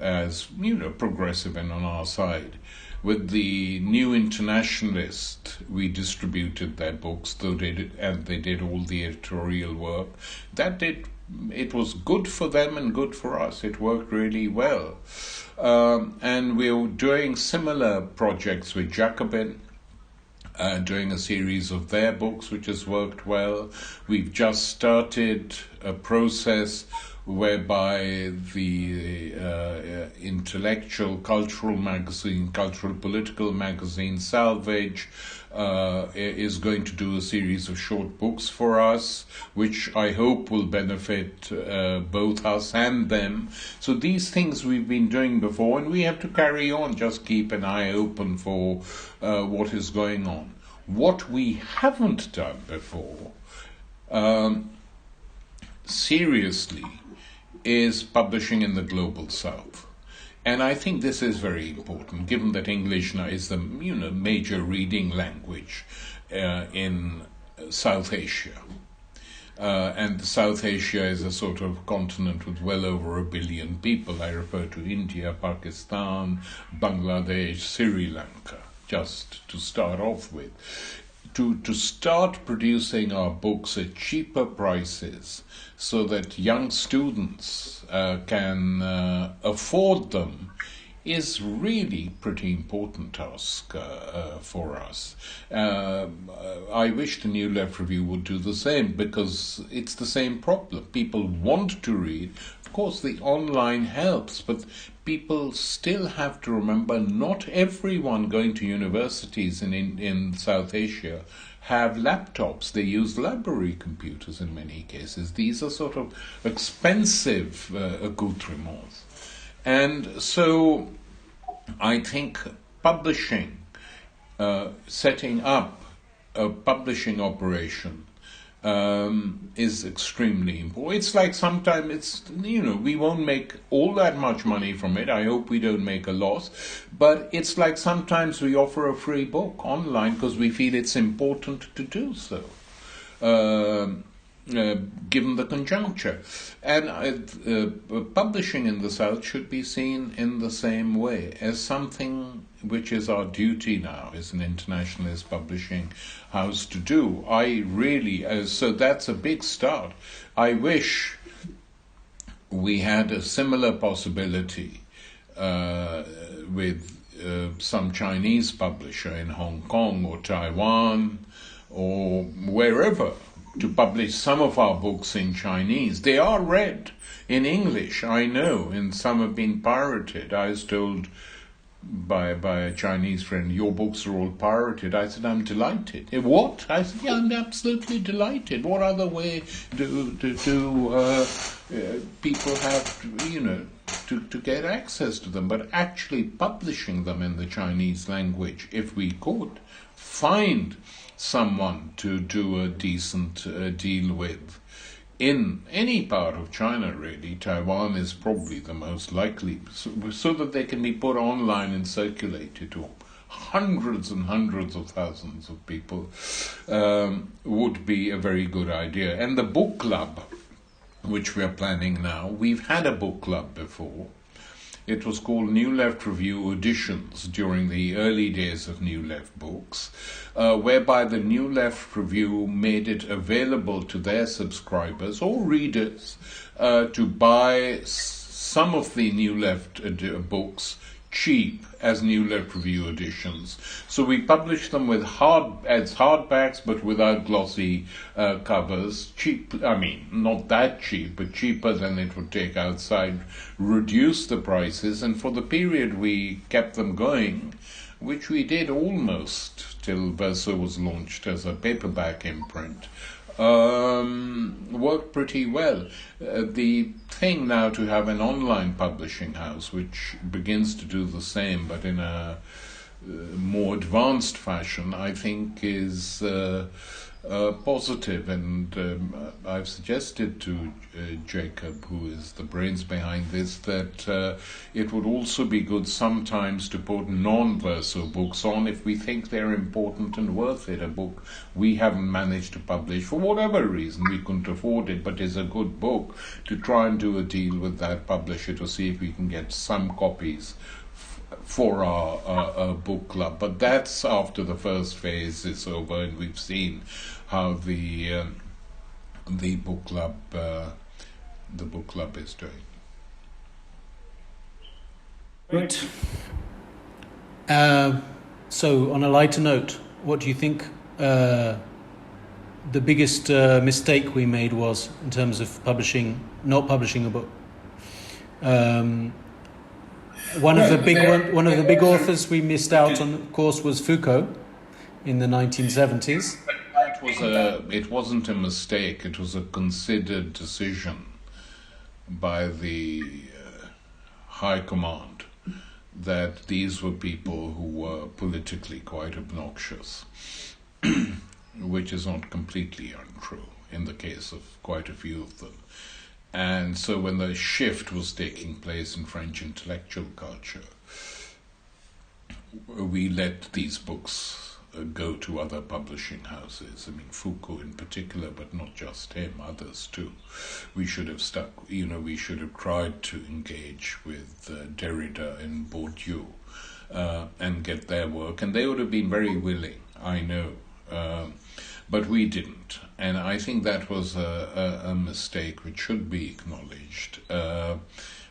as, progressive and on our side. With the New Internationalist, we distributed their books, though they did all the editorial work. It was good for them and good for us. It worked really well. And we're doing similar projects with Jacobin, doing a series of their books, which has worked well. We've just started a process whereby the intellectual, cultural political magazine Salvage is going to do a series of short books for us, which I hope will benefit both us and them. So these things we've been doing before, and we have to carry on, just keep an eye open for what is going on. What we haven't done before, seriously, is publishing in the global south. And I think this is very important, given that English now is the major reading language in South Asia. And South Asia is a sort of continent with well over 1 billion people. I refer to India, Pakistan, Bangladesh, Sri Lanka, just to start off with. To start producing our books at cheaper prices so that young students can afford them is really pretty important task for us. I wish the New Left Review would do the same, because it's the same problem. People want to read. Of course, the online helps, but people still have to remember not everyone going to universities in South Asia have laptops. They use library computers in many cases. These are sort of expensive accoutrements. And so I think publishing, setting up a publishing operation is extremely important. It's like sometimes we won't make all that much money from it. I hope we don't make a loss. But it's like sometimes we offer a free book online because we feel it's important to do so, given the conjuncture. And publishing in the South should be seen in the same way, as something which is our duty now as an internationalist publishing house to do. So that's a big start. I wish we had a similar possibility with some Chinese publisher in Hong Kong or Taiwan or wherever, to publish some of our books in Chinese. They are read in English, I know, and some have been pirated. I was told by a Chinese friend, your books are all pirated. I said, I'm delighted. What? I said, yeah, I'm absolutely delighted. What other way do people have, to get access to them? But actually publishing them in the Chinese language, if we could find someone to do a decent deal with, in any part of China, really. Taiwan is probably the most likely, so that they can be put online and circulated to hundreds and hundreds of thousands of people, would be a very good idea. And the book club, which we are planning now, we've had a book club before. It was called New Left Review Editions during the early days of New Left Books, whereby the New Left Review made it available to their subscribers or readers to buy some of the New Left books cheap as New Left Review editions. So we published them with hardbacks, but without glossy covers. Cheap, not that cheap, but cheaper than it would take outside. Reduced the prices, and for the period we kept them going, which we did almost till Verso was launched as a paperback imprint. Worked pretty well. The thing now to have an online publishing house which begins to do the same but in a more advanced fashion, I think is positive, and I've suggested to Jacob, who is the brains behind this, that it would also be good sometimes to put non-Verso books on if we think they're important and worth it. A book we haven't managed to publish for whatever reason, we couldn't afford it, but is a good book, to try and do a deal with that publisher to see if we can get some copies for our book club. But that's after the first phase is over and we've seen how the book club is doing. Great. So on a lighter note, what do you think the biggest mistake we made was in terms of not publishing a book? One of the big authors we missed out on, of course, was Foucault in the 1970s. It wasn't a mistake. It was a considered decision by the High Command that these were people who were politically quite obnoxious, which is not completely untrue in the case of quite a few of them. And so when the shift was taking place in French intellectual culture, we let these books go to other publishing houses. Foucault in particular, but not just him, others too. We should have we should have tried to engage with Derrida and Bourdieu and get their work, and they would have been very willing, I know. But we didn't, and I think that was a mistake which should be acknowledged.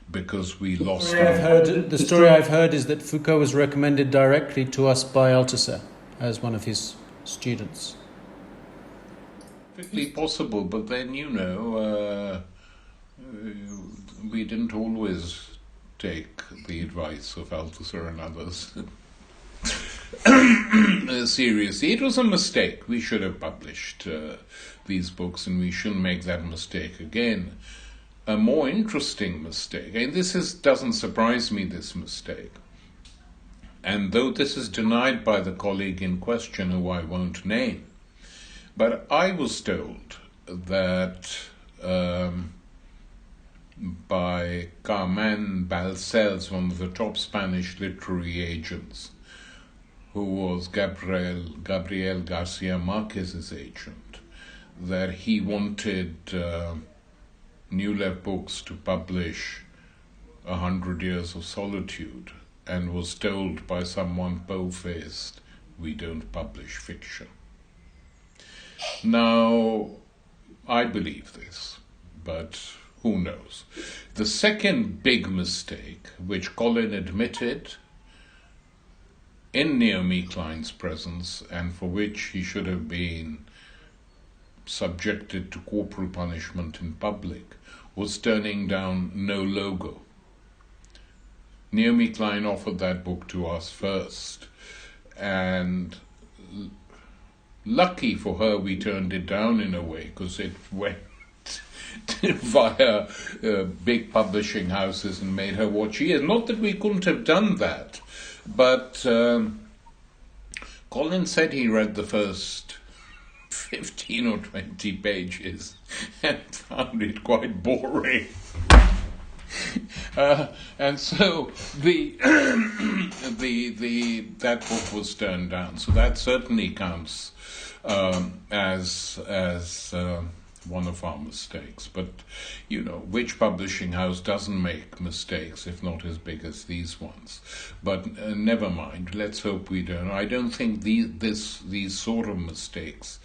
because we lost The story I've heard is that Foucault was recommended directly to us by Althusser as one of his students. perfectly possible, but then, we didn't always take the advice of Althusser and others seriously. It was a mistake. We should have published these books, and we shouldn't make that mistake again. A more interesting mistake, and doesn't surprise me, this mistake, and though this is denied by the colleague in question, who I won't name, but I was told that by Carmen Balcells, one of the top Spanish literary agents, who was Gabriel Garcia Marquez's agent, that he wanted New Left Books to publish 100 Years of Solitude, and was told by someone po-faced, we don't publish fiction. Now, I believe this, but who knows? The second big mistake, which Colin admitted in Naomi Klein's presence, and for which he should have been subjected to corporal punishment in public, was turning down No Logo. Naomi Klein offered that book to us first, and lucky for her we turned it down in a way, because it went via big publishing houses and made her what she is. Not that we couldn't have done that, but Colin said he read the first 15 or 20 pages and found it quite boring. And so that book was turned down. So that certainly counts as one of our mistakes. But which publishing house doesn't make mistakes, if not as big as these ones? But never mind. Let's hope we don't. I don't think these sort of mistakes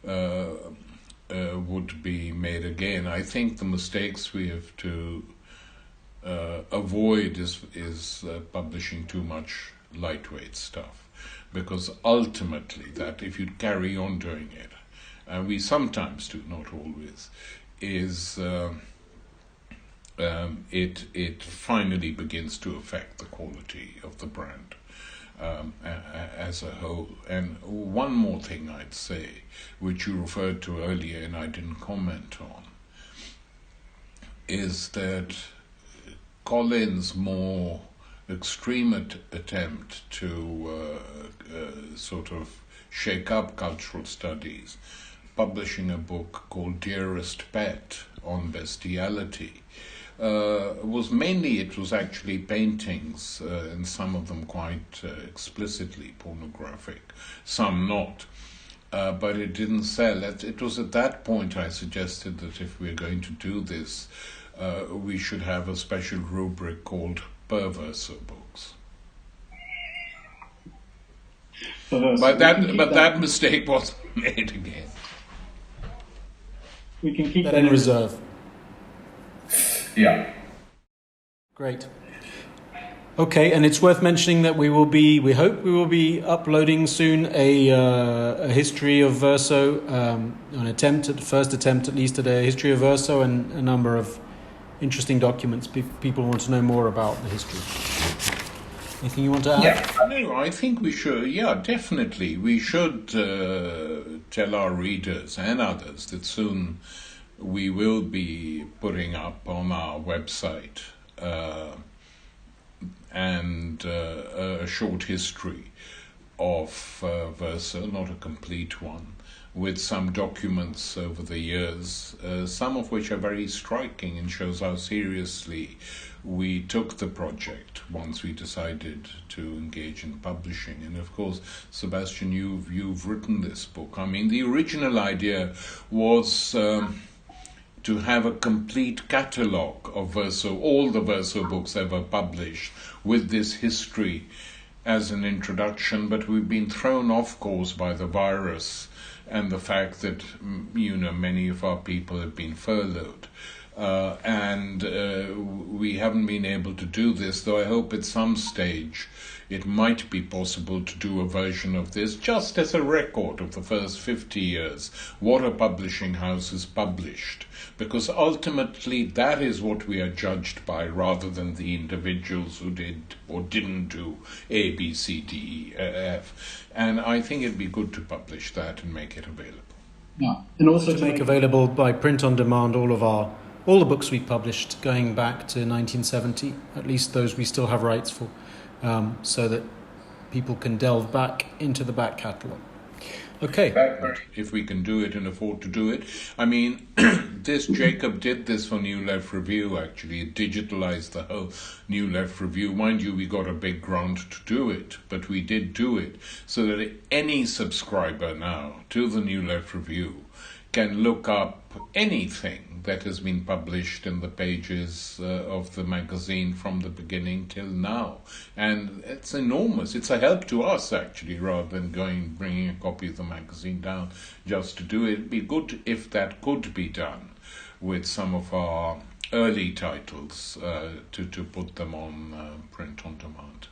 would be made again. I think the mistakes we have to avoid is publishing too much lightweight stuff, because ultimately that, if you carry on doing it, and we sometimes do, not always, is it finally begins to affect the quality of the brand as a whole. And one more thing I'd say, which you referred to earlier and I didn't comment on, is that Colin's more extreme attempt to sort of shake up cultural studies, publishing a book called Dearest Pet on bestiality, it was actually paintings, and some of them quite explicitly pornographic, some not. But it didn't sell. It was at that point I suggested that if we're going to do this, we should have a special rubric called Verso Books. But that mistake wasn't made again. We can keep that in reserve. Yeah. Great. Okay, and it's worth mentioning that we hope we will be uploading soon a history of Verso, first attempt at least at a history of Verso, and a number of interesting documents. People want to know more about the history. Anything you want to add? Yeah, no, I think we should. Yeah, definitely, we should tell our readers and others that soon we will be putting up on our website and a short history of Verso, not a complete one, with some documents over the years, some of which are very striking and shows how seriously we took the project once we decided to engage in publishing. And of course, Sebastian, you've written this book. I mean, the original idea was to have a complete catalogue of Verso, all the Verso books ever published, with this history as an introduction, but we've been thrown off course by the virus and the fact that many of our people have been furloughed. and we haven't been able to do this, though I hope at some stage it might be possible to do a version of this just as a record of the first 50 years, what a publishing house has published, because ultimately that is what we are judged by rather than the individuals who did or didn't do A, B, C, D, E, F. And I think it'd be good to publish that and make it available. Yeah, and also to make available by print on demand all the books we published going back to 1970, at least those we still have rights for, so that people can delve back into the back catalogue. Okay. If we can do it and afford to do it. I mean, Jacob did this for New Left Review, actually. It digitalized the whole New Left Review. Mind you, we got a big grant to do it, but we did do it so that any subscriber now to the New Left Review can look up anything that has been published in the pages of the magazine from the beginning till now. And it's enormous. It's a help to us, actually, rather than bringing a copy of the magazine down just to do it. It'd be good if that could be done with some of our early titles to put them on print on demand.